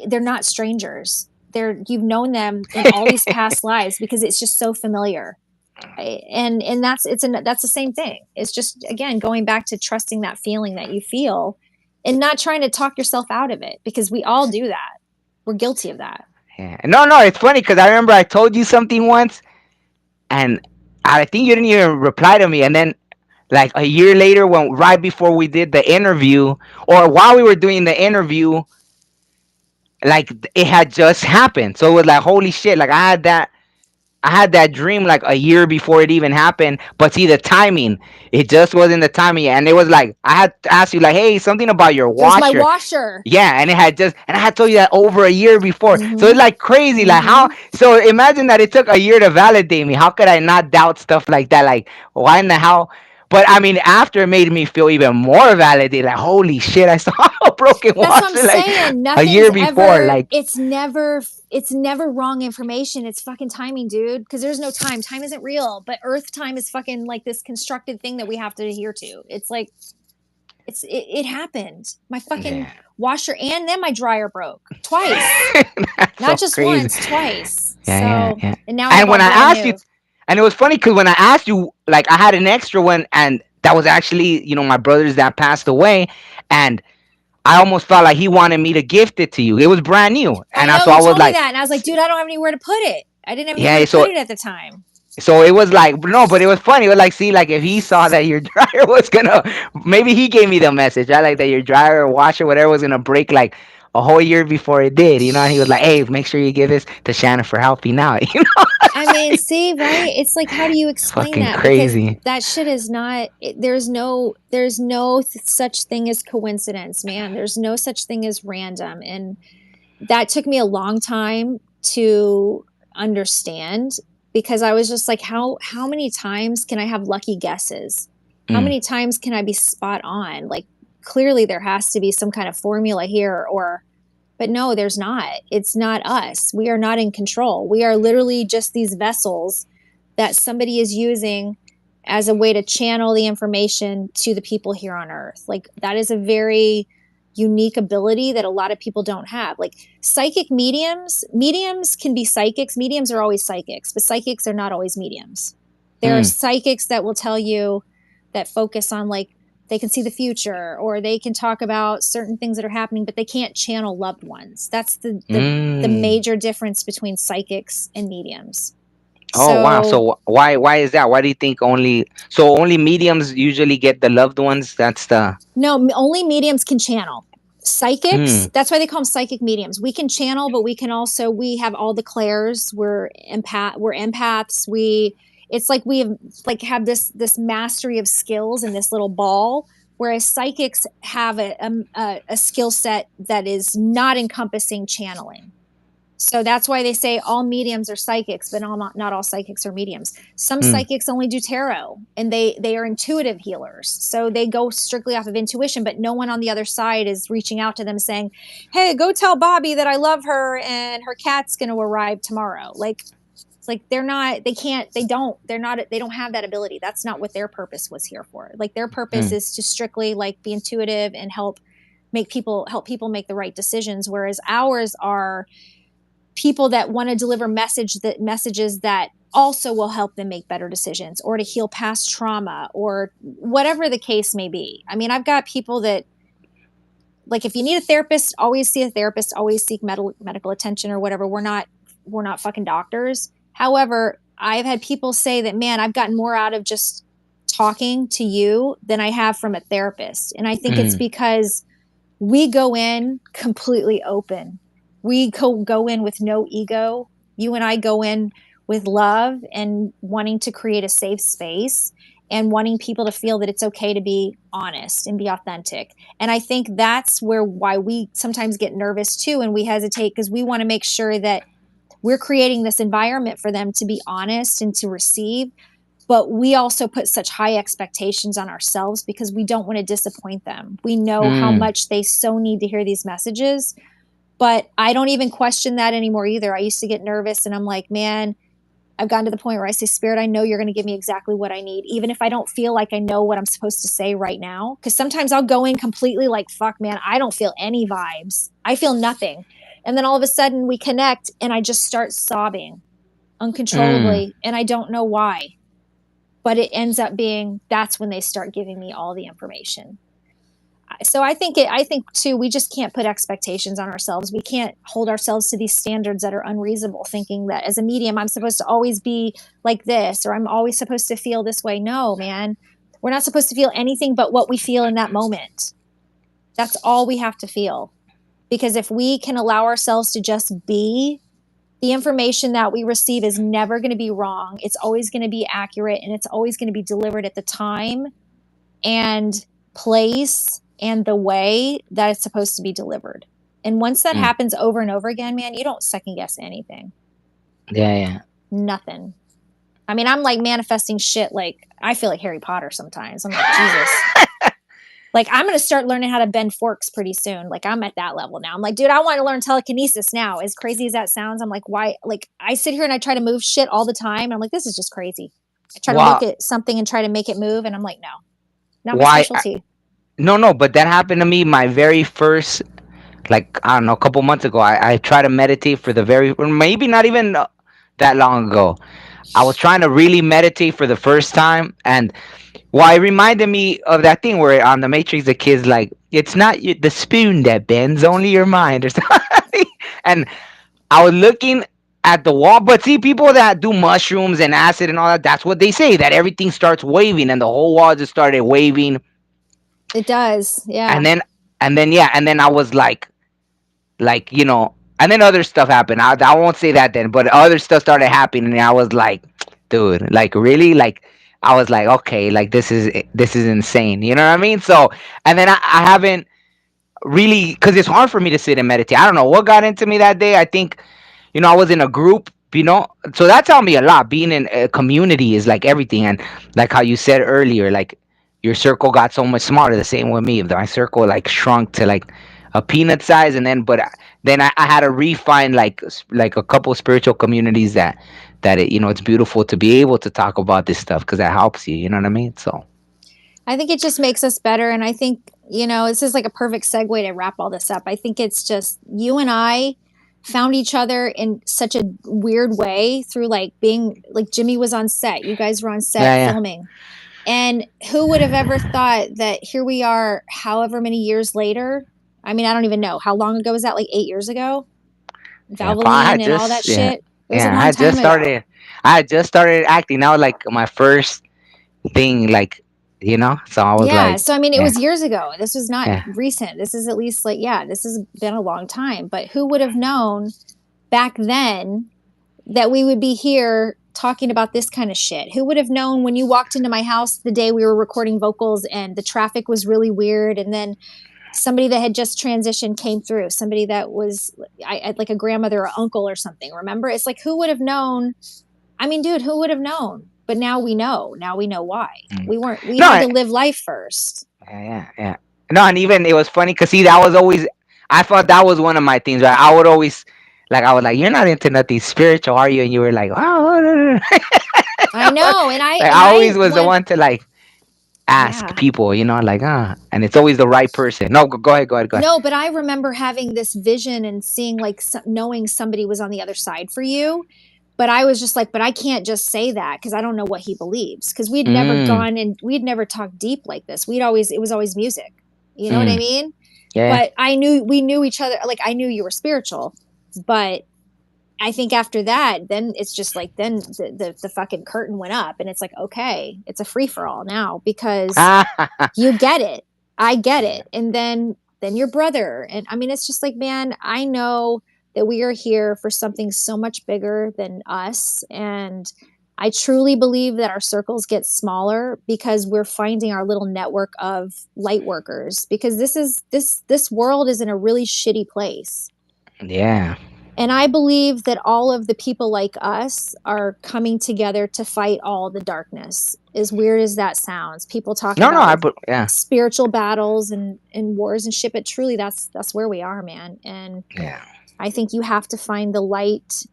they're not strangers. You've known them in all these past lives because it's just so familiar. And that's the same thing. It's just, again, going back to trusting that feeling that you feel and not trying to talk yourself out of it, because we all do that. We're guilty of that. Yeah. No, it's funny because I remember I told you something once and I think you didn't even reply to me. And then like a year later, right before we did the interview, or while we were doing the interview, like it had just happened. So it was like, holy shit, like I had that dream like a year before it even happened. But see, the timing, it just wasn't the timing. And it was like, I had to ask you like, hey, something about your washer. There's my washer. Yeah, and I had told you that over a year before. So it's like crazy. Like how, so imagine that it took a year to validate me. How could I not doubt stuff like that? Like, why in the hell? But I mean, after it made me feel even more validated. Like, holy shit, I saw a broken washer. That's what I'm saying. A year before. Like, it's never wrong information. It's fucking timing, dude. Because there's no time. Time isn't real. But Earth time is fucking like this constructed thing that we have to adhere to. It's like, it happened. My fucking washer and then my dryer broke twice. Not just crazy. Once, twice. Yeah. And now when I asked you. And it was funny because when I asked you, like I had an extra one, and that was actually, my brother's that passed away, and I almost felt like he wanted me to gift it to you. It was brand new, and I was like, that, and I was like, dude, I don't have anywhere to put it. I didn't have anywhere to put it at the time. So it was like, no, but it was funny. It was like, see, like if he saw that your dryer was gonna, maybe he gave me the message, right? Like that your dryer or washer, whatever, was gonna break like a whole year before it did, and he was like, hey, make sure you give this to Shannon for helping out, I mean, see, right? It's like, how do you explain that? Crazy. Because that shit is not. There's no such thing as coincidence, man. There's no such thing as random, and that took me a long time to understand, because I was just like, how many times can I have lucky guesses? How many times can I be spot on? Like, clearly there has to be some kind of formula here, but no, there's not. It's not us. We are not in control. We are literally just these vessels that somebody is using as a way to channel the information to the people here on Earth. Like, that is a very unique ability that a lot of people don't have. Like psychic mediums can be psychics. Mediums are always psychics, but psychics are not always mediums. There are Mm. psychics that will tell you, that focus on, like, they can see the future, or they can talk about certain things that are happening, but they can't channel loved ones. That's the Mm. major difference between psychics and mediums. Oh wow. So So why is that? Why do you think only mediums usually get the loved ones? That's the no, only mediums can channel. Psychics, mm. that's why they call them psychic mediums. We can channel, but we can also, we have all the clairs. We're empaths. It's like we have this mastery of skills in this little ball, whereas psychics have a skill set that is not encompassing channeling. So that's why they say all mediums are psychics, but not all psychics are mediums. Some Mm. psychics only do tarot, and they are intuitive healers. So they go strictly off of intuition, but no one on the other side is reaching out to them saying, "Hey, go tell Bobby that I love her and her cat's going to arrive tomorrow." Like they're not, they can't, they don't, they're not, they don't have that ability. That's not what their purpose was here for. Like their purpose Mm. is to strictly like be intuitive and help people make the right decisions, whereas ours are people that want to deliver messages that also will help them make better decisions, or to heal past trauma, or whatever the case may be. I mean, I've got people that, like, if you need a therapist, always see a therapist, always seek medical attention or whatever. We're not fucking doctors. However, I've had people say that, man, I've gotten more out of just talking to you than I have from a therapist. And I think it's Mm. because we go in completely open. We go in with no ego. You and I go in with love and wanting to create a safe space, and wanting people to feel that it's okay to be honest and be authentic. And I think that's why we sometimes get nervous too, and we hesitate, because we want to make sure that we're creating this environment for them to be honest and to receive. But we also put such high expectations on ourselves because we don't want to disappoint them. We know how Mm. much they so need to hear these messages. But I don't even question that anymore either. I used to get nervous, and I'm like, man, I've gotten to the point where I say, Spirit, I know you're going to give me exactly what I need, even if I don't feel like I know what I'm supposed to say right now. Because sometimes I'll go in completely like, fuck, man, I don't feel any vibes. I feel nothing. And then all of a sudden we connect, and I just start sobbing Mm. uncontrollably. And I don't know why. But it ends up being, that's when they start giving me all the information. So I think too, we just can't put expectations on ourselves. We can't hold ourselves to these standards that are unreasonable, thinking that as a medium I'm supposed to always be like this, or I'm always supposed to feel this way. No, man. We're not supposed to feel anything but what we feel in that moment. That's all we have to feel. Because if we can allow ourselves to just be, the information that we receive is never going to be wrong. It's always going to be accurate, and it's always going to be delivered at the time and place and the way that it's supposed to be delivered. And once that Mm. happens over and over again, man, you don't second guess anything. Yeah, yeah. Nothing. I mean, I'm like manifesting shit. Like, I feel like Harry Potter sometimes. I'm like, Jesus. Like, I'm going to start learning how to bend forks pretty soon. Like, I'm at that level now. I'm like, dude, I want to learn telekinesis now. As crazy as that sounds, I'm like, why? Like, I sit here and I try to move shit all the time. And I'm like, this is just crazy. I try to look Wow. at something and try to make it move. And I'm like, no, not my Why? specialty. No, no. But that happened to me. My very first, like I don't know, a couple months ago. I tried to meditate for the very, or maybe not even that long ago. I was trying to really meditate for the first time, and well, it reminded me of that thing where on the Matrix, the kid's like, "It's not the spoon that bends, only your mind," or something. And I was looking at the wall, but see, people that do mushrooms and acid and all that, that's what they say, that everything starts waving, and the whole wall just started waving, It does. and Yeah. then yeah, and then I was like and then other stuff happened. I won't say that then, but other stuff started happening, and I was like, dude, like really, like I was like, okay, like this is insane, you know what I mean? So, and then I haven't really, because it's hard for me to sit and meditate. I don't know what got into me that day. I think, I was in a group, so that taught me a lot. Being in a community is like everything, and like how you said earlier, like your circle got so much smaller. The same with me, my circle like shrunk to like a peanut size, and then I had to refine like a couple spiritual communities that it's beautiful to be able to talk about this stuff because that helps you. You know what I mean? So I think it just makes us better. And I think This is like a perfect segue to wrap all this up. I think it's just you and I found each other in such a weird way through like being like Jimmy was on set. You guys were on set Yeah, yeah, filming. And who would have ever thought that here we are, however many years later? I mean, I don't even know. How long ago was that? Like 8 years ago? yeah. I Valvoline had and all that just yeah, shit. It was a yeah. long time ago. I had just started acting. That was like my first thing, like So I was Yeah. like, So, I mean, it yeah, was years ago. This was not yeah. recent. This is at least like, yeah, this has been a long time. But who would have known back then that we would be here talking about this kind of shit? Who would have known when you walked into my house the day we were recording vocals and the traffic was really weird, and then somebody that had just transitioned came through, somebody that was like a grandmother or uncle or something, remember? It's like, who would have known? I mean, dude, who would have known? But now we know. Now we know why. Mm. We No, had to live life first. yeah, yeah, yeah. No, and even it was funny because see, that was always I thought that was one of my things. Right, I would always I was like, "You're not into nothing spiritual, are you?" And you were like, "Oh." I know, and Like I I always was the went, one to ask yeah. people, and it's always the right person. No, go ahead, go ahead, go ahead. No, but I remember having this vision and seeing like knowing somebody was on the other side for you. But I was just like, but I can't just say that because I don't know what he believes. Because we'd never Mm, gone and we'd never talked deep like this. It was always music. You know what I mm, mean? yeah. But we knew each other. Like I knew you were spiritual, but I think after that, then it's just like then the fucking curtain went up, and it's like, okay, it's a free for all now because you get it, I get Yeah. it, and then your brother, and I mean, it's just like, man, I know that we are here for something so much bigger than us, and I truly believe that our circles get smaller because we're finding our little network of light workers because this world is in a really shitty place. Yeah. And I believe that all of the people like us are coming together to fight all the darkness. As weird as that sounds, people talk No, no, about like yeah, spiritual battles and wars and shit, but truly that's where we are, man. And yeah. I think you have to find the light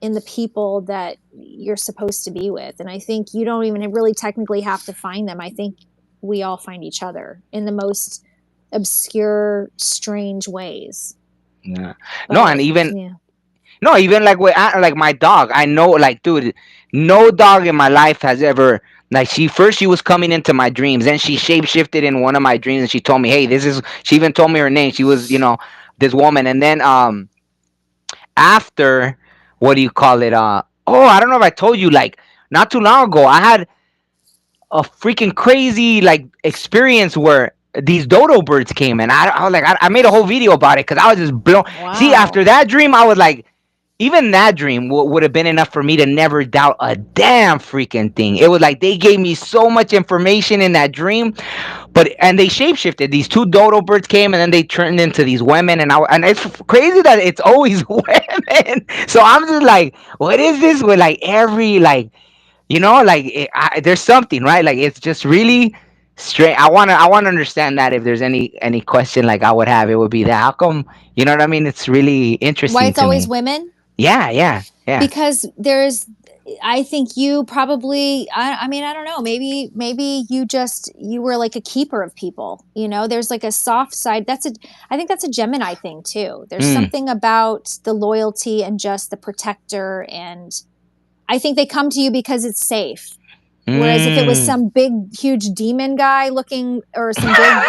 in the people that you're supposed to be with. And I think you don't even really technically have to find them. I think we all find each other in the most obscure, strange ways. Yeah. No, But and even yeah. no, even like my dog. I know, like, dude, no dog in my life has ever she was coming into my dreams, then she shapeshifted in one of my dreams, and she told me, "Hey, this is." She even told me her name. She was, this woman, and then after, what do you call it? Oh, I don't know if I told you, like, not too long ago, I had a freaking crazy experience where these dodo birds came, and I was like, I made a whole video about it because I was just blown. See, Wow. after that dream, I was like, even that dream would have been enough for me to never doubt a damn freaking thing. It was like they gave me so much information in that dream, and they shapeshifted. These two dodo birds came, and then they turned into these women, and it's crazy that it's always women. So I'm just like, what is this with every there's something, right? Like it's just really strange. I wanna understand that if there's any question I would have, it would be that. How come? You know what I mean? It's really Why interesting it's to always me. women? Yeah, yeah, yeah. Because I think you probably, I mean, I don't know, maybe you were like a keeper of people. There's like a soft side. I think that's a Gemini thing too. There's Mm, something about the loyalty and just the protector. And I think they come to you because it's safe. Whereas if it was mm. some big, huge demon guy looking or some big,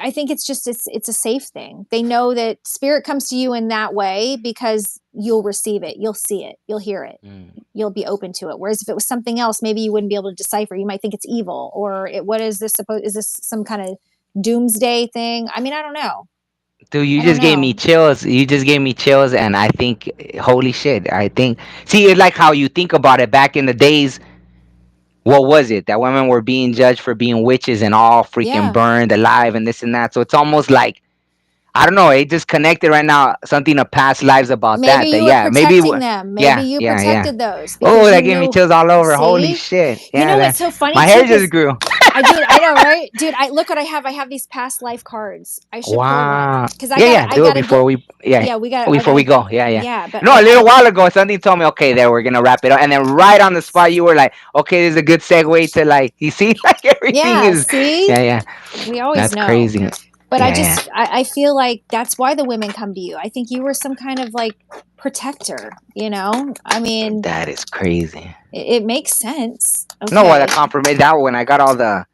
I think it's just it's a safe thing. They know that spirit comes to you in that way because you'll receive it, you'll see it, you'll hear it, Mm. you'll be open to it. Whereas if it was something else, maybe you wouldn't be able to decipher. You might think it's evil or what is this supposed? Is this some kind of doomsday thing? I mean, I don't know. Dude, you I don't just gave me know. chills. You just gave me chills, and I think, holy shit! I think, see, it's like how you think about it back in the days. What was it that women were being judged for being witches and all freaking Yeah, burned alive and this and that? So it's almost like, I don't know. It just connected right now. Something of past lives about maybe that. That you were yeah, maybe. protecting them. Maybe Yeah, you yeah, yeah. protected those Oh, because that you gave me knew. chills all over. Holy See, shit! you Yeah, know that what's so funny my too? hair just Because grew. I know, right, dude? I look what I have. I have these past life cards. I should pull one Wow. because Yeah, yeah. I Do it gotta before get. we. Yeah, Yeah, I before we gotta. go. Yeah, yeah. Yeah, but No, a little while ago, something told me, okay, there we're gonna wrap it up, and then right on the spot, you were like, okay, this is a good segue to like, you see, like everything yeah. is. See, Yeah, yeah. we always That's know. crazy. But Yeah, yeah. I feel like that's why the women come to you. I think you were some kind of like protector. You know, I mean, That is crazy. it makes sense. No, what Okay, a compliment that when I got all the.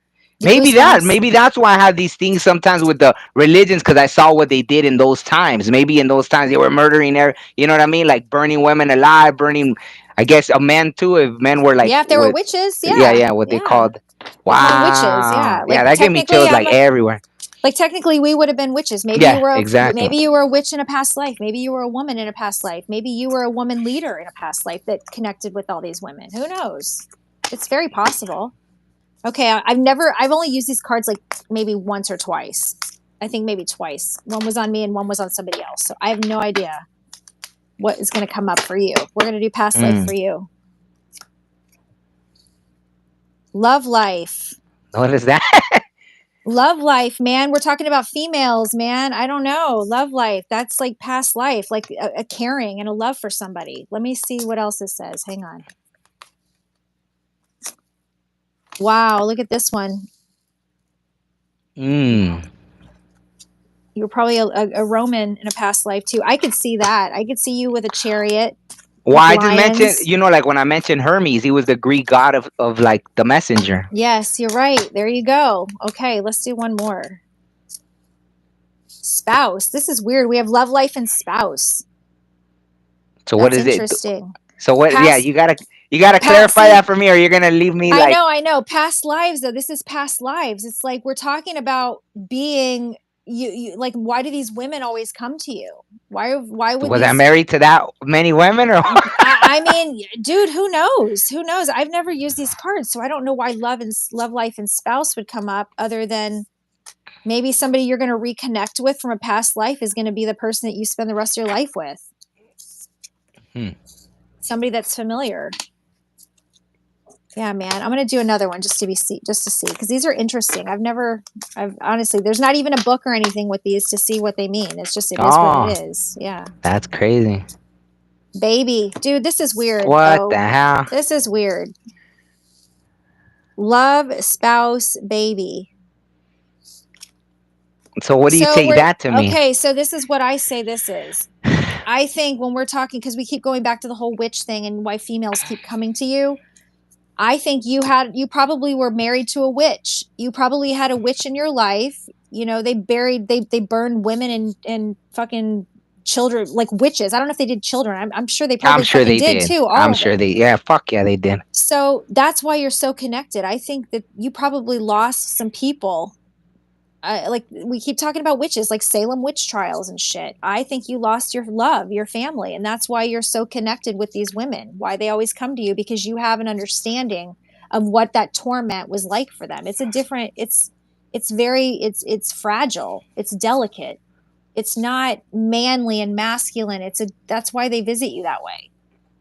the goosebumps. Maybe that's why I have these things sometimes with the religions because I saw what they did in those times. Maybe in those times they were murdering, you know what I mean, like burning women alive, burning, I guess, a men too. If men were like Yeah, if there were what, witches, yeah, yeah, yeah, what they yeah. called. They call them witches. Wow, Yeah, yeah, like that gave me technically, chills like everywhere. like technically we would have been witches. Yeah, exactly. Maybe you were a witch in a past life. Maybe you were a woman in a past life. Maybe you were a woman leader in a past life that connected with all these women. Who knows? It's very possible. Okay, I've only used these cards like maybe once or twice. I think maybe twice. One was on me and one was on somebody else. So I have no idea what is going to come up for you. We're going to do past life Mm. for you. Love life. What is that? Love life, man. We're talking about females, man. I don't know. Love life. That's like past life, like a caring and a love for somebody. Let me see what else it says. Hang on. Wow, look at this one. Mm. You were probably a Roman in a past life too. I could see that. I could see you with a chariot Well, with I just mentioned, lions. like when I mentioned Hermes, he was the Greek god of like the messenger. Yes, you're right. There you go. Okay, let's do one more. Spouse. This is weird. We have love life and spouse. So what That's is it? interesting. So what? Yeah, Past you gotta clarify see, that for me, or you're gonna leave me like. I know. Past lives though. This is past lives. It's like we're talking about being you like why do these women always come to you? Why would Was I these married to that many women, or? I mean, dude, who knows? Who knows? I've never used these cards, so I don't know why love life and spouse would come up other than maybe somebody you're going to reconnect with from a past life is going to be the person that you spend the rest of your life with. Hmm. Somebody that's familiar. Yeah, man. I'm going to do another one just to see because these are interesting. I've honestly, there's not even a book or anything with these to see what they mean. It is what Oh, it is. Yeah. that's crazy. Baby. Dude, this is weird. What the Oh, hell? this is weird. Love, spouse, baby. So what do you So take we're that to mean? okay. So this is what I say this is. I think when we're talking, because we keep going back to the whole witch thing and why females keep coming to you, I think you probably were married to a witch. You probably had a witch in your life. You know, they burned women and fucking children like witches. I don't know if they did children. I'm sure they I'm probably sure fucking they did did. too, all I'm of sure it. they. Yeah, fuck yeah, they did. So that's why you're so connected. I think that you probably lost some people like we keep talking about witches, like Salem witch trials and shit. I think you lost your love, your family, and that's why you're so connected with these women. Why they always come to you because you have an understanding of what that torment was like for them. It's a different. It's very. It's fragile. It's delicate. It's not manly and masculine. That's why they visit you that way.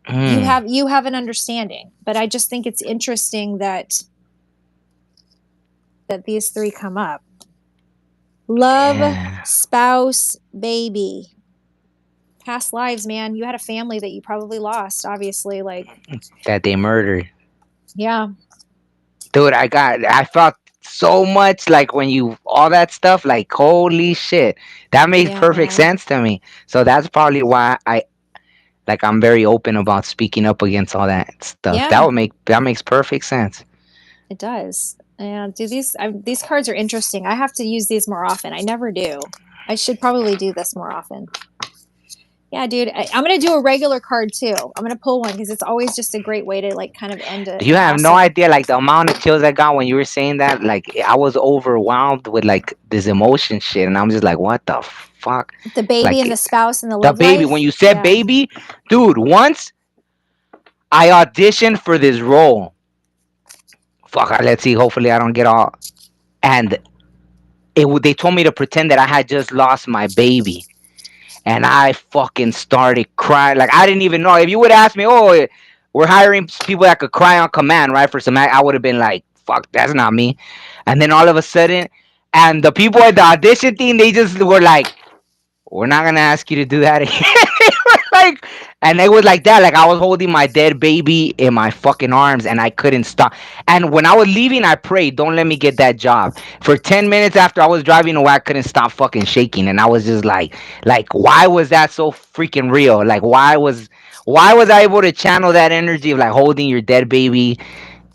Mm. You have an understanding, but I just think it's interesting that these three come up. Love, Yeah. spouse, baby. Past lives, man. You had a family that you probably lost, obviously. Like, That they murdered. yeah. Dude, I felt so much like when you all that stuff, like holy shit. That makes Yeah, perfect man. sense to me. So that's probably why I'm very open about speaking up against all that stuff. Yeah, That makes perfect sense. it does. Yeah, dude, these cards are interesting. I have to use these more often. I never do. I should probably do this more often. Yeah, dude. I'm gonna do a regular card too. I'm gonna pull one because it's always just a great way to like kind of end You an have no awesome. idea like the amount of chills I got when you were saying that. Like I was overwhelmed with like this emotion shit, and I'm just like, what the fuck? The baby and the Like spouse and the the love baby. When life. you said Yeah. baby, dude, once I auditioned for this role. Fuck, let's see. Hopefully, I don't get all. And they told me to pretend that I had just lost my baby, and I fucking started crying. Like I didn't even know. If you would ask me, oh, we're hiring people that could cry on command, right? For some, I would have been like, fuck, that's not me. And then all of a sudden, and the people at the audition thing, they just were like, we're not gonna ask you to do that again. Like, and it was like that. Like I was holding my dead baby in my fucking arms, and I couldn't stop. And when I was leaving, I prayed, "Don't let me get that job." For 10 minutes after I was driving away, I couldn't stop fucking shaking, and I was just like, why was that so freaking real? Like, why was I able to channel that energy of like holding your dead baby?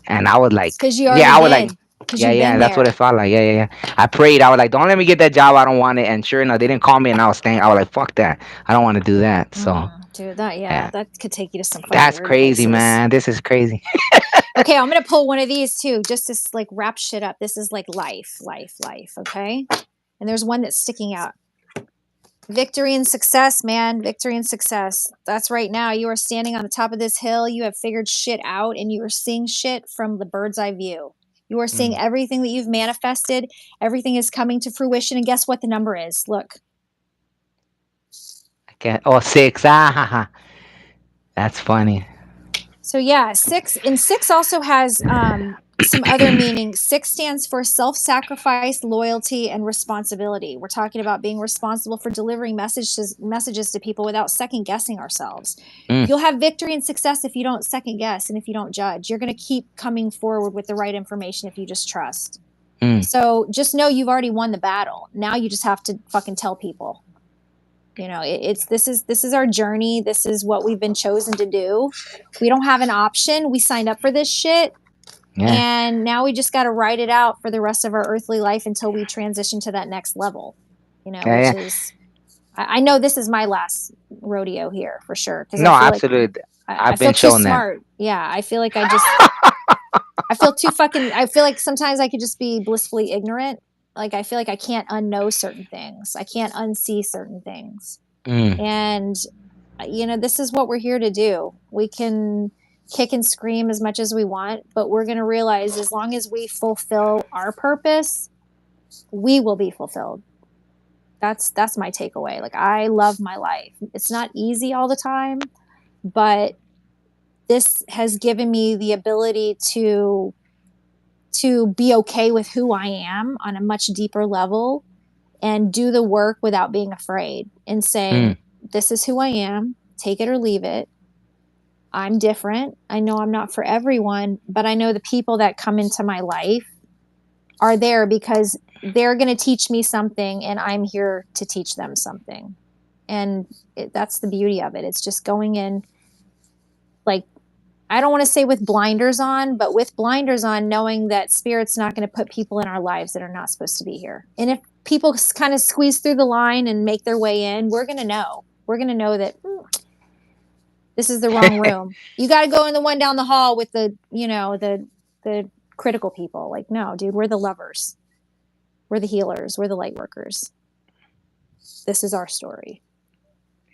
And I was It's like, because you already yeah, I was like, did. Because yeah, you've yeah, been that's what it there. felt like. Yeah, yeah, yeah. I prayed. I was like, don't let me get that job. I don't want it. And sure enough, they didn't call me, and I was staying. I was like, fuck that. I don't want to do that. So Dude, that yeah, yeah, that could take you to some fucking that's weird crazy, places. man. This is crazy. Okay, I'm gonna pull one of these too, just to like wrap shit up. This is like life, life, life. Okay, and there's one that's sticking out. Victory and success, man. Victory and success. That's right now. You are standing on the top of this hill. You have figured shit out and you are seeing shit from the bird's eye view. You are seeing Mm, everything that you've manifested. Everything is coming to fruition. And guess what the number is? Look. I can't. Oh, six. Ah, ha, ha. That's funny. So yeah, six also has some other meaning. Six stands for self-sacrifice, loyalty, and responsibility. We're talking about being responsible for delivering messages to people without second guessing ourselves. Mm, You'll have victory and success if you don't second guess and if you don't judge. You're going to keep coming forward with the right information if you just trust. mm. So just know you've already won the battle. Now you just have to fucking tell people. You know, it's this is our journey. This is what we've been chosen to do. We don't have an option. We signed up for this shit, Yeah, and now we just got to ride it out for the rest of our earthly life until we transition to that next level. You know, yeah, which yeah. is I know this is my last rodeo here for sure because I No, feel like absolutely. I I've feel been too shown that. smart. Yeah, I feel like I feel too fucking. I feel like sometimes I could just be blissfully ignorant. Like I feel like I can't unknow certain things. I can't unsee certain things. Mm, And this is what we're here to do. We can kick and scream as much as we want, but we're going to realize as long as we fulfill our purpose, we will be fulfilled. That's my takeaway. Like I love my life. It's not easy all the time, but this has given me the ability to be okay with who I am on a much deeper level and do the work without being afraid and mm. saying, this is who I am, take it or leave it. I'm different. I know I'm not for everyone, but I know the people that come into my life are there because they're going to teach me something and I'm here to teach them something. And that's the beauty of it. It's just going in like, I don't want to say with blinders on, but with blinders on, knowing that spirit's not going to put people in our lives that are not supposed to be here. And if people kind of squeeze through the line and make their way in, we're going to know. We're going to know that this is the wrong room. You got to go in the one down the hall with the critical people. Like, no, dude, we're the lovers. We're the healers. We're the light workers. This is our story.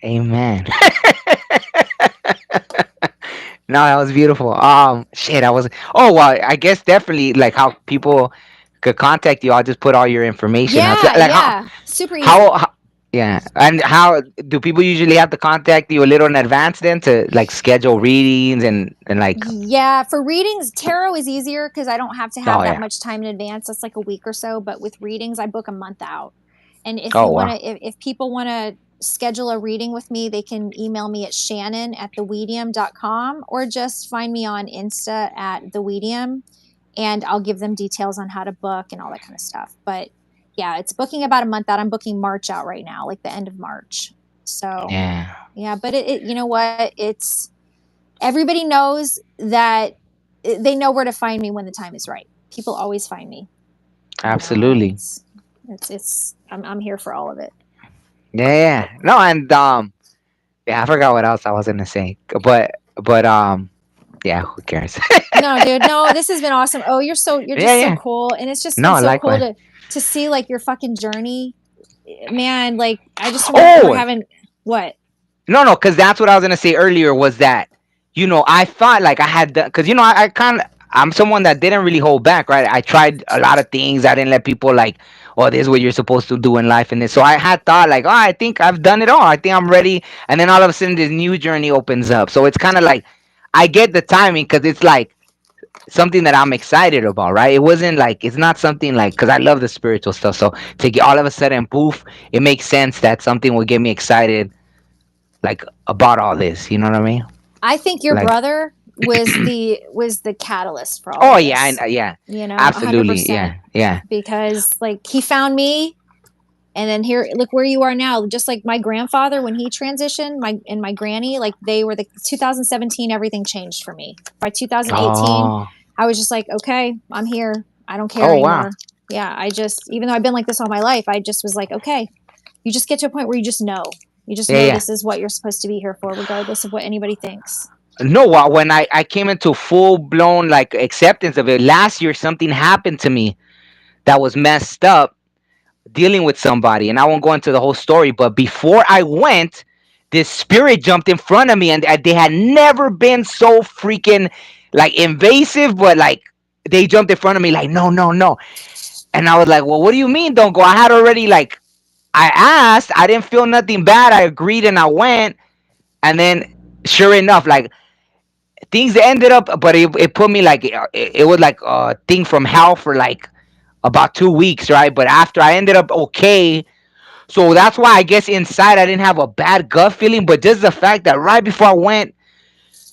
Amen. No, that was beautiful. Shit, I was. Oh well, I guess definitely like how people could contact you. I'll just put all your information out. So, Yeah, like yeah. Super how, easy. yeah, and how do people usually have to contact you a little in advance then to like schedule readings and like? Yeah, for readings, tarot is easier because I don't have to have Oh that yeah. much time in advance. That's like a week or so. But with readings, I book a month out. And if Oh you want wow. to, if people want to schedule a reading with me, they can email me at Shannon at theweedium.com or just find me on Insta at theweedium and I'll give them details on how to book and all that kind of stuff. But yeah, it's booking about a month out. I'm booking March out right now, like the end of March. So Yeah. yeah, but you know what? It's everybody knows that they know where to find me when the time is right. People always find me, and Absolutely. it's I'm here for all of it. Yeah. Yeah. No, and yeah, I forgot what else I was gonna say, but yeah, who cares? No, dude, no, this has been awesome. Oh, you're Yeah. just so Yeah. cool, and it's just been No, so cool likewise. to see like your fucking journey, man. Like I just remember Oh, having what? no, no, because that's what I was gonna say earlier was that, I thought like I had done, because I kind of, I'm someone that didn't really hold back, right? I tried a lot of things. I didn't let people like, oh, this is what you're supposed to do in life, and this. So I had thought like, oh, I think I've done it all. I think I'm ready. And then all of a sudden, this new journey opens up. So it's kind of like, I get the timing because it's like something that I'm excited about, right? It wasn't like, it's not something like, because I love the spiritual stuff. So to get all of a sudden, poof, it makes sense that something would get me excited, like about all this. You know what I mean? I think your Like, brother was the catalyst for all oh of yeah, this. yeah, You know, absolutely, 100%. yeah, yeah. Because like he found me, and then here, look where you are now. Just like my grandfather when he transitioned, my granny, like they were the 2017. Everything changed for me. By 2018, Oh, I was just like, okay, I'm here. I don't care oh wow, anymore. Yeah, I just, even though I've been like this all my life, I just was like, okay. You just get to a point where you just know. You just yeah, know yeah. this is what you're supposed to be here for, regardless of what anybody thinks. No, when I came into full blown like acceptance of it last year, something happened to me that was messed up, dealing with somebody, and I won't go into the whole story, but before I went, this spirit jumped in front of me, and they had never been so freaking like invasive, but like they jumped in front of me like, no, no, no. And I was like, well, what do you mean don't go? I had already like, I asked, I didn't feel nothing bad, I agreed, and I went. And then sure enough, like things ended up, but it put me like, it was like a thing from hell for like about 2 weeks, right? But after I ended up okay. So that's why I guess inside I didn't have a bad gut feeling, but just the fact that right before I went,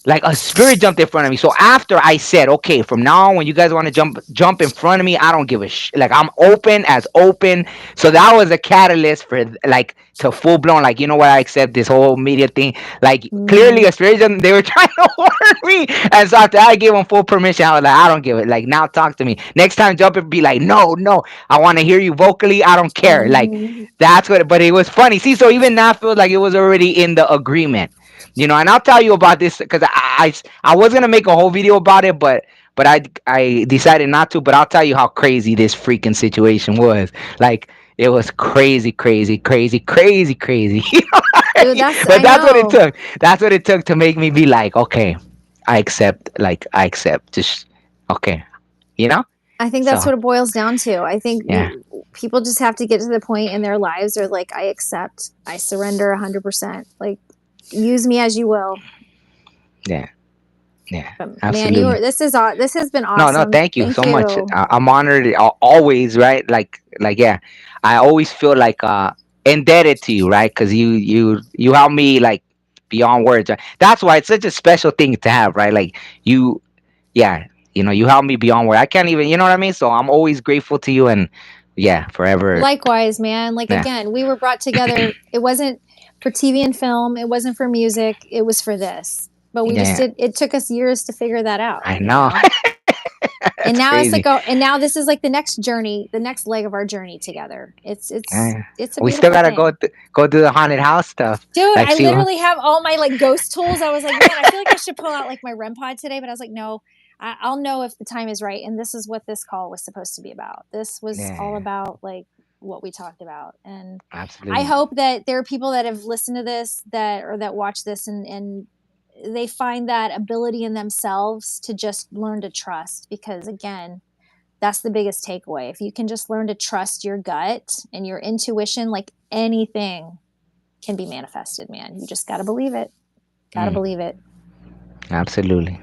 like a spirit jumped in front of me. So after I said, okay, from now on, when you guys want to jump in front of me, I don't give a like I'm open as open. So that was a catalyst for like to full blown, like, you know what, I accept this whole media thing. Like clearly Mm-hmm. a spirit they were trying to warn me, and so after I gave them full permission, I was like, I don't give it. Like now, talk to me next time. Jump and be like, no, no, I want to hear you vocally. I don't care. Like Mm-hmm. that's what. But it was funny. See, so even now I feel like it was already in the agreement, and I'll tell you about this because I was gonna make a whole video about it, but I decided not to. But I'll tell you how crazy this freaking situation was. Like it was crazy, crazy, crazy, crazy, crazy. Dude, that's, But I that's what it know. took. That's what it took to make me be like, okay, I accept. Like I accept. Just okay, you know. I think that's So what it boils down to. I think yeah, people just have to get to the point in their lives where like, I accept, I surrender 100%. Like, use me as you will. yeah, yeah, But man, absolutely. this has been No, no, awesome. thank you Thank so much. you. I'm honored always, right? Yeah, I always feel like indebted to you, right? Because you help me like beyond words. Right? That's why it's such a special thing to have, right? Like you, yeah, you help me beyond words. I can't even, you know what I mean? So I'm always grateful to you, and yeah, forever. Likewise, man. Like Yeah, again, we were brought together. It wasn't for TV and film. It wasn't for music. It was for this. But we just yeah, did. It took us years to figure that out. I You know. know. And That's now it's like, crazy. oh, and now this is like the next journey, the next leg of our journey together. Yeah. It's a We still beautiful gotta thing. go do the haunted house stuff. Dude, Like, I see, literally have all my like ghost tools. I was like, man, I feel like I should pull out like my REM pod today, but I was like, no, I'll know if the time is right. And this is what this call was supposed to be about. This was all yeah, about like what we talked about. And I absolutely. hope that there are people that have listened to this that watch this and they find that ability in themselves to just learn to trust, because again, that's the biggest takeaway. If you can just learn to trust your gut and your intuition, like anything can be manifested, man. You just got to believe it. Got to Mm, believe it. absolutely.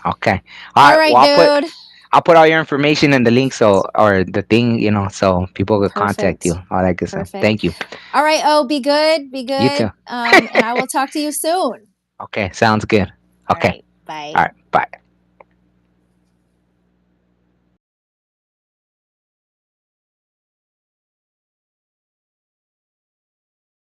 Okay. All All right. Well, right, dude. I'll put all your information in the link, so or the thing, so people could contact you. Perfect. All that good stuff. Perfect. Thank you. All right. Oh, be good. Be You good. too. And I will talk to you soon. Okay. Sounds good. All Okay. right. Bye. All right. Bye.